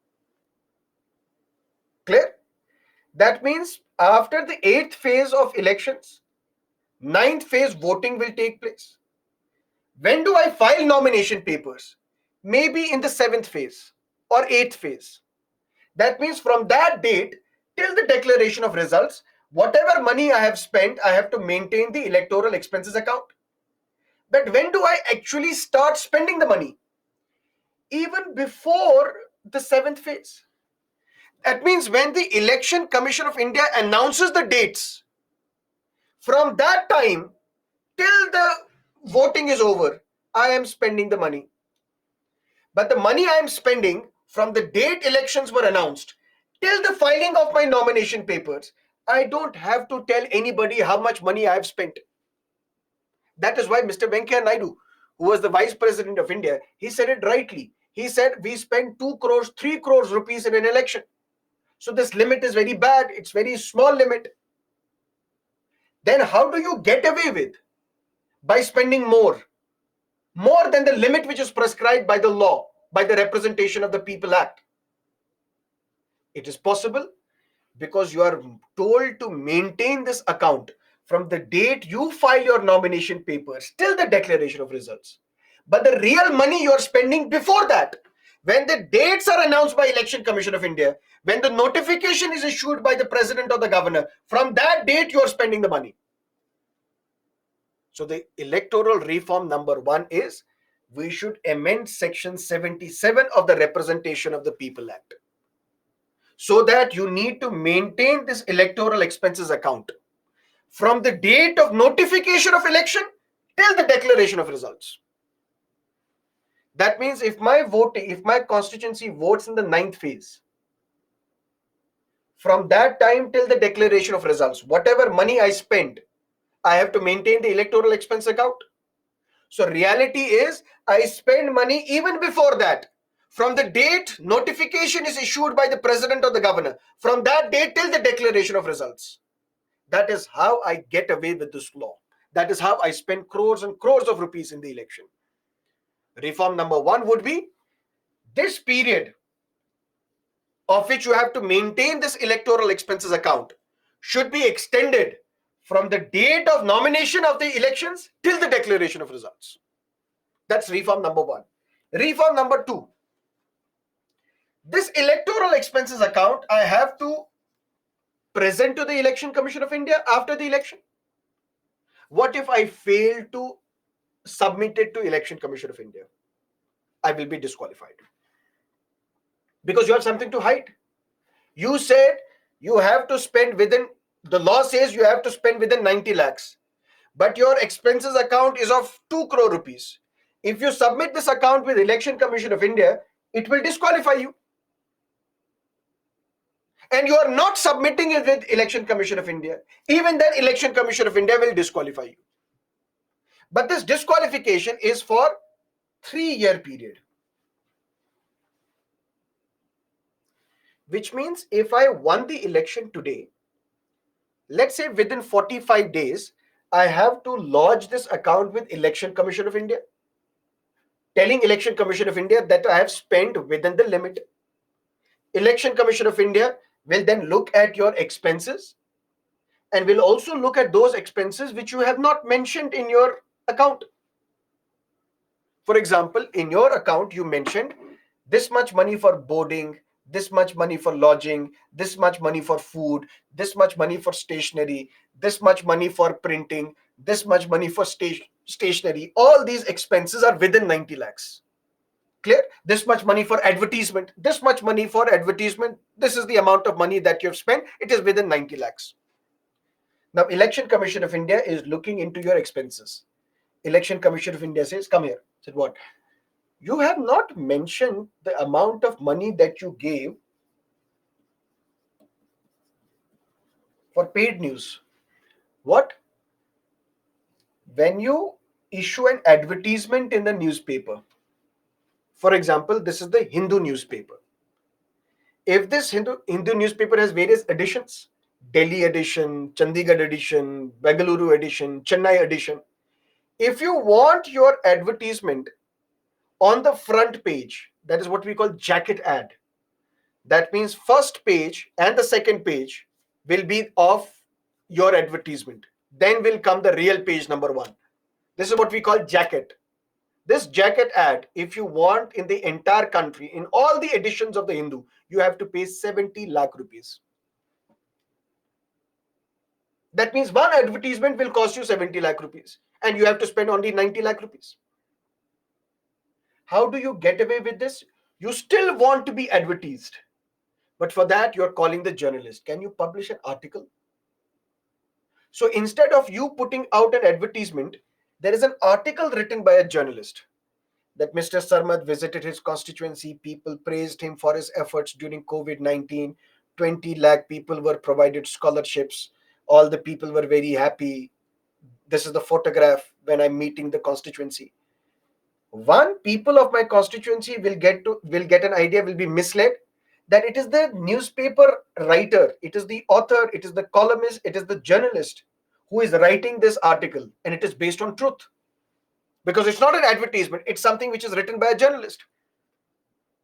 Clear? That means after the eighth phase of elections, ninth phase voting will take place. When do I file nomination papers? Maybe in the seventh phase or eighth phase. That means from that date till the declaration of results, whatever money I have spent, I have to maintain the electoral expenses account. But when do I actually start spending the money? Even before the seventh phase. That means when the Election Commission of India announces the dates, from that time till the voting is over, I am spending the money. But the money I am spending from the date elections were announced till the filing of my nomination papers, I don't have to tell anybody how much money I have spent. That is why Mr. Venkaiah Naidu, who was the Vice President of India, he said it rightly. He said we spent 2 crores, 3 crores rupees in an election. So this limit is very bad. It's very small limit. Then how do you get away with? By spending more than the limit which is prescribed by the law, by the Representation of the People Act. It is possible because you are told to maintain this account from the date you file your nomination papers till the declaration of results. But the real money you are spending before that, when the dates are announced by Election Commission of India, when the notification is issued by the president or the governor, from that date you are spending the money. So the electoral reform number 1 is we should amend section 77 of the Representation of the People Act, so that you need to maintain this electoral expenses account from the date of notification of election till the declaration of results. That means if my constituency votes in the ninth phase, from that time till the declaration of results, whatever money I spend, I have to maintain the electoral expense account. So reality is I spend money even before that. From the date notification is issued by the president or the governor, from that date till the declaration of results. That is how I get away with this law. That is how I spend crores and crores of rupees in the election. Reform number 1 would be this period of which you have to maintain this electoral expenses account should be extended from the date of nomination of the elections till the declaration of results. That's reform number 1. Reform number 2. This electoral expenses account I have to present to the Election Commission of India after the election. What if I fail to submit it to Election Commission of India? I will be disqualified. Because you have something to hide. You said you have to spend within, the law says you have to spend within 90 lakhs. But your expenses account is of 2 crore rupees. If you submit this account with Election Commission of India, it will disqualify you. And you are not submitting it with Election Commission of India. Even then, Election Commission of India will disqualify you. But this disqualification is for 3-year period. Which means if I won the election today, let's say within 45 days, I have to lodge this account with Election Commission of India, telling Election Commission of India that I have spent within the limit. Election Commission of India will then look at your expenses and will also look at those expenses which you have not mentioned in your account. For example, in your account, you mentioned this much money for boarding, this much money for lodging, this much money for food, this much money for stationery, this much money for printing, this much money for stationery. All these expenses are within 90 lakhs. Clear? This much money for advertisement, this much money for advertisement. This is the amount of money that you have spent. It is within 90 lakhs. Now, Election Commission of India is looking into your expenses. Election Commission of India says, come here. I said, what? You have not mentioned the amount of money that you gave for paid news. What? When you issue an advertisement in the newspaper, for example, this is the Hindu newspaper. If this Hindu newspaper has various editions, Delhi edition, Chandigarh edition, Bengaluru edition, Chennai edition, If you want your advertisement on the front page, that is what we call jacket ad. That means first page and the second page will be of your advertisement. Then will come the real page number one. This is what we call jacket. This jacket ad, if you want in the entire country, in all the editions of the Hindu, you have to pay 70 lakh rupees. That means one advertisement will cost you 70 lakh rupees and you have to spend only 90 lakh rupees. How do you get away with this? You still want to be advertised, but for that you're calling the journalist. Can you publish an article? So instead of you putting out an advertisement, there is an article written by a journalist that Mr. Sarmad visited his constituency. People praised him for his efforts during COVID-19. 20 lakh people were provided scholarships. All the people were very happy. This is the photograph when I'm meeting the constituency. One, people of my constituency will get an idea, will be misled that it is the newspaper writer, it is the author, it is the columnist, it is the journalist who is writing this article, and it is based on truth. Because it's not an advertisement, it's something which is written by a journalist.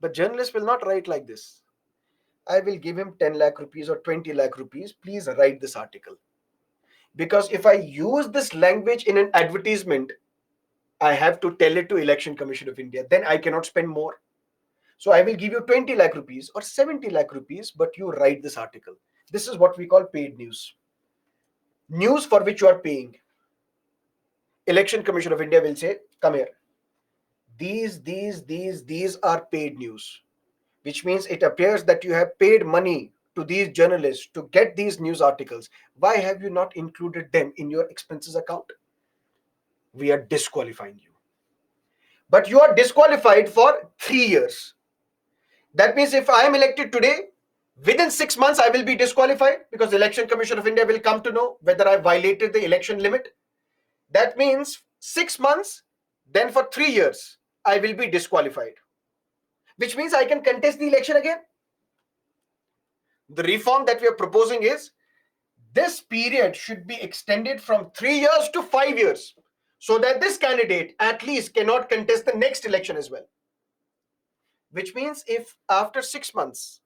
But journalist will not write like this. I will give him 10 lakh rupees or 20 lakh rupees. Please write this article. Because if I use this language in an advertisement, I have to tell it to Election Commission of India. Then I cannot spend more. So I will give you 20 lakh rupees or 70 lakh rupees, but you write this article. This is what we call paid news. News for which you are paying. Election Commission of India will say, come here. These are paid news, which means it appears that you have paid money to these journalists to get these news articles. Why have you not included them in your expenses account? We are disqualifying you. But you are disqualified for 3 years. That means if I am elected today, within 6 months I will be disqualified because the Election Commission of India will come to know whether I violated the election limit. That means 6 months, then for 3 years I will be disqualified, which means I can contest the election again. The reform that we are proposing is this period should be extended from 3 years to 5 years so that this candidate at least cannot contest the next election as well. Which means if after 6 months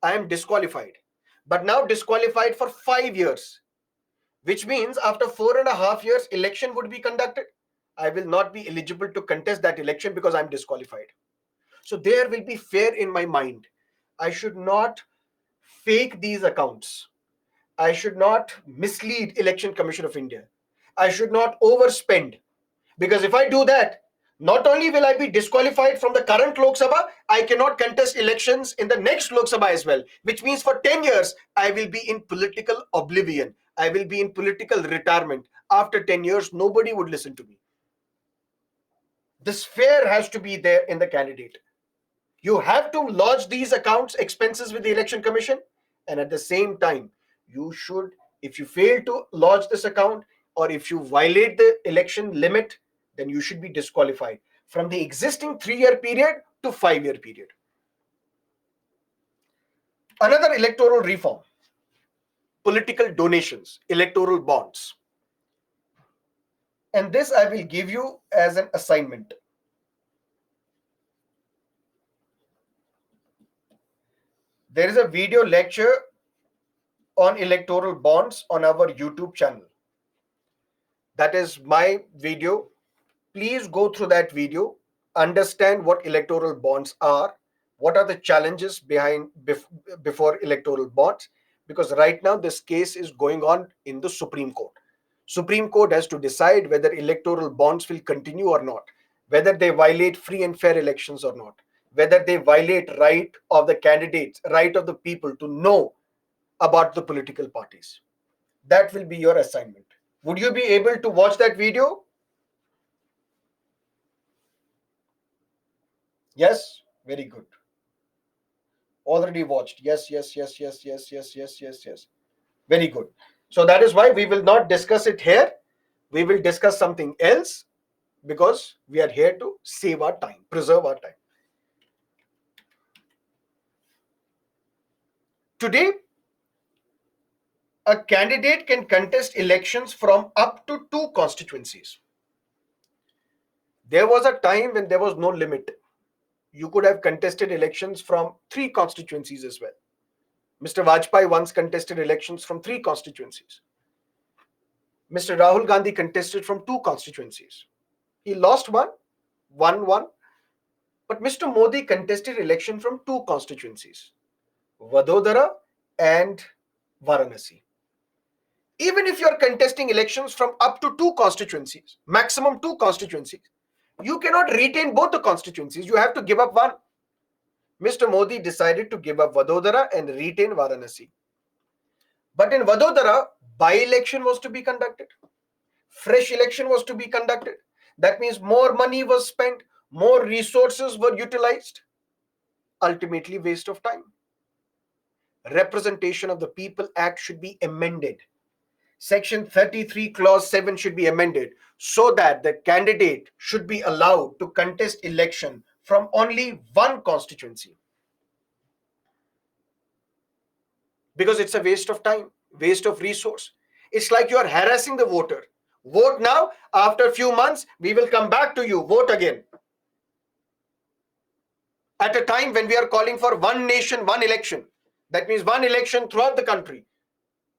I am disqualified, but now disqualified for 5 years, which means after 4.5 years election would be conducted, I will not be eligible to contest that election because I'm disqualified. So there will be fear in my mind. I should not fake these accounts. I should not mislead Election Commission of India. I should not overspend. Because if I do that, not only will I be disqualified from the current Lok Sabha, I cannot contest elections in the next Lok Sabha as well. Which means for 10 years, I will be in political oblivion. I will be in political retirement. After 10 years, nobody would listen to me. This fear has to be there in the candidate. You have to lodge these accounts expenses with the Election Commission, and at the same time you should, if you fail to lodge this account or if you violate the election limit, then you should be disqualified from the existing 3-year period to 5-year period. Another electoral reform, political donations, electoral bonds, and this I will give you as an assignment. There is a video lecture on electoral bonds on our YouTube channel. That is my video. Please go through that video, understand what electoral bonds are, what are the challenges before electoral bonds, because right now this case is going on in the Supreme Court. Supreme Court has to decide whether electoral bonds will continue or not, whether they violate free and fair elections or not, whether they violate right of the candidates, right of the people to know about the political parties. That will be your assignment. Would you be able to watch that video? Yes? Very good. Already watched. Yes, yes, yes, yes, yes, yes, yes, yes, yes. Very good. So that is why we will not discuss it here. We will discuss something else because we are here to save our time, preserve our time. Today, a candidate can contest elections from up to 2 constituencies. There was a time when there was no limit. You could have contested elections from 3 constituencies as well. Mr. Vajpayee once contested elections from 3 constituencies. Mr. Rahul Gandhi contested from 2 constituencies. He lost one, won one, but Mr. Modi contested election from 2 constituencies, Vadodara and Varanasi. Even if you are contesting elections from up to 2 constituencies, maximum 2 constituencies, you cannot retain both the constituencies. You have to give up one. Mr. Modi decided to give up Vadodara and retain Varanasi. But in Vadodara, by-election was to be conducted. Fresh election was to be conducted. That means more money was spent, more resources were utilized. Ultimately, waste of time. Representation of the People Act should be amended. Section 33, Clause 7 should be amended so that the candidate should be allowed to contest election from only one constituency. Because it's a waste of time, waste of resource. It's like you are harassing the voter. Vote now, after a few months, we will come back to you, vote again. At a time when we are calling for one nation, one election. That means one election throughout the country,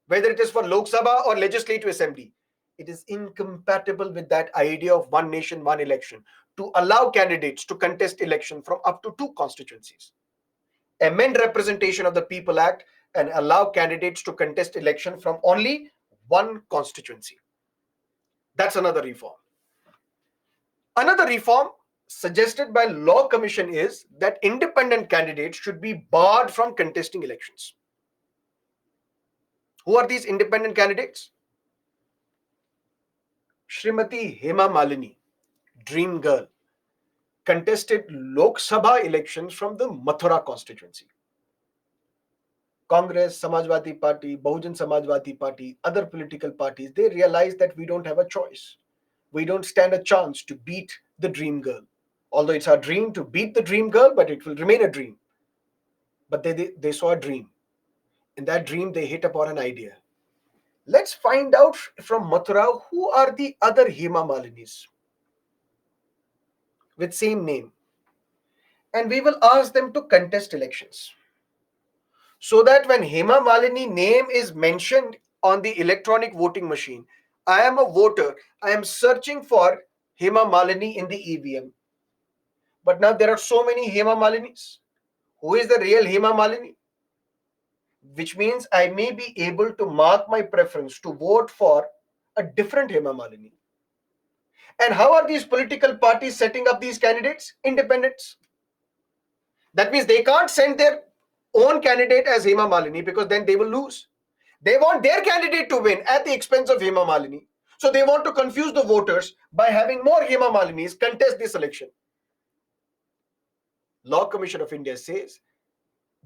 whether it is for Lok Sabha or Legislative Assembly. It is incompatible with that idea of one nation, one election to allow candidates to contest election from up to 2 constituencies. Amend Representation of the People Act and allow candidates to contest election from only one constituency. That's another reform. Another reform suggested by Law Commission is that independent candidates should be barred from contesting elections. Who are these independent candidates? Shrimati Hema Malini, Dream Girl, contested Lok Sabha elections from the Mathura constituency. Congress, Samajwadi Party, Bahujan Samajwadi Party, other political parties, they realized that we don't have a choice. We don't stand a chance to beat the Dream Girl. Although it's our dream to beat the Dream Girl, but it will remain a dream. But they saw a dream. In that dream, they hit upon an idea. Let's find out from Mathura who are the other Hema Malinis with same name. And we will ask them to contest elections. So that when Hema Malini name is mentioned on the electronic voting machine, I am a voter, I am searching for Hema Malini in the EVM. But now there are so many Hema Malinis. Who is the real Hema Malini? Which means I may be able to mark my preference to vote for a different Hema Malini. And how are these political parties setting up these candidates? Independents. That means they can't send their own candidate as Hema Malini because then they will lose. They want their candidate to win at the expense of Hema Malini. So they want to confuse the voters by having more Hema Malinis contest this election. Law Commission of India says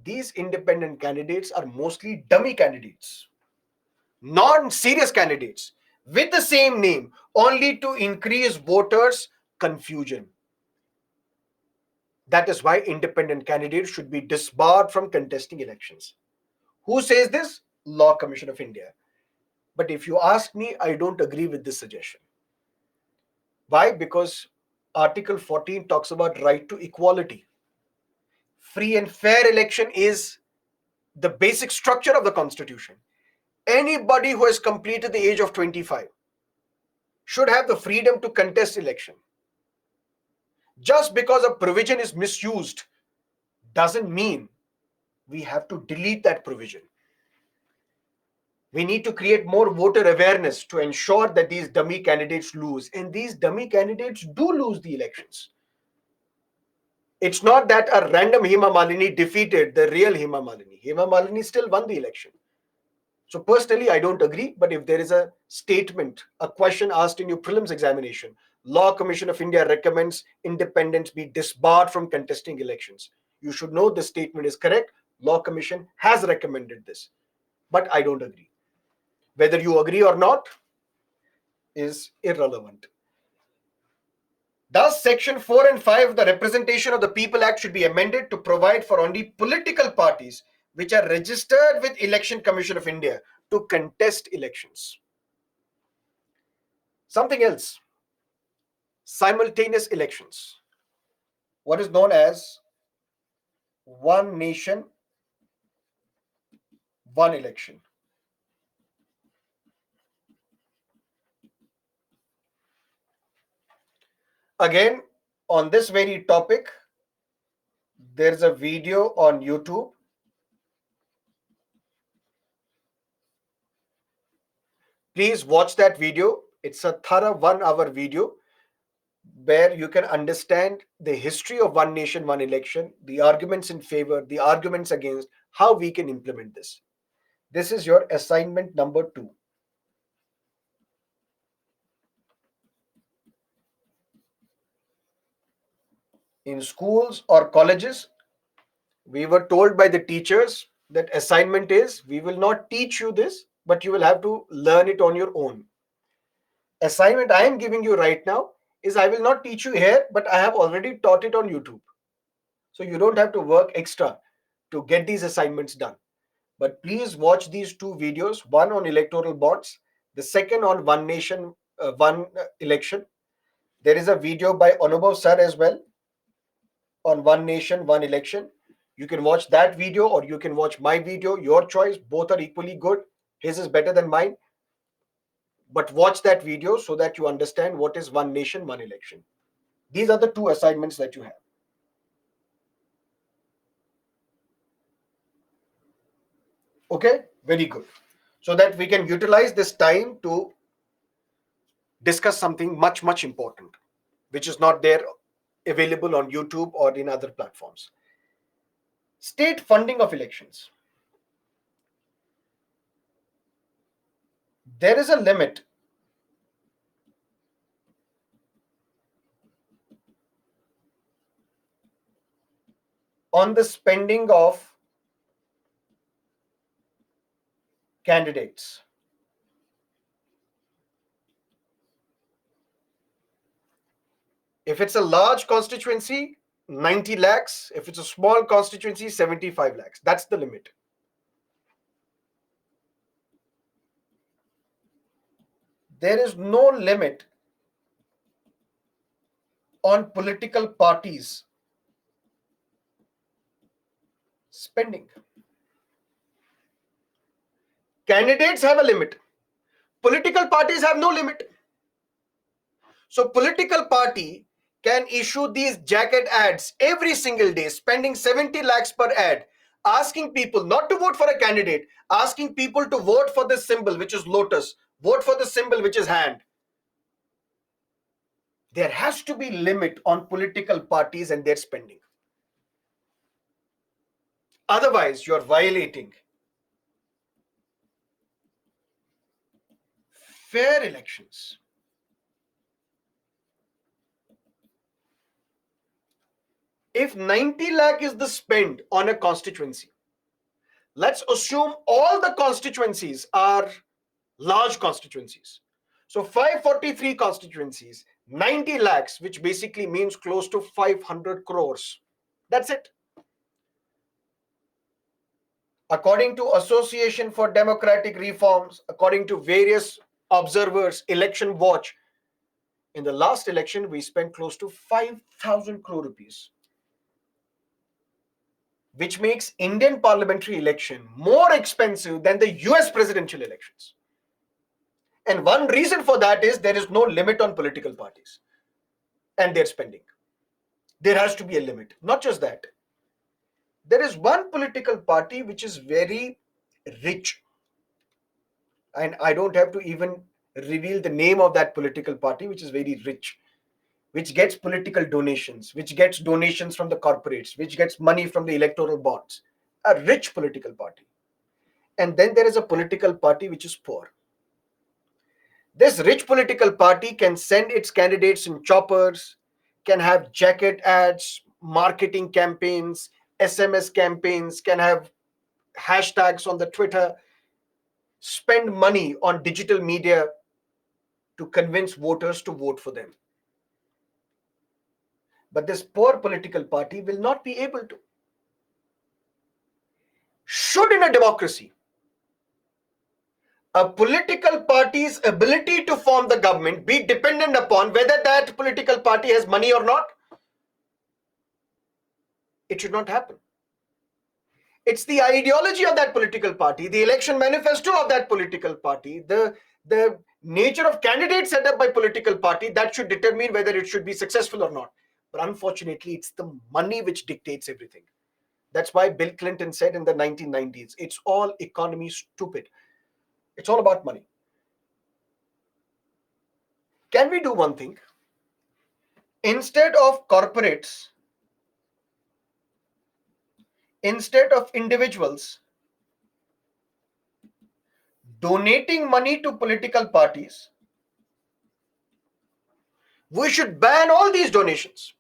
these independent candidates are mostly dummy candidates, non-serious candidates with the same name, only to increase voters' confusion. That is why independent candidates should be disbarred from contesting elections. Who says this? Law Commission of India. But if you ask me, I don't agree with this suggestion. Why? Because Article 14 talks about right to equality. Free and fair election is the basic structure of the Constitution. Anybody who has completed the age of 25 should have the freedom to contest election. Just because a provision is misused doesn't mean we have to delete that provision. We need to create more voter awareness to ensure that these dummy candidates lose. And these dummy candidates do lose the elections. It's not that a random Hema Malini defeated the real Hema Malini. Hema Malini still won the election. So personally, I don't agree. But if there is a statement, a question asked in your prelims examination, Law Commission of India recommends independents be disbarred from contesting elections. You should know the statement is correct. Law Commission has recommended this. But I don't agree. Whether you agree or not is irrelevant. Thus, Section 4 and 5 of the Representation of the People Act should be amended to provide for only political parties which are registered with Election Commission of India to contest elections. Something else. simultaneous elections, what is known as one nation, one election. Again, on this very topic, there's a video on YouTube. Please watch that video. It's a thorough 1 hour video where you can understand the history of one nation, one election, the arguments in favor, the arguments against, how we can implement this. This is your assignment number 2. In schools or colleges, we were told by the teachers that assignment is, we will not teach you this, but you will have to learn it on your own. Assignment I am giving you right now is, I will not teach you here, but I have already taught it on YouTube. So you don't have to work extra to get these assignments done. But please watch these 2 videos, one on electoral bonds, the second on one nation, one election. There is a video by Anubhav sir as well on one nation, one election. You can watch that video or you can watch my video, your choice. Both are equally good. His is better than mine. But watch that video so that you understand what is one nation, one election. These are the 2 assignments that you have. Okay, very good. So that we can utilize this time to discuss something much, much important, which is not there available on YouTube or in other platforms. State funding of elections. There is a limit on the spending of candidates. If it's a large constituency, 90 lakhs. If it's a small constituency, 75 lakhs. That's the limit. There is no limit on political parties spending. Candidates have a limit. Political parties have no limit. So political party can issue these jacket ads every single day, spending 70 lakhs per ad, asking people not to vote for a candidate, asking people to vote for this symbol, which is lotus, vote for the symbol, which is hand. There has to be limit on political parties and their spending. Otherwise, you're violating fair elections. If 90 lakh is the spend on a constituency, let's assume all the constituencies are large constituencies. So 543 constituencies, 90 lakhs, which basically means close to 500 crores. That's it. According to Association for Democratic Reforms, according to various observers, Election Watch, in the last election, we spent close to 5,000 crore rupees, which makes Indian parliamentary election more expensive than the US presidential elections. And one reason for that is there is no limit on political parties and their spending. There has to be a limit. Not just that. There is one political party which is very rich, and I don't have to even reveal the name of that political party, which is very rich, which gets political donations, which gets donations from the corporates, which gets money from the electoral bonds. A rich political party. And then there is a political party which is poor. This rich political party can send its candidates in choppers, can have jacket ads, marketing campaigns, SMS campaigns, can have hashtags on the Twitter, spend money on digital media to convince voters to vote for them. But this poor political party will not be able to. Should in a democracy, a political party's ability to form the government be dependent upon whether that political party has money or not? It should not happen. It's the ideology of that political party, the election manifesto of that political party, the nature of candidates set up by political party that should determine whether it should be successful or not. But unfortunately, it's the money which dictates everything. That's why Bill Clinton said in the 1990s, it's all economy stupid. It's all about money. Can we do one thing? Instead of corporates, instead of individuals donating money to political parties, we should ban all these donations.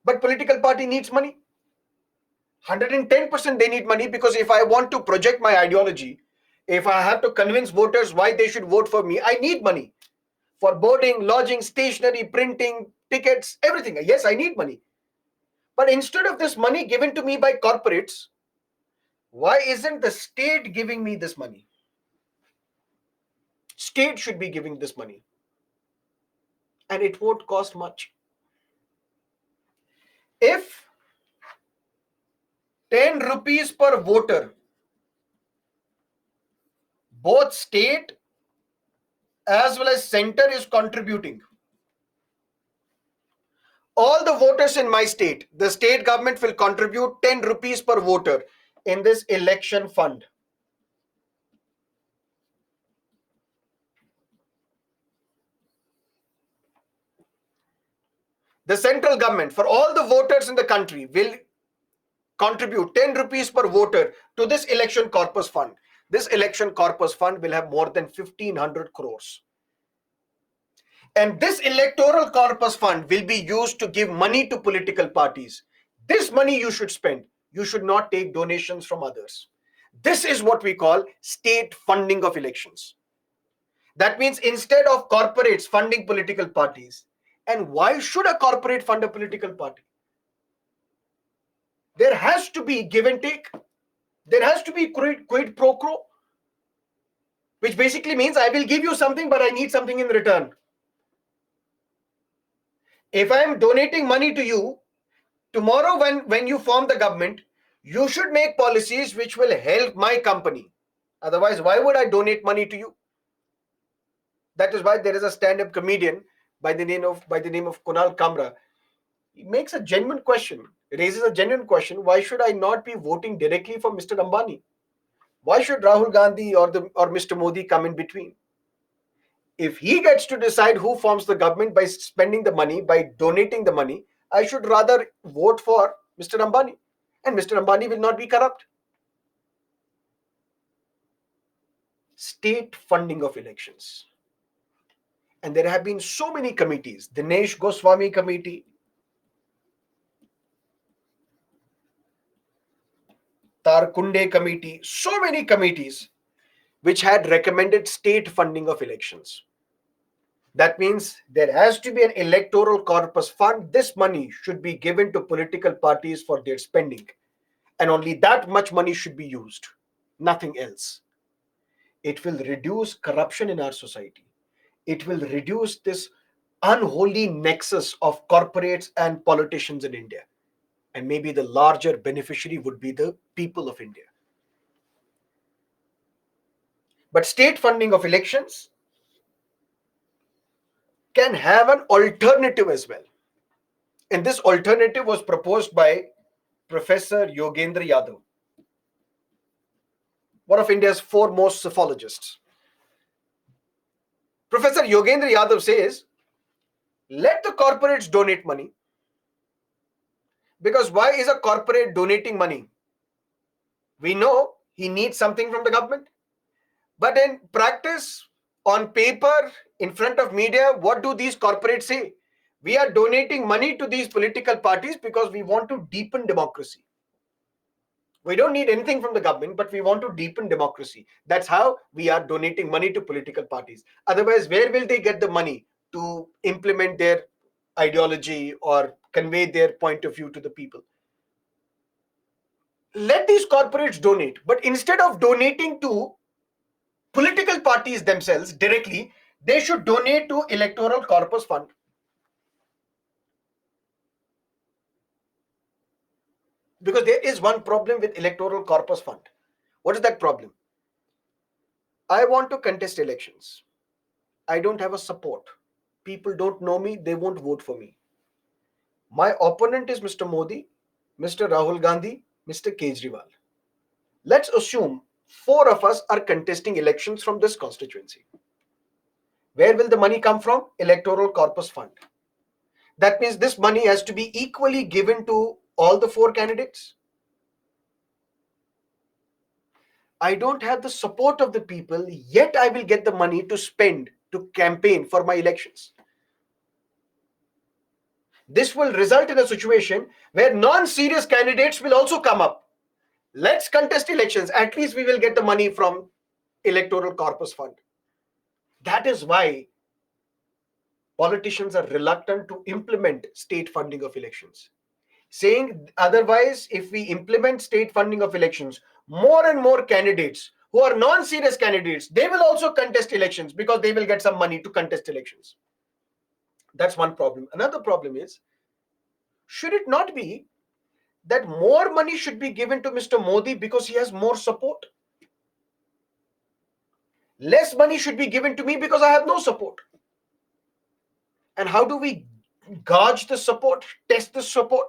But political party needs money. 110% they need money, because if I want to project my ideology, if I have to convince voters why they should vote for me, I need money for boarding, lodging, stationery, printing, tickets, everything. Yes, I need money. But instead of this money given to me by corporates, why isn't the state giving me this money? State should be giving this money. And it won't cost much. If 10 rupees per voter, both state as well as center is contributing, all the voters in my state, the state government will contribute 10 rupees per voter in this election fund. The central government, for all the voters in the country, will contribute 10 rupees per voter to this election corpus fund. This election corpus fund will have more than 1,500 crores. And this electoral corpus fund will be used to give money to political parties. This money you should spend. You should not take donations from others. This is what we call state funding of elections. That means instead of corporates funding political parties, and why should a corporate fund a political party? There has to be give and take. There has to be quid pro quo, which basically means I will give you something, but I need something in return. If I am donating money to you, tomorrow when you form the government, you should make policies which will help my company. Otherwise, why would I donate money to you? That is why there is a stand-up comedian by the name of Kunal Kamra. He makes a genuine question, raises a genuine question. Why should I not be voting directly for Mr. Ambani? Why should Rahul Gandhi or Mr. Modi come in between? If he gets to decide who forms the government by spending the money, by donating the money, I should rather vote for Mr. Ambani. And Mr. Ambani will not be corrupt. State funding of elections. And there have been so many committees. Dinesh Goswami Committee, Tarkunde Committee, so many committees which had recommended state funding of elections. That means there has to be an electoral corpus fund. This money should be given to political parties for their spending. And only that much money should be used. Nothing else. It will reduce corruption in our society. It will reduce this unholy nexus of corporates and politicians in India. And maybe the larger beneficiary would be the people of India. But state funding of elections can have an alternative as well. And this alternative was proposed by Professor Yogendra Yadav, one of India's foremost psephologists. Professor Yogendra Yadav says, let the corporates donate money. Because why is a corporate donating money? We know he needs something from the government. But in practice, on paper, in front of media, what do these corporates say? We are donating money to these political parties because we want to deepen democracy. We don't need anything from the government, but we want to deepen democracy. That's how we are donating money to political parties. Otherwise, where will they get the money to implement their ideology or convey their point of view to the people? let these corporates donate, but instead of donating to political parties themselves directly, they should donate to electoral corpus fund. Because there is one problem with electoral corpus fund. What is that problem? I want to contest elections. I don't have a support. People don't know me, they won't vote for me. My opponent is Mr. Modi, Mr. Rahul Gandhi, Mr. Kejriwal. Let's assume four of us are contesting elections from this constituency. Where will the money come from? Electoral corpus fund. That means this money has to be equally given to all the four candidates. I don't have the support of the people, yet I will get the money to spend to campaign for my elections. This will result in a situation where non-serious candidates will also come up. Let's contest elections. At least we will get the money from electoral corpus fund. That is why politicians are reluctant to implement state funding of elections. Saying otherwise, if we implement state funding of elections, more and more candidates who are non-serious candidates, they will also contest elections because they will get some money to contest elections. That's one problem. Another problem is, should it not be that more money should be given to Mr. Modi because he has more support? Less money should be given to me because I have no support. And how do we gauge the support, test the support?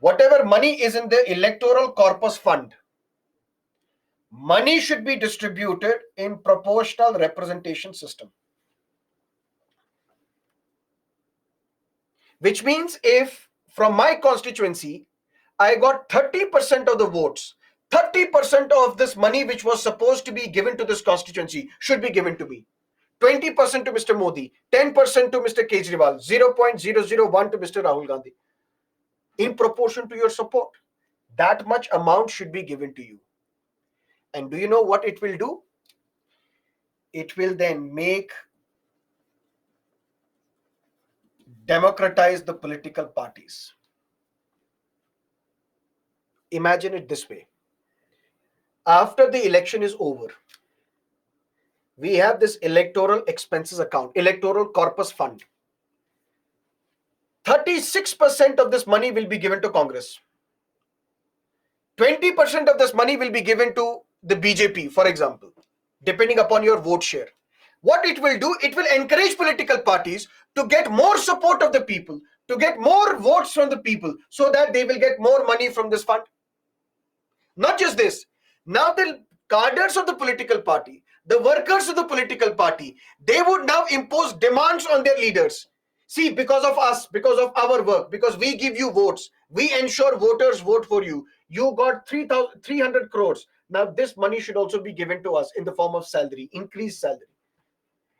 Whatever money is in the electoral corpus fund, money should be distributed in proportional representation system. Which means if from my constituency, I got 30% of the votes, 30% of this money which was supposed to be given to this constituency should be given to me. 20% to Mr. Modi, 10% to Mr. Kejriwal, 0.001 to Mr. Rahul Gandhi. In proportion to your support, that much amount should be given to you. And do you know what it will do? It will then democratize the political parties. Imagine it this way. After the election is over, we have this electoral expenses account, electoral corpus fund. 36% of this money will be given to Congress. 20% of this money will be given to the BJP, for example, depending upon your vote share. What it will do, it will encourage political parties to get more support of the people, to get more votes from the people, so that they will get more money from this fund. Not just this, now the cadres of the political party, the workers of the political party, they would now impose demands on their leaders. See, because of us, because of our work, because we give you votes, we ensure voters vote for you. You got 300 crores. Now this money should also be given to us in the form of salary, increased salary.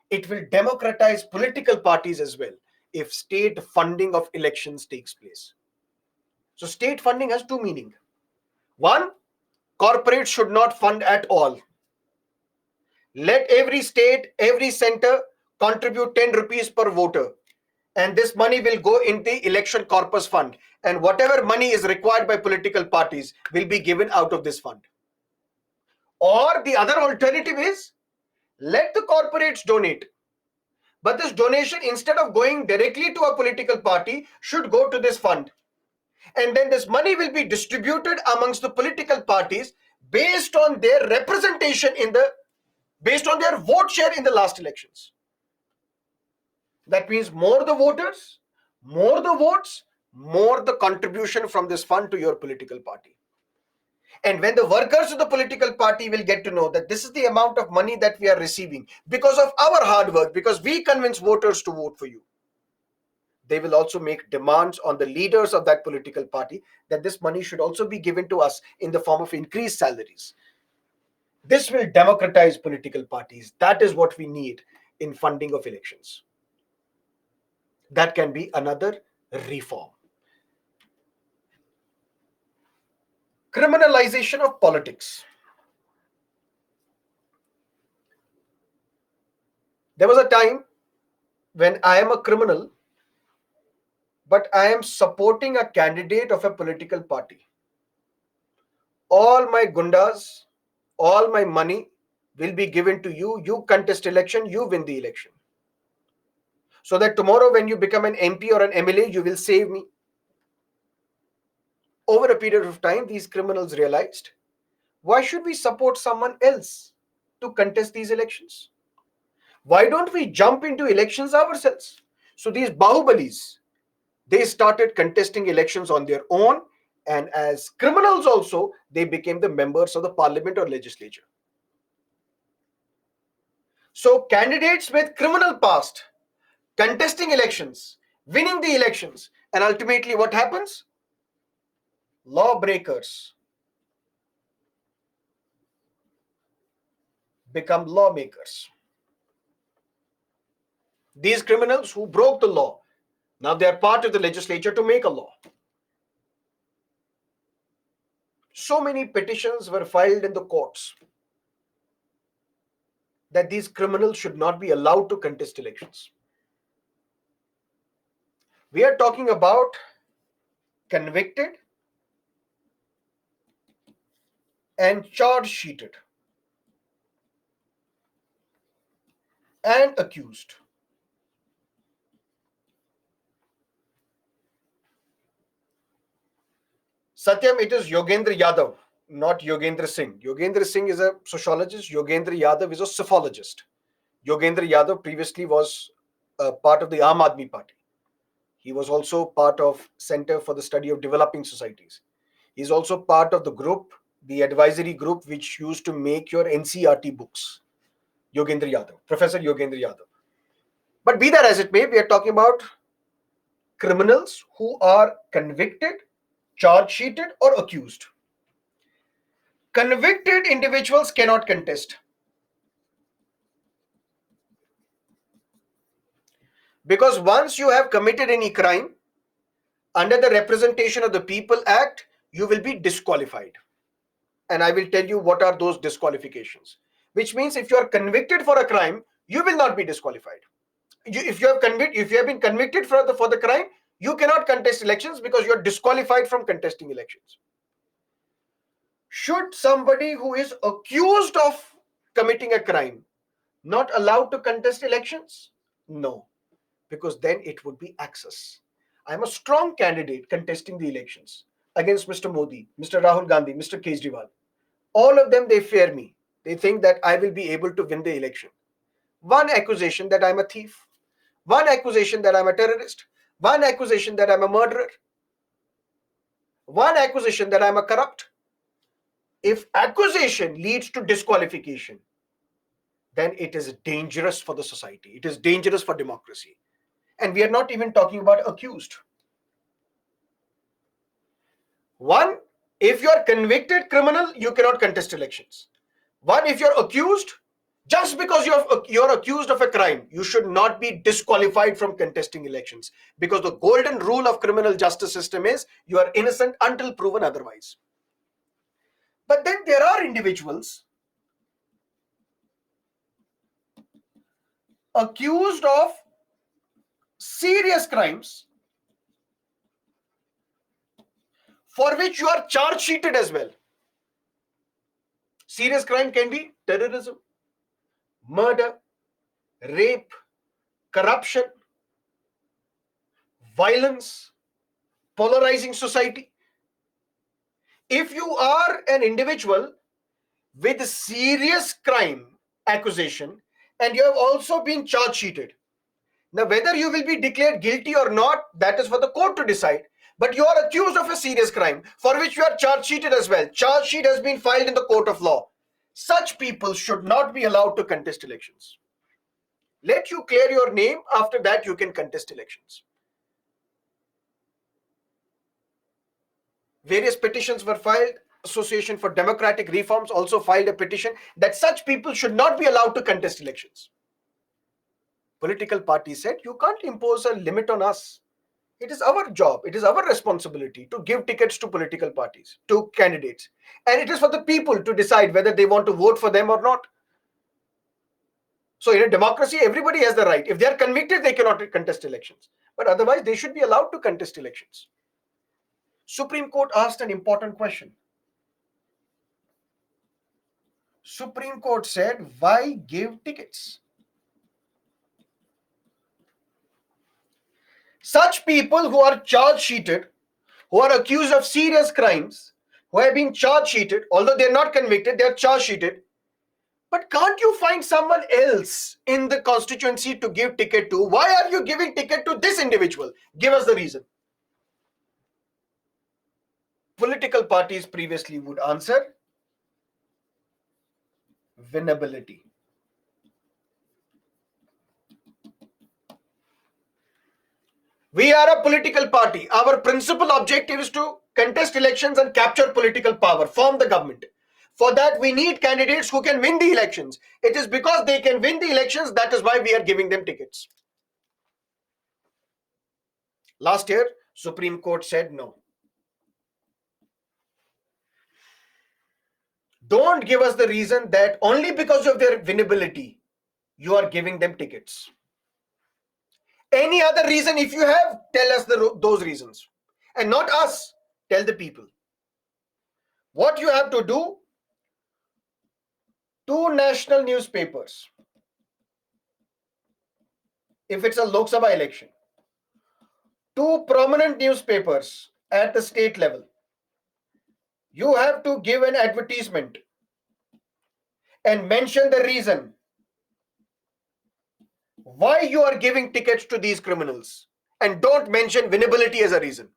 It will democratize political parties as well if state funding of elections takes place. So state funding has two meanings. One, corporates should not fund at all. Let every state, every center contribute 10 rupees per voter. And this money will go in the election corpus fund. And whatever money is required by political parties will be given out of this fund. Or the other alternative is, let the corporates donate. But this donation, instead of going directly to a political party, should go to this fund. And then this money will be distributed amongst the political parties based on their representation based on their vote share in the last elections. That means more the voters, more the votes, more the contribution from this fund to your political party. And when the workers of the political party will get to know that this is the amount of money that we are receiving because of our hard work, because we convince voters to vote for you, they will also make demands on the leaders of that political party that this money should also be given to us in the form of increased salaries. This will democratize political parties. That is what we need in funding of elections. That can be another reform. Criminalization of politics. There was a time when I am a criminal, but I am supporting a candidate of a political party. all my gundas, all my money will be given to you. You contest election, you win the election. So that tomorrow when you become an MP or an MLA, you will save me. Over a period of time, these criminals realized, why should we support someone else to contest these elections? Why don't we jump into elections ourselves? So these Bahubalis, they started contesting elections on their own, and as criminals also, they became the members of the parliament or legislature. So candidates with criminal past, contesting elections, winning the elections, and ultimately what happens? Lawbreakers become lawmakers. These criminals who broke the law, now they are part of the legislature to make a law. So many petitions were filed in the courts that these criminals should not be allowed to contest elections. We are talking about convicted and charge sheeted and accused. Satyam, it is Yogendra Yadav, not Yogendra Singh. Yogendra Singh is a sociologist. Yogendra Yadav is a psephologist. Yogendra Yadav previously was a part of the Aam Aadmi Party. He was also part of Center for the Study of Developing Societies. He's also part of the group, the advisory group, which used to make your NCRT books. Yogendra Yadav, Professor Yogendra Yadav. But be that as it may, we are talking about criminals who are convicted, charge sheeted, or accused. Convicted individuals cannot contest because once you have committed any crime under the Representation of the People Act, you will be disqualified. And I will tell you what are those disqualifications. Which means if you are convicted for a crime, you will not be disqualified. If you have been convicted for the crime, you cannot contest elections because you are disqualified from contesting elections. Should somebody who is accused of committing a crime not allowed to contest elections? No, because then it would be access. I'm a strong candidate contesting the elections against Mr. Modi, Mr. Rahul Gandhi, Mr. Kejriwal. All of them, they fear me. They think that I will be able to win the election. One accusation that I'm a thief, one accusation that I'm a terrorist, one accusation that I'm a murderer, one accusation that I'm a corrupt. If accusation leads to disqualification, then it is dangerous for the society. It is dangerous for democracy. And we are not even talking about accused. One, if you are convicted criminal, you cannot contest elections. One, if you're accused, just because you're accused of a crime, you should not be disqualified from contesting elections. Because the golden rule of criminal justice system is you are innocent until proven otherwise. But then there are individuals accused of serious crimes for which you are charge sheeted as well. Serious crime can be terrorism, murder, rape, corruption, violence, polarizing society. If you are an individual with a serious crime accusation and you have also been charge sheeted, now whether you will be declared guilty or not, that is for the court to decide. But you are accused of a serious crime for which you are charge sheeted as well. Charge sheet has been filed in the court of law. Such people should not be allowed to contest elections. Let you clear your name, after that you can contest elections. Various petitions were filed. Association for Democratic Reforms also filed a petition that such people should not be allowed to contest elections. Political parties said, you can't impose a limit on us. It is our job, it is our responsibility to give tickets to political parties, to candidates. And it is for the people to decide whether they want to vote for them or not. So in a democracy, everybody has the right. If they are convicted, they cannot contest elections. But otherwise, they should be allowed to contest elections. Supreme Court asked an important question. Supreme Court said, why give tickets? Such people who are charge sheeted, who are accused of serious crimes, who have been charge sheeted, although they're not convicted, they're charge sheeted. But can't you find someone else in the constituency to give ticket to? Why are you giving ticket to this individual? Give us the reason. Political parties previously would answer winnability. We are a political party. Our principal objective is to contest elections and capture political power, form the government. For that, we need candidates who can win the elections. It is because they can win the elections, that is why we are giving them tickets. Last year, Supreme Court said no. Don't give us the reason that only because of their winnability, you are giving them tickets. Any other reason, if you have, tell us those reasons. And not us, tell the people. What you have to do, two national newspapers, if it's a Lok Sabha election, two prominent newspapers at the state level, you have to give an advertisement and mention the reason why you are giving tickets to these criminals, and don't mention winnability as a reason.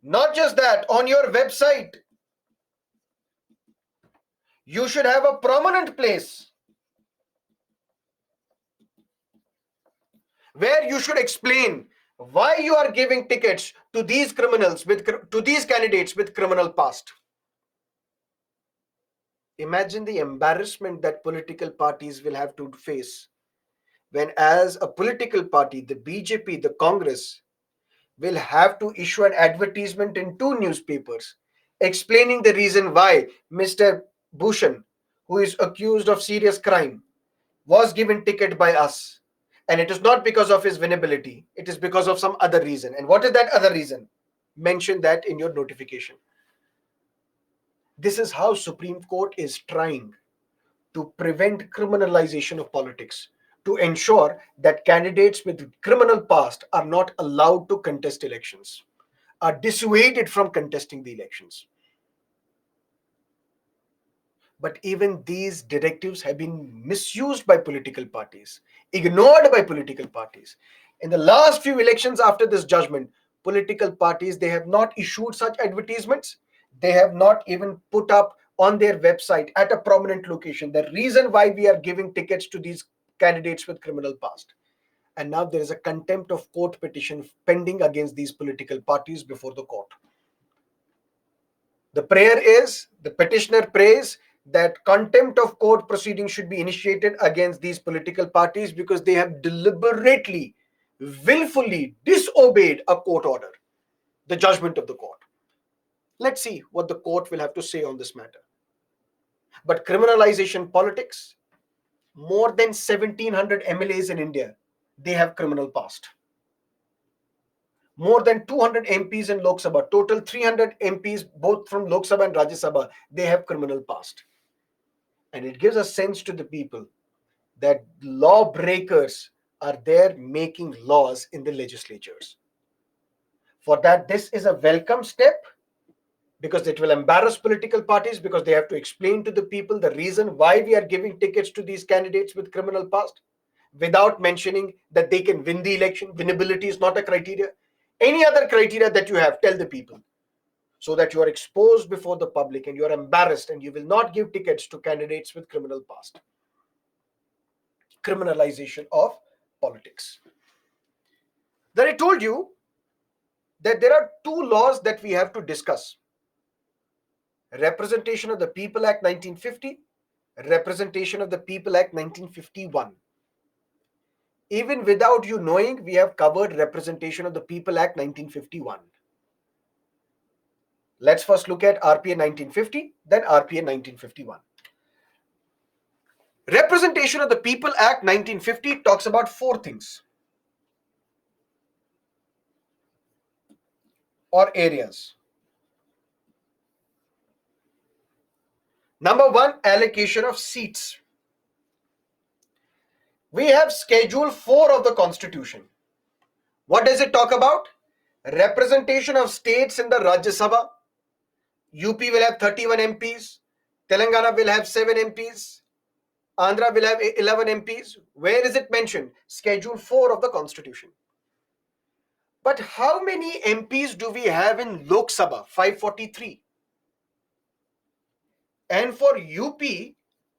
Not just that, on your website, you should have a prominent place where you should explain why you are giving tickets to these criminals to these candidates with criminal past. Imagine the embarrassment that political parties will have to face when, as a political party, the BJP, the Congress, will have to issue an advertisement in two newspapers explaining the reason why Mr. Bhushan, who is accused of serious crime, was given ticket by us. And it is not because of his winnability, it is because of some other reason. And what is that other reason? Mention that in your notification. This is how Supreme Court is trying to prevent criminalization of politics, to ensure that candidates with criminal past are not allowed to contest elections, are dissuaded from contesting the elections. But even these directives have been misused by political parties, ignored by political parties. In the last few elections after this judgment, political parties, they have not issued such advertisements. They have not even put up on their website at a prominent location the reason why we are giving tickets to these candidates with criminal past. And now there is a contempt of court petition pending against these political parties before the court. The prayer is, the petitioner prays that contempt of court proceedings should be initiated against these political parties because they have deliberately, willfully disobeyed a court order, the judgment of the court. Let's see what the court will have to say on this matter. But criminalization politics, more than 1,700 MLAs in India, they have criminal past. More than 200 MPs in Lok Sabha, total 300 MPs, both from Lok Sabha and Rajya Sabha, they have criminal past. And it gives a sense to the people that lawbreakers are there making laws in the legislatures. For that, this is a welcome step because it will embarrass political parties because they have to explain to the people the reason why we are giving tickets to these candidates with criminal past without mentioning that they can win the election. Winnability is not a criteria. Any other criteria that you have, tell the people, so that you are exposed before the public and you are embarrassed and you will not give tickets to candidates with criminal past. Criminalization of politics. Then I told you that there are two laws that we have to discuss: Representation of the People Act 1950, Representation of the People Act 1951. Even without you knowing, we have covered Representation of the People Act 1951. Let's first look at RPA 1950, then RPA 1951. Representation of the People Act 1950 talks about four things or areas. Number one, allocation of seats. We have Schedule 4 of the Constitution. What does it talk about? Representation of states in the Rajya Sabha. UP will have 31 MPs. Telangana will have 7 MPs. Andhra will have 11 MPs. Where is it mentioned? Schedule 4 of the Constitution. But how many MPs do we have in Lok Sabha? 543. And for UP,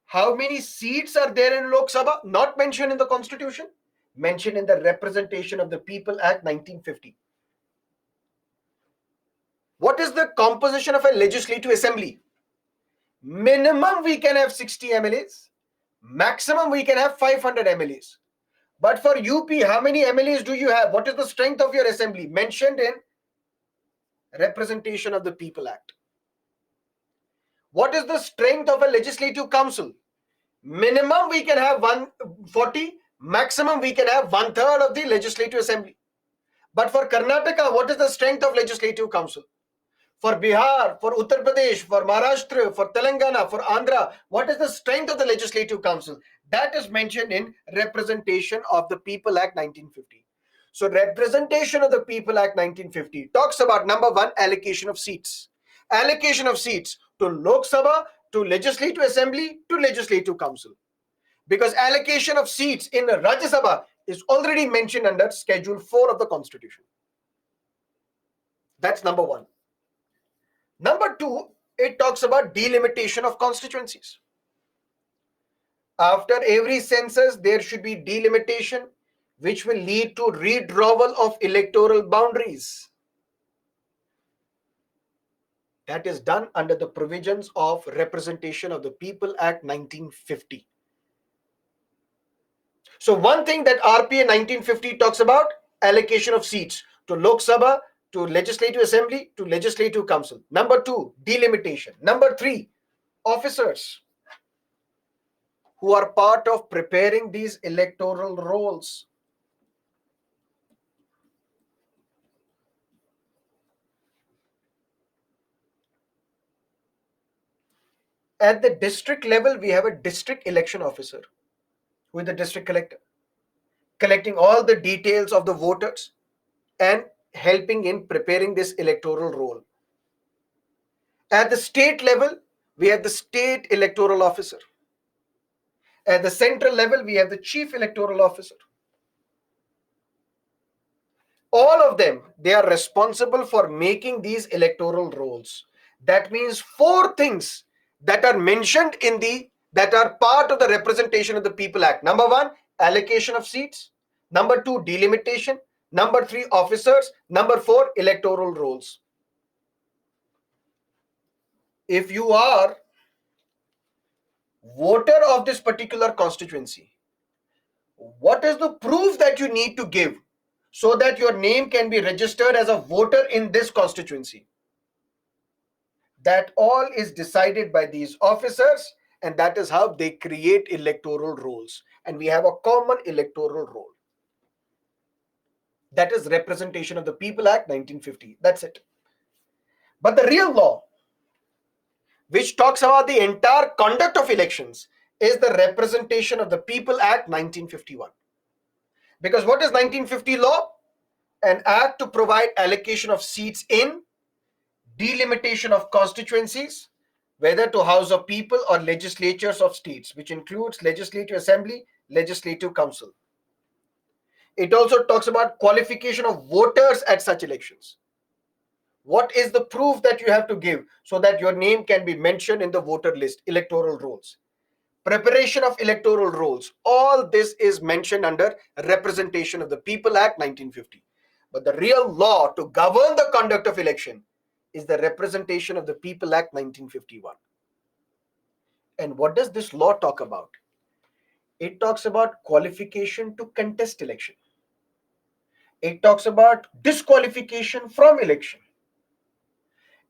how many seats are there in Lok Sabha? Not mentioned in the Constitution, mentioned in the Representation of the People Act 1950. What is the composition of a legislative assembly? Minimum we can have 60 MLAs, maximum we can have 500 MLAs. But for UP, how many MLAs do you have? What is the strength of your assembly? Mentioned in Representation of the People Act. What is the strength of a legislative council? Minimum we can have 140, maximum we can have 1/3 of the legislative assembly. But for Karnataka, what is the strength of legislative council? For Bihar, for Uttar Pradesh, for Maharashtra, for Telangana, for Andhra, what is the strength of the legislative council? That is mentioned in Representation of the People Act 1950. So Representation of the People Act 1950 talks about number one, allocation of seats. Allocation of seats to Lok Sabha, to Legislative Assembly, to Legislative Council. Because allocation of seats in Rajya Sabha is already mentioned under Schedule 4 of the Constitution. That's number one. Number two, it talks about delimitation of constituencies. After every census, there should be delimitation, which will lead to redrawal of electoral boundaries. That is done under the provisions of Representation of the People Act 1950. So one thing that RPA 1950 talks about, allocation of seats to Lok Sabha, to Legislative Assembly, to Legislative Council. Number two, delimitation. Number three, officers who are part of preparing these electoral rolls. At the district level, we have a district election officer who is the district collector, collecting all the details of the voters and helping in preparing this electoral roll. At the state level, we have the state electoral officer. At the central level, we have the chief electoral officer. All of them, they are responsible for making these electoral rolls. That means four things that are mentioned in that are part of the Representation of the People Act. Number one, allocation of seats. Number two, delimitation. Number three, officers. Number four, electoral rolls. If you are voter of this particular constituency, what is the proof that you need to give so that your name can be registered as a voter in this constituency? That all is decided by these officers, and that is how they create electoral rolls. And we have a common electoral roll. That is Representation of the People Act 1950. That's it. But the real law, which talks about the entire conduct of elections, is the Representation of the People Act 1951. Because what is 1950 law? An act to provide allocation of seats in, delimitation of constituencies, whether to House of People or legislatures of states, which includes Legislative Assembly, Legislative Council. It also talks about qualification of voters at such elections. What is the proof that you have to give so that your name can be mentioned in the voter list, electoral rolls? Preparation of electoral rolls. All this is mentioned under Representation of the People Act 1950. But the real law to govern the conduct of election is the Representation of the People Act 1951. And what does this law talk about? It talks about qualification to contest election. It talks about disqualification from election.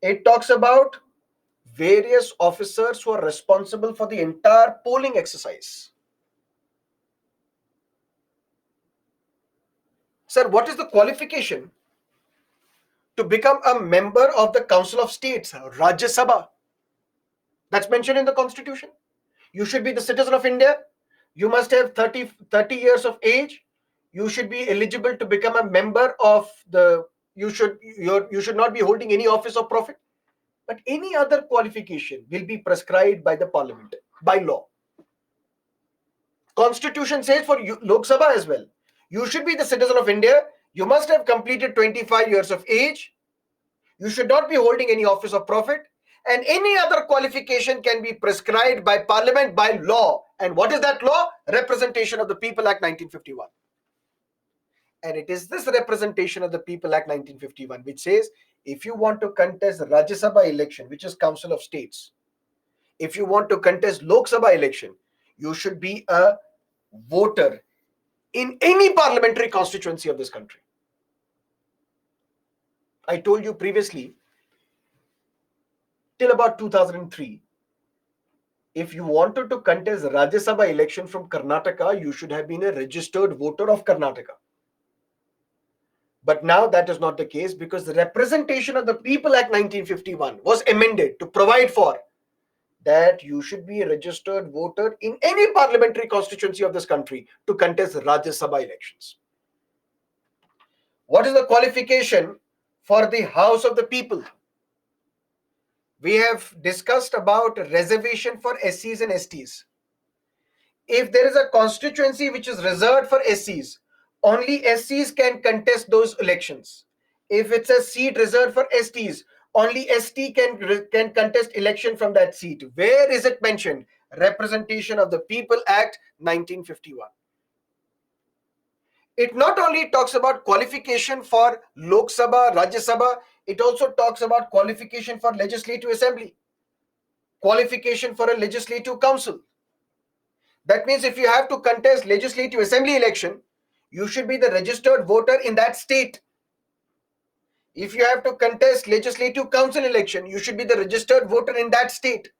It talks about various officers who are responsible for the entire polling exercise. Sir, what is the qualification to become a member of the Council of States, Rajya Sabha? That's mentioned in the constitution. You should be the citizen of India. You must have 30 years of age. You should be eligible to become a member of the, you should not be holding any office of profit. But any other qualification will be prescribed by the parliament, by law. Constitution says for Lok Sabha as well, you should be the citizen of India. You must have completed 25 years of age. You should not be holding any office of profit. And any other qualification can be prescribed by parliament by law. And what is that law? Representation of the People Act 1951. And it is this Representation of the People Act 1951 which says if you want to contest Rajya Sabha election, which is Council of States, if you want to contest Lok Sabha election, you should be a voter in any parliamentary constituency of this country. I told you previously, till about 2003, if you wanted to contest Rajya Sabha election from Karnataka, you should have been a registered voter of Karnataka. But now that is not the case, because the Representation of the People Act 1951 was amended to provide for that you should be a registered voter in any parliamentary constituency of this country to contest Rajya Sabha elections. What is the qualification for the House of the People? We have discussed about reservation for SCs and STs. If there is a constituency which is reserved for SCs, only SCs can contest those elections. If it's a seat reserved for STs, only ST can contest election from that seat. Where is it mentioned? Representation of the People Act 1951. It not only talks about qualification for Lok Sabha, Rajya Sabha, it also talks about qualification for Legislative Assembly, qualification for a Legislative Council. That means if you have to contest Legislative Assembly election, you should be the registered voter in that state. If you have to contest Legislative Council election, you should be the registered voter in that state.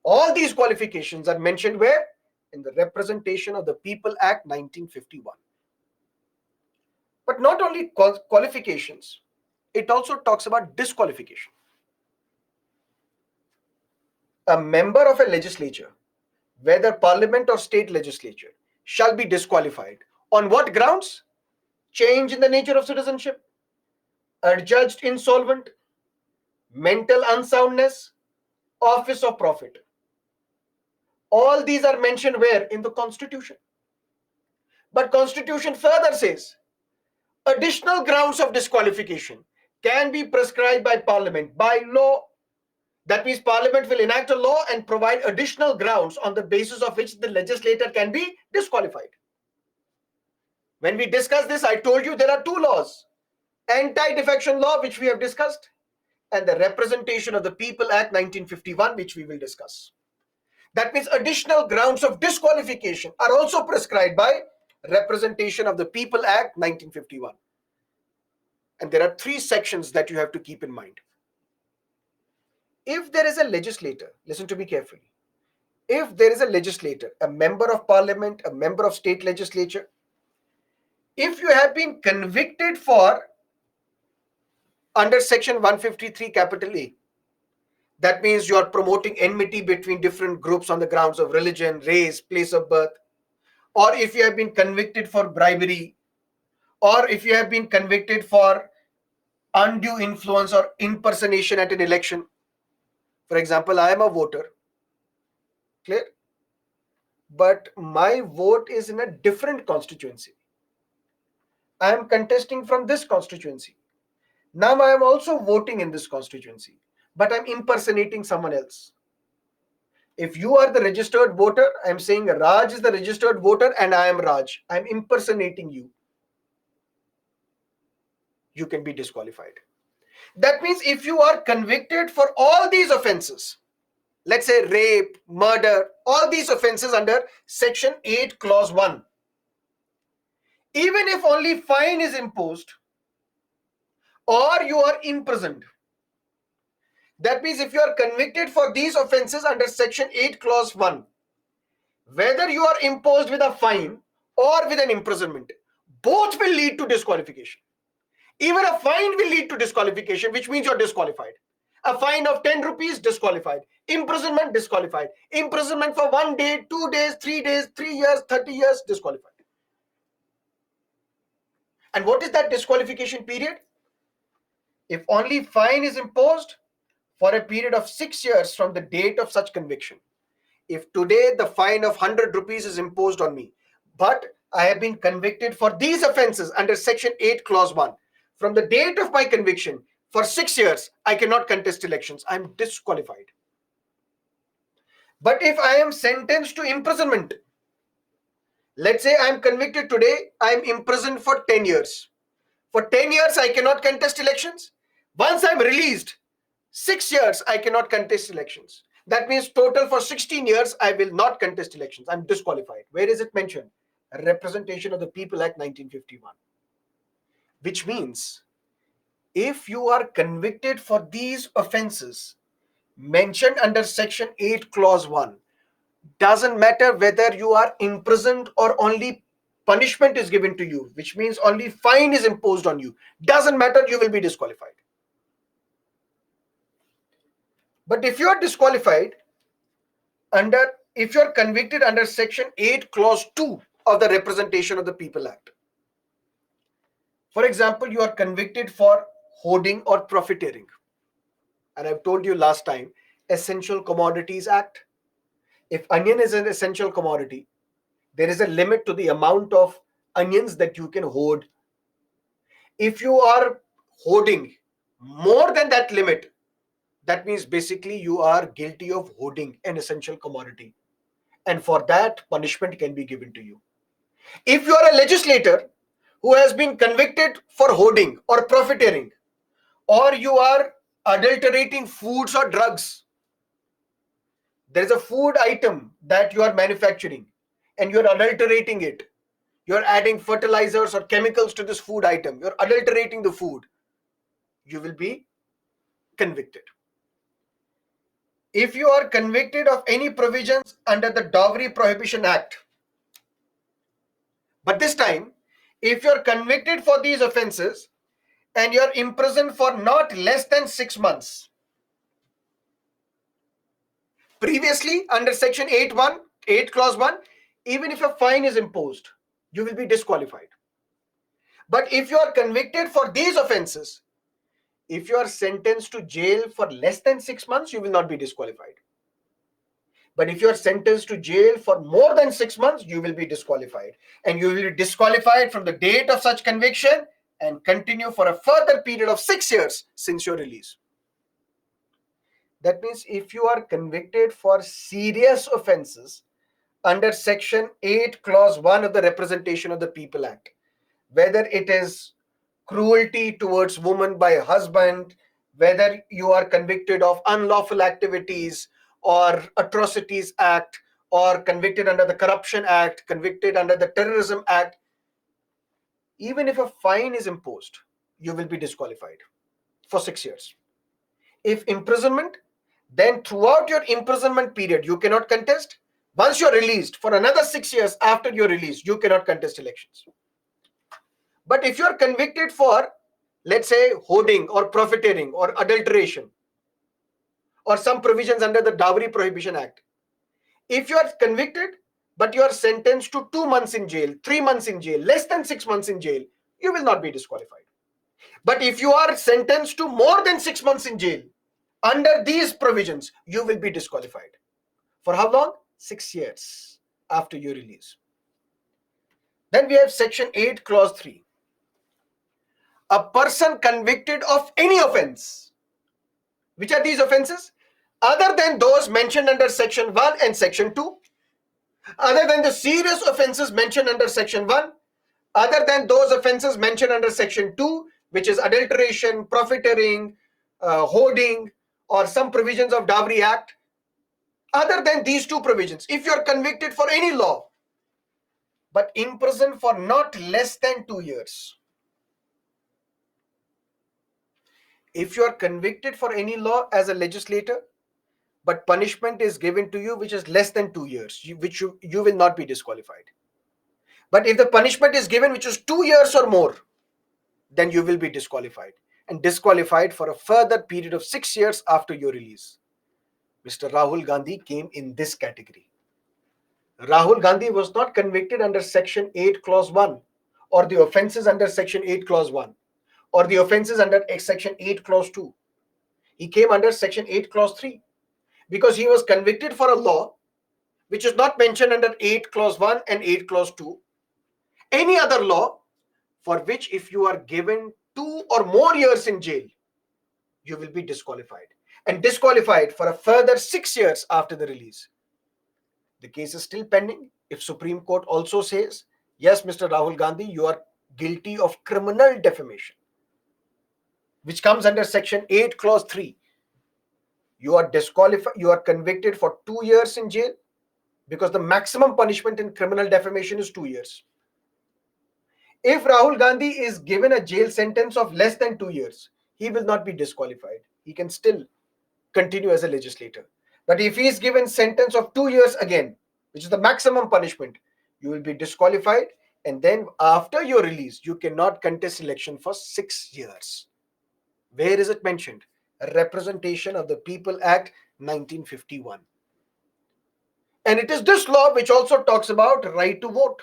All these qualifications are mentioned where? In the Representation of the People Act 1951. But not only qualifications, it also talks about disqualification. A member of a legislature, whether parliament or state legislature, shall be disqualified. On what grounds? Change in the nature of citizenship, adjudged insolvent, mental unsoundness, office of profit. All these are mentioned where? In the Constitution. But Constitution further says additional grounds of disqualification can be prescribed by Parliament by law. That means Parliament will enact a law and provide additional grounds on the basis of which the legislator can be disqualified. When we discussed this, I told you there are two laws: Anti-Defection Law, which we have discussed, and the Representation of the People Act 1951, which we will discuss. That means additional grounds of disqualification are also prescribed by Representation of the People Act 1951. And there are three sections that you have to keep in mind. If there is a legislator, listen to me carefully. If there is a legislator, a member of parliament, a member of state legislature, if you have been convicted for under section 153 capital A, that means you are promoting enmity between different groups on the grounds of religion, race, place of birth, or if you have been convicted for bribery, or if you have been convicted for undue influence or impersonation at an election. For example, I am a voter, clear? But my vote is in a different constituency. I am contesting from this constituency. Now I am also voting in this constituency, but I'm impersonating someone else. If you are the registered voter, I'm saying Raj is the registered voter and I am Raj. I'm impersonating you. You can be disqualified. That means if you are convicted for all these offenses, let's say rape, murder, all these offenses under section 8 clause 1, even if only fine is imposed or you are imprisoned, that means if you are convicted for these offenses under section 8 clause 1, whether you are imposed with a fine or with an imprisonment, both will lead to disqualification. Even a fine will lead to disqualification, which means you're disqualified. A fine of 10 rupees, disqualified. Imprisonment, disqualified. Imprisonment for 1 day, 2 days, 3 days, 3 years, 30 years, disqualified. And what is that disqualification period? If only fine is imposed for a period of 6 years from the date of such conviction. If today the fine of 100 rupees is imposed on me, but I have been convicted for these offenses under section 8 clause 1, from the date of my conviction for 6 years, I cannot contest elections. I am disqualified. But if I am sentenced to imprisonment, let's say I am convicted today, I am imprisoned for 10 years. For 10 years, I cannot contest elections. Once I am released, 6 years, I cannot contest elections. That means total for 16 years, I will not contest elections. I'm disqualified. Where is it mentioned? Representation of the People Act 1951. Which means if you are convicted for these offenses mentioned under section 8 clause 1, doesn't matter whether you are imprisoned or only punishment is given to you, which means only fine is imposed on you. Doesn't matter, you will be disqualified. But if you are disqualified if you are convicted under section 8 clause 2 of the Representation of the People Act, for example, you are convicted for hoarding or profiteering, and I've told you last time, Essential Commodities Act, if onion is an essential commodity, there is a limit to the amount of onions that you can hoard. If you are hoarding more than that limit, that means basically you are guilty of hoarding an essential commodity, and for that punishment can be given to you. If you are a legislator who has been convicted for hoarding or profiteering, or you are adulterating foods or drugs, there is a food item that you are manufacturing and you are adulterating it, you're adding fertilizers or chemicals to this food item, you're adulterating the food, you will be convicted. If you are convicted of any provisions under the Dowry Prohibition Act, but this time, if you're convicted for these offenses and you're imprisoned for not less than 6 months, previously under section 8 clause 1, even if a fine is imposed, you will be disqualified. But if you are convicted for these offenses, if you are sentenced to jail for less than 6 months, you will not be disqualified. But if you are sentenced to jail for more than 6 months, you will be disqualified. And you will be disqualified from the date of such conviction and continue for a further period of 6 years since your release. That means if you are convicted for serious offenses under section 8 clause 1 of the Representation of the People Act, whether it is cruelty towards woman by a husband, whether you are convicted of unlawful activities or atrocities act, or convicted under the Corruption Act, convicted under the Terrorism Act, even if a fine is imposed, you will be disqualified for 6 years. If imprisonment, then throughout your imprisonment period, you cannot contest. Once you're released, for another 6 years after you're released, you cannot contest elections. But if you're convicted for, let's say, hoarding or profiteering or adulteration or some provisions under the Dowry Prohibition Act, if you are convicted but you are sentenced to 2 months in jail, 3 months in jail, less than 6 months in jail, you will not be disqualified. But if you are sentenced to more than 6 months in jail, under these provisions, you will be disqualified. For how long? 6 years after your release. Then we have section 8 clause 3. A person convicted of any offense. Which are these offenses? Other than those mentioned under section 1 and section 2, other than the serious offenses mentioned under section 1, other than those offenses mentioned under section 2, which is adulteration, profiteering, hoarding, or some provisions of Dowry Act, other than these two provisions, if you are convicted for any law, but imprisoned for not less than 2 years, if you are convicted for any law as a legislator, but punishment is given to you which is less than 2 years, you will not be disqualified. But if the punishment is given which is 2 years or more, then you will be disqualified, and disqualified for a further period of 6 years after your release, Mr. Rahul Gandhi came in this category. Rahul Gandhi was not convicted under Section 8, Clause 1, or the offences under Section 8, Clause 1, or the offences under Section 8, Clause 2. He came under Section 8, Clause 3, because he was convicted for a law which is not mentioned under 8, Clause 1 and 8, Clause 2. Any other law for which, if you are given 2 or more years in jail, you will be disqualified, and disqualified for a further 6 years after the release. The case is still pending. If Supreme Court also says, yes, Mr. Rahul Gandhi, you are guilty of criminal defamation, which comes under Section 8, Clause 3, you are disqualified, you are convicted for 2 years in jail, because the maximum punishment in criminal defamation is 2 years. If Rahul Gandhi is given a jail sentence of less than 2 years, he will not be disqualified. He can still continue as a legislator. But if he is given sentence of 2 years again, which is the maximum punishment, you will be disqualified, and then after your release, you cannot contest election for 6 years. Where is it mentioned? Representation of the People Act 1951. And it is this law which also talks about right to vote.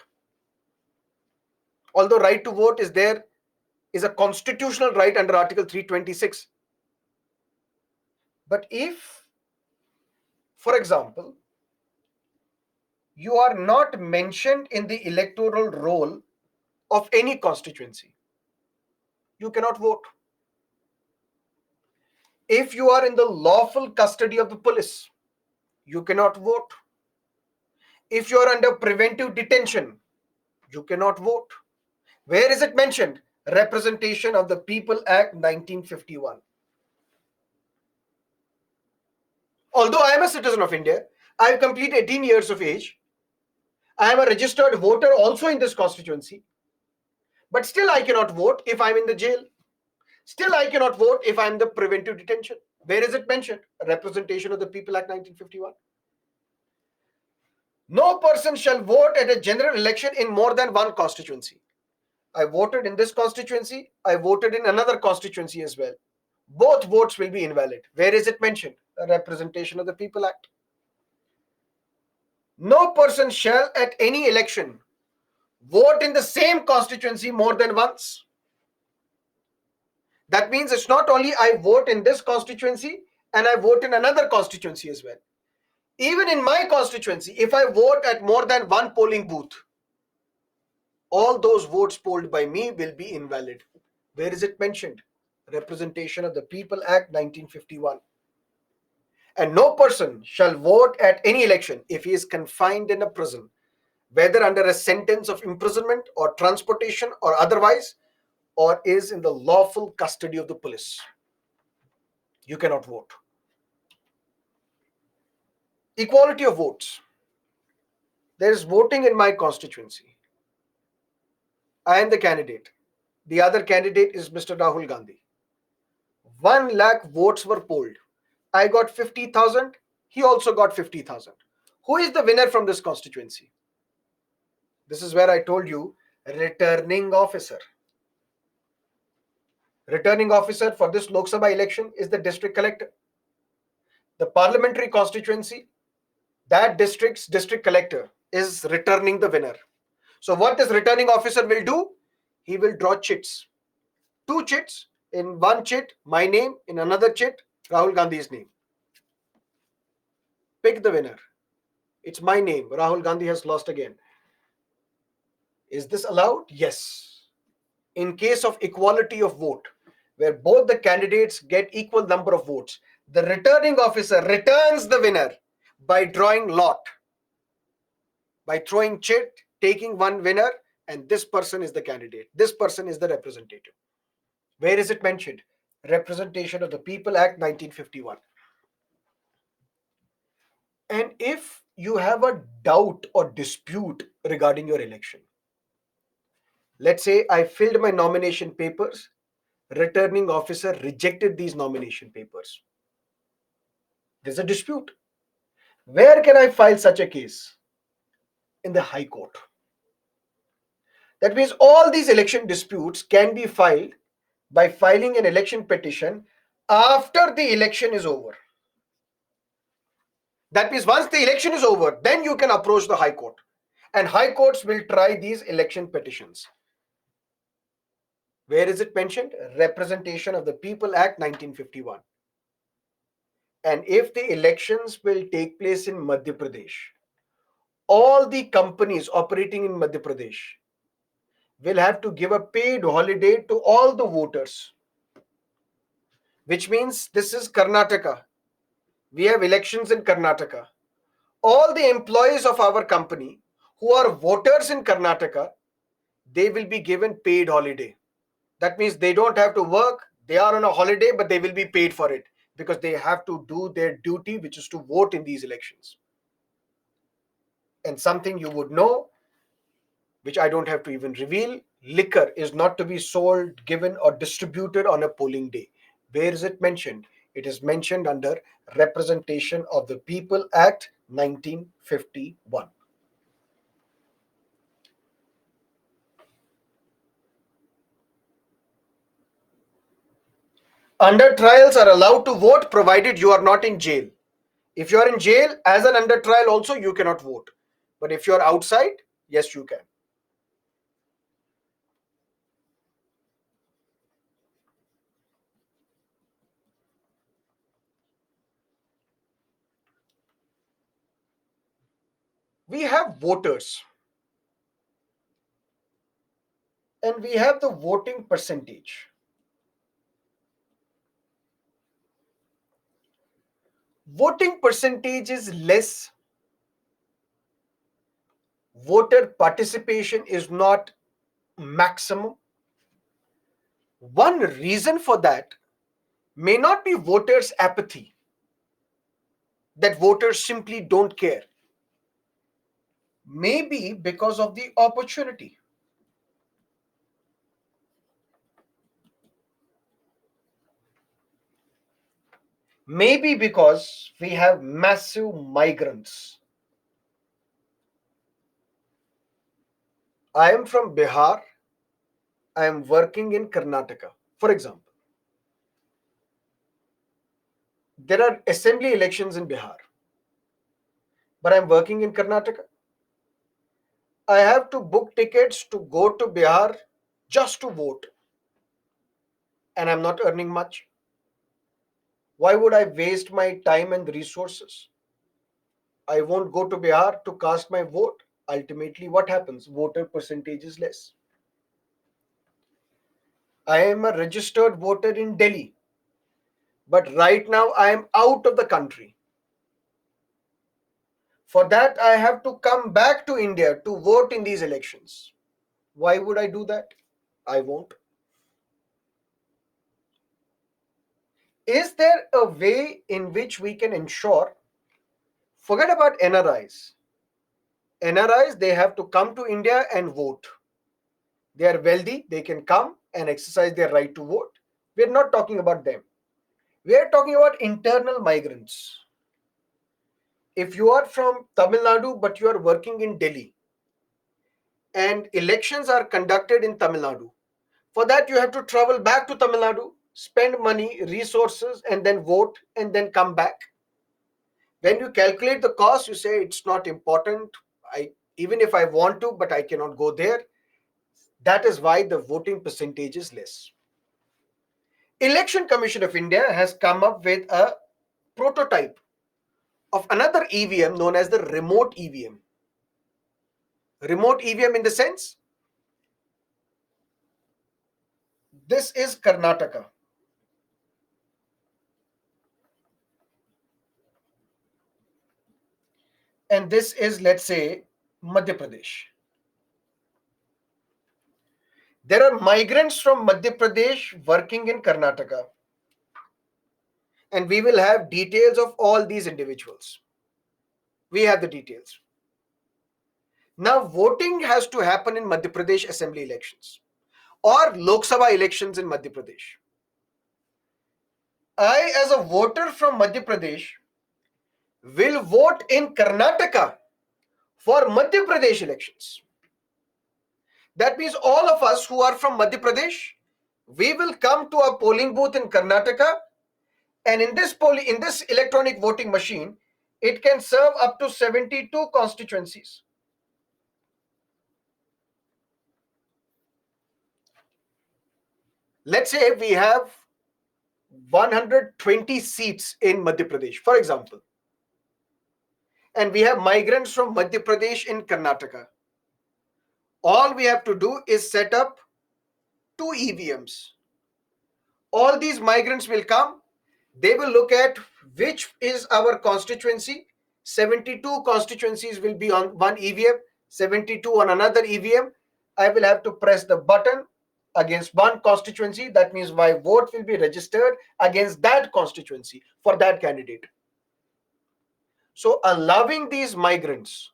Although right to vote is there, is a constitutional right under Article 326. But if, for example, you are not mentioned in the electoral roll of any constituency, you cannot vote. If you are in the lawful custody of the police, you cannot vote. If you are under preventive detention, you cannot vote. Where is it mentioned? Representation of the People Act 1951. Although I am a citizen of India, I have completed 18 years of age, I am a registered voter also in this constituency, but still I cannot vote if I'm in the jail. Still I cannot vote if I'm in the preventive detention. Where is it mentioned? Representation of the People Act 1951. No person shall vote at a general election in more than one constituency. I voted in this constituency, I voted in another constituency as well. Both votes will be invalid. Where is it mentioned? A representation of the People Act. No person shall at any election vote in the same constituency more than once. That means it's not only I vote in this constituency and I vote in another constituency as well. Even in my constituency, if I vote at more than one polling booth, all those votes polled by me will be invalid. Where is it mentioned? Representation of the People Act 1951. And no person shall vote at any election if he is confined in a prison, whether under a sentence of imprisonment or transportation or otherwise, or is in the lawful custody of the police. You cannot vote. Equality of votes. There is voting in my constituency. I am the candidate. The other candidate is Mr. Rahul Gandhi. 1 lakh votes were polled. I got 50,000. He also got 50,000. Who is the winner from this constituency? This is where I told you, returning officer. Returning officer for this Lok Sabha election is the district collector. The parliamentary constituency, that district's district collector is returning the winner. So what this returning officer will do? He will draw chits. 2 chits. In one chit, my name. In another chit, Rahul Gandhi's name. Pick the winner. It's my name. Rahul Gandhi has lost again. Is this allowed? Yes. In case of equality of vote, where both the candidates get equal number of votes, the returning officer returns the winner by drawing lot, by throwing chit, taking one winner, and this person is the candidate. This person is the representative. Where is it mentioned? Representation of the People Act 1951. And if you have a doubt or dispute regarding your election, let's say I filled my nomination papers, returning officer rejected these nomination papers. There's a dispute. Where can I file such a case? In the High Court. That means all these election disputes can be filed by filing an election petition after the election is over. That means once the election is over, then you can approach the High Court. And High Courts will try these election petitions. Where is it mentioned? Representation of the People Act 1951. And if the elections will take place in Madhya Pradesh, all the companies operating in Madhya Pradesh will have to give a paid holiday to all the voters, which means this is Karnataka. We have elections in Karnataka. All the employees of our company who are voters in Karnataka, they will be given paid holiday. That means they don't have to work, they are on a holiday, but they will be paid for it because they have to do their duty, which is to vote in these elections. And something you would know, which I don't have to even reveal, liquor is not to be sold, given, or distributed on a polling day. Where is it mentioned? It is mentioned under Representation of the People Act 1951. Under trials are allowed to vote provided you are not in jail. If you are in jail as an under trial also, you cannot vote. But if you are outside, yes, you can. We have voters and we have the voting percentage. Voting percentage is less. Voter participation is not maximum. One reason for that may not be voters' apathy, that voters simply don't care. Maybe because of the opportunity. Maybe because we have massive migrants. I am from Bihar. I am working in Karnataka. For example, there are assembly elections in Bihar, but I'm working in Karnataka. I have to book tickets to go to Bihar just to vote, and I'm not earning much. Why would I waste my time and resources? I won't go to Bihar to cast my vote. Ultimately, what happens? Voter percentage is less. I am a registered voter in Delhi, but right now I am out of the country. For that, I have to come back to India to vote in these elections. Why would I do that? I won't. Is there a way in which we can ensure, forget about NRIs. NRIs, they have to come to India and vote. They are wealthy, they can come and exercise their right to vote. We're not talking about them. We are talking about internal migrants. If you are from Tamil Nadu but you are working in Delhi and elections are conducted in Tamil Nadu, for that you have to travel back to Tamil Nadu, spend money, resources, and then vote and then come back. When you calculate the cost, you say it's not important. Even if I want to, but I cannot go there. That is why the voting percentage is less. Election Commission of India has come up with a prototype of another EVM known as the remote EVM. Remote EVM in the sense, this is Karnataka. And this is, let's say, Madhya Pradesh. There are migrants from Madhya Pradesh working in Karnataka. And we will have details of all these individuals. We have the details. Now, voting has to happen in Madhya Pradesh assembly elections or Lok Sabha elections in Madhya Pradesh. I, as a voter from Madhya Pradesh, will vote in Karnataka for Madhya Pradesh elections. That means all of us who are from Madhya Pradesh, we will come to a polling booth in Karnataka, and in this electronic voting machine, It can serve up to 72 constituencies. Let's say we have 120 seats in Madhya Pradesh, for example, and we have migrants from Madhya Pradesh in Karnataka. All we have to do is set up two EVMs. All these migrants will come, they will look at which is our constituency. 72 constituencies will be on one EVM, 72 on another EVM. I will have to press the button against one constituency. That means my vote will be registered against that constituency for that candidate. So allowing these migrants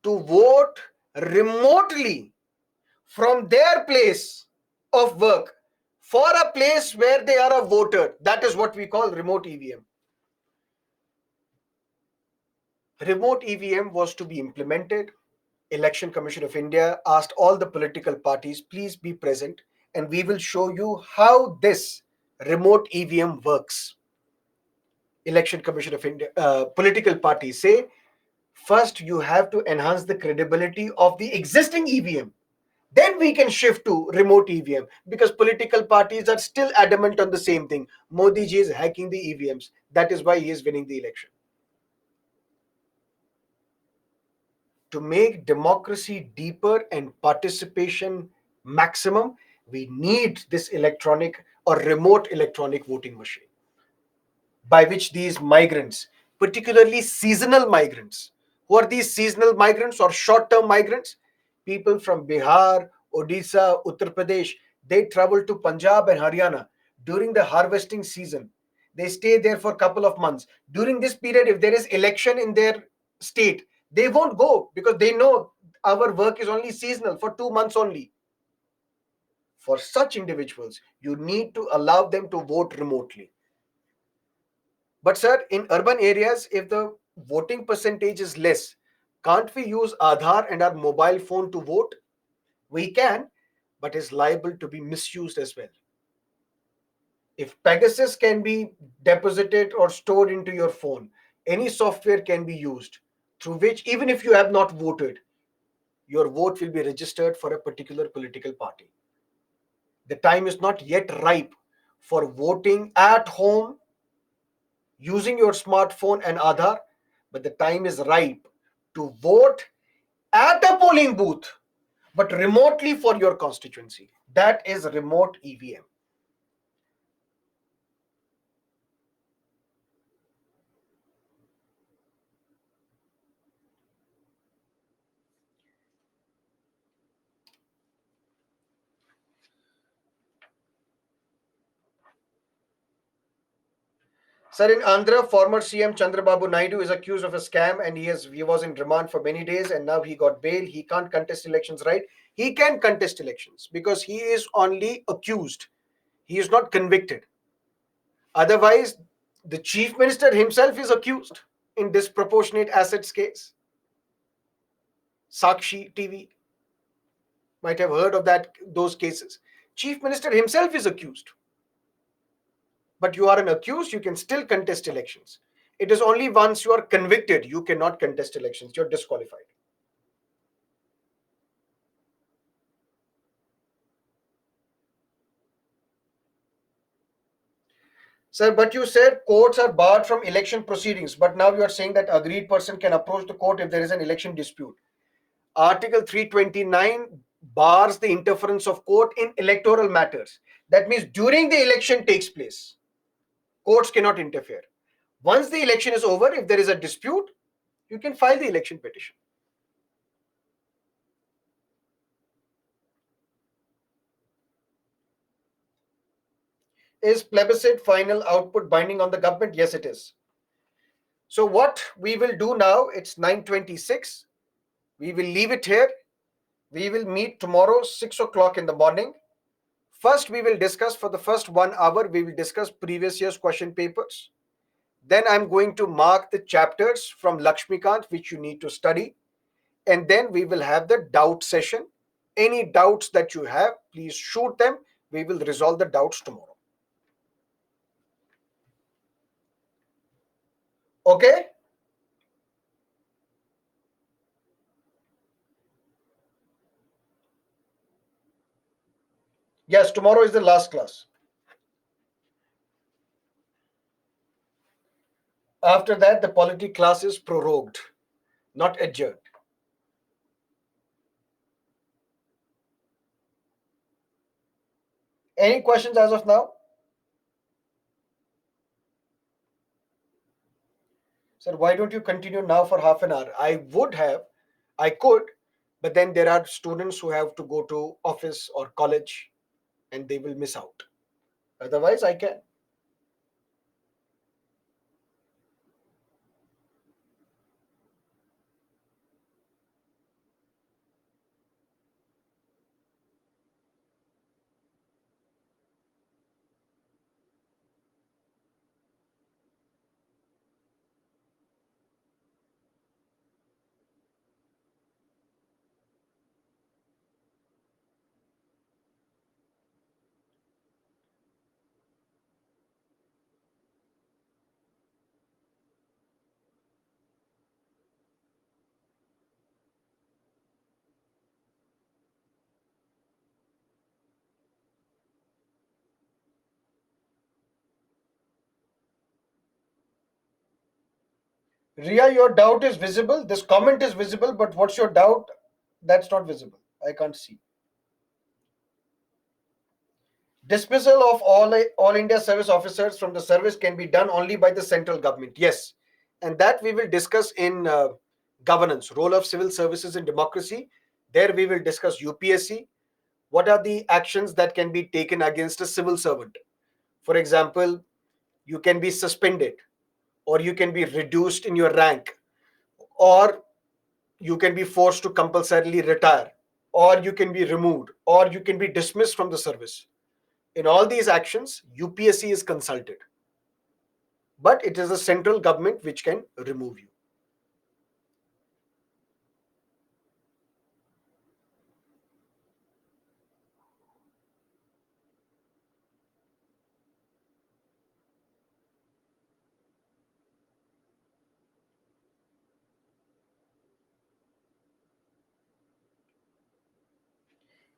to vote remotely from their place of work for a place where they are a voter, that is what we call remote EVM. Remote EVM was to be implemented. Election Commission of India asked all the political parties, please be present, and we will show you how this remote EVM works. Election Commission of India, political parties say, first you have to enhance the credibility of the existing EVM. Then we can shift to remote EVM, because political parties are still adamant on the same thing. Modi ji is hacking the EVMs. That is why he is winning the election. To make democracy deeper and participation maximum, we need this electronic or remote electronic voting machine, by which these migrants, particularly seasonal migrants, who are these seasonal migrants or short-term migrants? People from Bihar, Odisha, Uttar Pradesh, they travel to Punjab and Haryana during the harvesting season. They stay there for a couple of months. During this period, if there is election in their state, they won't go because they know our work is only seasonal for 2 months only. For such individuals, you need to allow them to vote remotely. But sir, in urban areas, if the voting percentage is less, can't we use Aadhaar and our mobile phone to vote? We can, but is liable to be misused as well. If Pegasus can be deposited or stored into your phone, any software can be used through which, even if you have not voted, your vote will be registered for a particular political party. The time is not yet ripe for voting at home using your smartphone and Aadhaar, but the time is ripe to vote at a polling booth, but remotely for your constituency. That is remote EVM. Sir, in Andhra, former CM Chandrababu Naidu is accused of a scam, and he was in remand for many days, and now he got bail. He can't contest elections, right? He can contest elections because he is only accused. He is not convicted. Otherwise, the chief minister himself is accused in disproportionate assets case. Sakshi TV might have heard of those cases. Chief minister himself is accused. But you are an accused, you can still contest elections. It is only once you are convicted, you cannot contest elections. You're disqualified. Sir, but you said courts are barred from election proceedings, but now you are saying that agreed person can approach the court if there is an election dispute. Article 329 bars the interference of court in electoral matters. That means during the election takes place, courts cannot interfere. Once the election is over, if there is a dispute, you can file the election petition. Is plebiscite final output binding on the government? Yes, it is. So what we will do now, it's 9:26. We will leave it here. We will meet tomorrow, 6 o'clock in the morning. First, we will discuss for the first 1 hour, we will discuss previous year's question papers. Then I'm going to mark the chapters from Lakshmikant, which you need to study. And then we will have the doubt session. Any doubts that you have, please shoot them. We will resolve the doubts tomorrow. Okay? Yes, tomorrow is the last class. After that, the polity class is prorogued, not adjourned. Any questions as of now? Sir, why don't you continue now for half an hour? I could, but then there are students who have to go to office or college and they will miss out. Otherwise, I can. Ria, your doubt is visible. This comment is visible, but what's your doubt? That's not visible. I can't see. Dismissal of all India service officers from the service can be done only by the central government. Yes, and that we will discuss in governance, role of civil services in democracy. There we will discuss UPSC. What are the actions that can be taken against a civil servant? For example, you can be suspended, or you can be reduced in your rank, or you can be forced to compulsorily retire, or you can be removed, or you can be dismissed from the service. In all these actions, UPSC is consulted, but it is the central government which can remove you.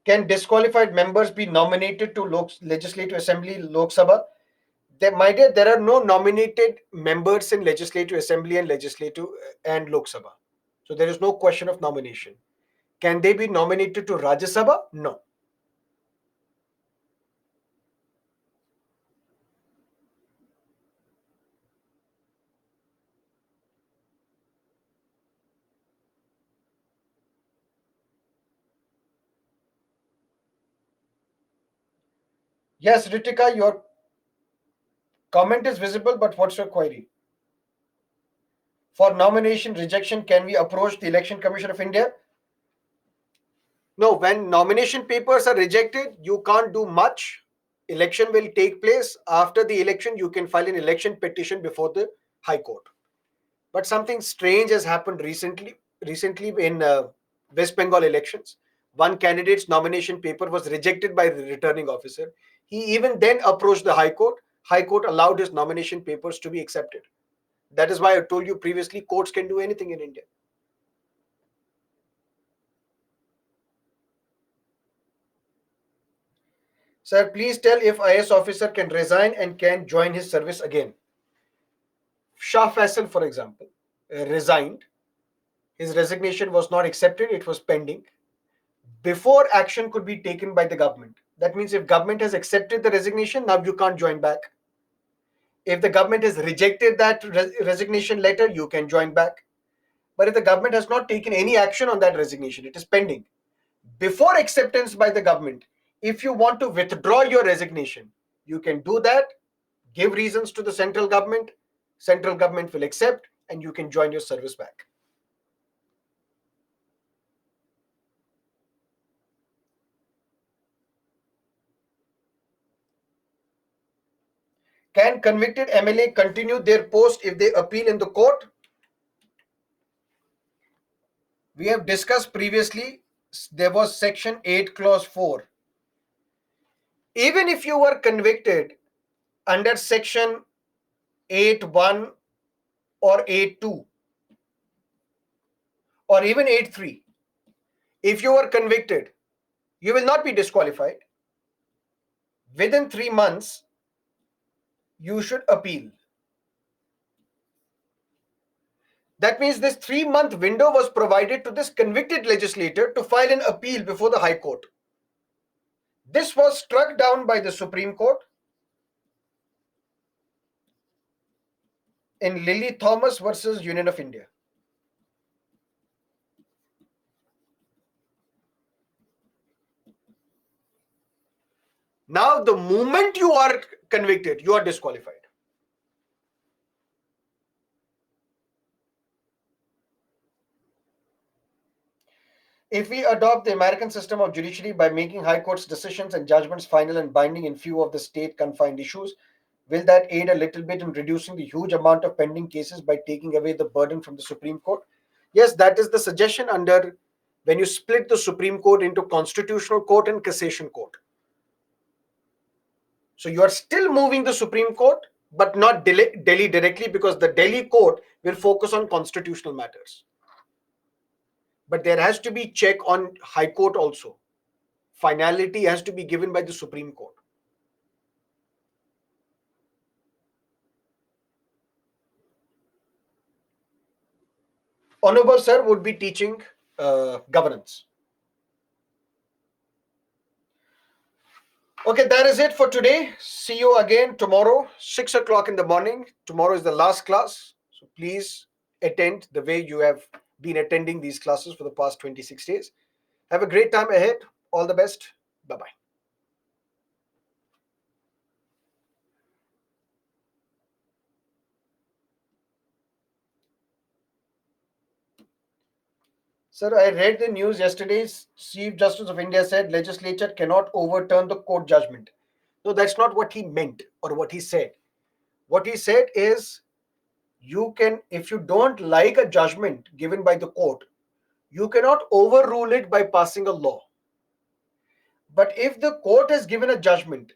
Can disqualified members be nominated to Legislative Assembly, Lok Sabha? My dear, there are no nominated members in Legislative Assembly and Legislative and Lok Sabha. So there is no question of nomination. Can they be nominated to Rajya Sabha? No. Yes, Ritika, your comment is visible, but what's your query? For nomination rejection, can we approach the Election Commission of India? No, when nomination papers are rejected, you can't do much. Election will take place. After the election, you can file an election petition before the High Court. But something strange has happened recently. Recently, in West Bengal elections, one candidate's nomination paper was rejected by the returning officer. He even then approached the High Court. High Court allowed his nomination papers to be accepted. That is why I told you previously, courts can do anything in India. Sir, please tell if IS officer can resign and can join his service again. Shah Faisal, for example, resigned. His resignation was not accepted, it was pending. Before action could be taken by the government. That means if government has accepted the resignation, now you can't join back. If the government has rejected that resignation letter, you can join back. But if the government has not taken any action on that resignation, it is pending. Before acceptance by the government, if you want to withdraw your resignation, you can do that, give reasons to the central government will accept, and you can join your service back. Can convicted MLA continue their post if they appeal in the court? We have discussed previously, there was section 8 clause 4. Even if you were convicted under section 8.1 or 8.2 or even 8.3, if you were convicted, you will not be disqualified. within 3 months, you should appeal. That means this 3 month window was provided to this convicted legislator to file an appeal before the High Court. This was struck down by the Supreme Court in Lily Thomas versus Union of India. Now, the moment you are convicted, you are disqualified. If we adopt the American system of judiciary by making High Court's decisions and judgments final and binding in few of the state confined issues, will that aid a little bit in reducing the huge amount of pending cases by taking away the burden from the Supreme Court? Yes, that is the suggestion under when you split the Supreme Court into Constitutional Court and Cassation Court. So you are still moving the Supreme Court, but not Delhi directly, because the Delhi court will focus on constitutional matters. But there has to be check on High Court also. Finality has to be given by the Supreme Court. Honorable Sir would be teaching governance. Okay, that is it for today. See you again tomorrow, 6 o'clock in the morning. Tomorrow is the last class. So please attend the way you have been attending these classes for the past 26 days. Have a great time ahead. All the best. Bye-bye. Sir, I read the news yesterday. Chief Justice of India said legislature cannot overturn the court judgment. No, that's not what he meant or what he said. What he said is, you can, if you don't like a judgment given by the court, you cannot overrule it by passing a law. But if the court has given a judgment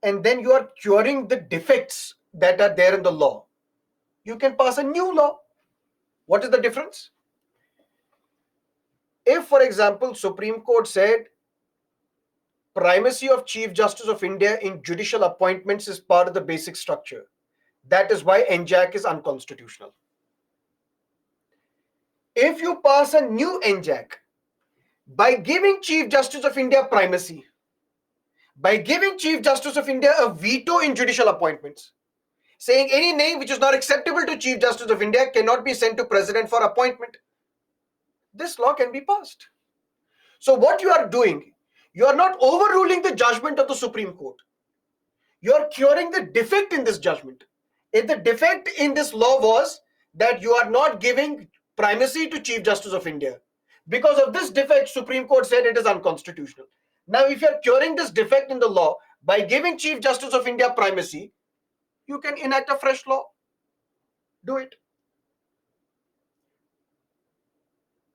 and then you are curing the defects that are there in the law, you can pass a new law. What is the difference? If, for example, Supreme Court said primacy of Chief Justice of India in judicial appointments is part of the basic structure, that is why NJAC is unconstitutional. If you pass a new NJAC by giving Chief Justice of India primacy, by giving Chief Justice of India a veto in judicial appointments, saying any name which is not acceptable to Chief Justice of India cannot be sent to President for appointment, this law can be passed. So what you are doing, you are not overruling the judgment of the Supreme Court. You are curing the defect in this judgment. If the defect in this law was that you are not giving primacy to Chief Justice of India, because of this defect, Supreme Court said it is unconstitutional. Now, if you are curing this defect in the law by giving Chief Justice of India primacy, you can enact a fresh law. Do it.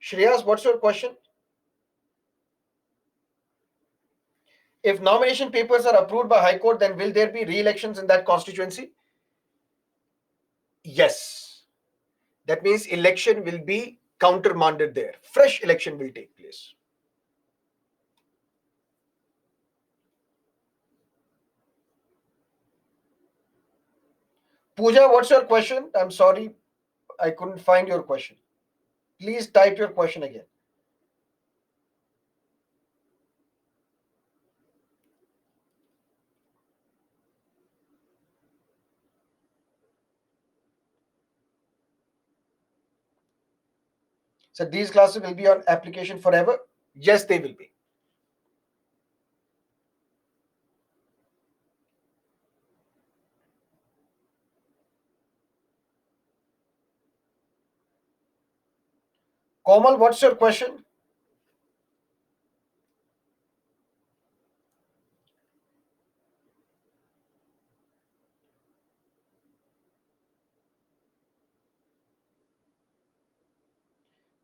Shreyas, what's your question? If nomination papers are approved by High Court, then will there be re-elections in that constituency? Yes. That means election will be countermanded there. Fresh election will take place. Pooja, what's your question? I'm sorry, I couldn't find your question. Please type your question again. So these classes will be on application forever? Yes, they will be. Komal, what's your question?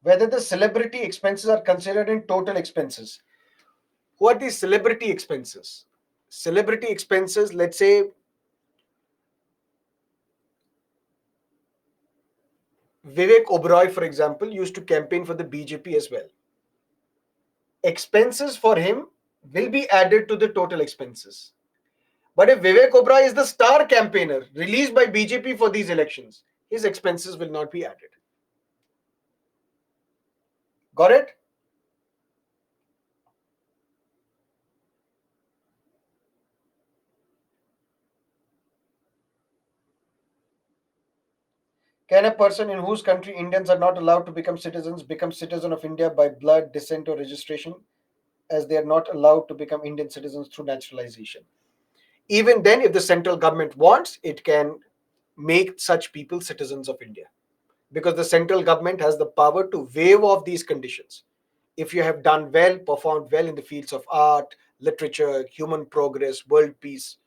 Whether the celebrity expenses are considered in total expenses. Who are these celebrity expenses? Celebrity expenses, let's say Vivek Oberoi, for example, used to campaign for the BJP as well. Expenses for him will be added to the total expenses. But if Vivek Oberoi is the star campaigner released by BJP for these elections, his expenses will not be added. Got it? Can a person in whose country Indians are not allowed to become citizen of India by blood, descent, or registration, as they are not allowed to become Indian citizens through naturalization? Even then, if the central government wants, it can make such people citizens of India, because the central government has the power to waive off these conditions. If you have done well, performed well in the fields of art, literature, human progress, world peace.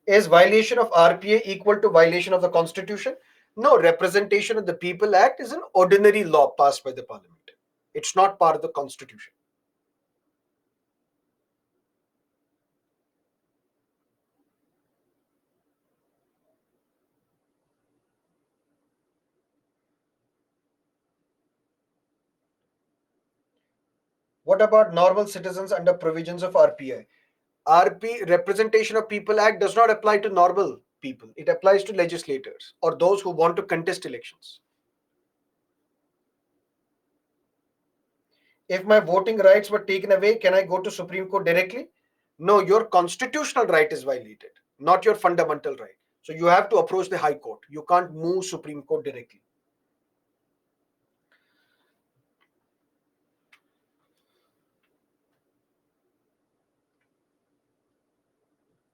Is violation of RPA equal to violation of the Constitution? No, Representation of the People Act is an ordinary law passed by the Parliament. It's not part of the Constitution. What about normal citizens under provisions of RPI? RP Representation of People Act does not apply to normal people. It applies to legislators or those who want to contest elections. If my voting rights were taken away, can I go to Supreme Court directly? No, your constitutional right is violated, not your fundamental right. So you have to approach the High Court. You can't move Supreme Court directly.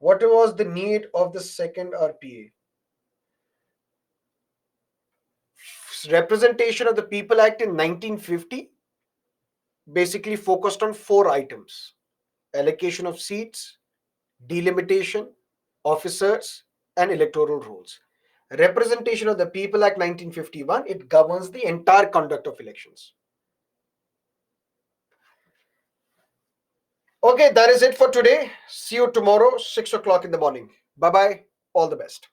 What was the need of the second RPA? Representation of the People Act in 1950 basically focused on four items: allocation of seats, delimitation, officers, and electoral rules. Representation of the People Act 1951, it governs the entire conduct of elections. Okay, that is it for today. See you tomorrow, 6 o'clock in the morning. Bye bye. All the best.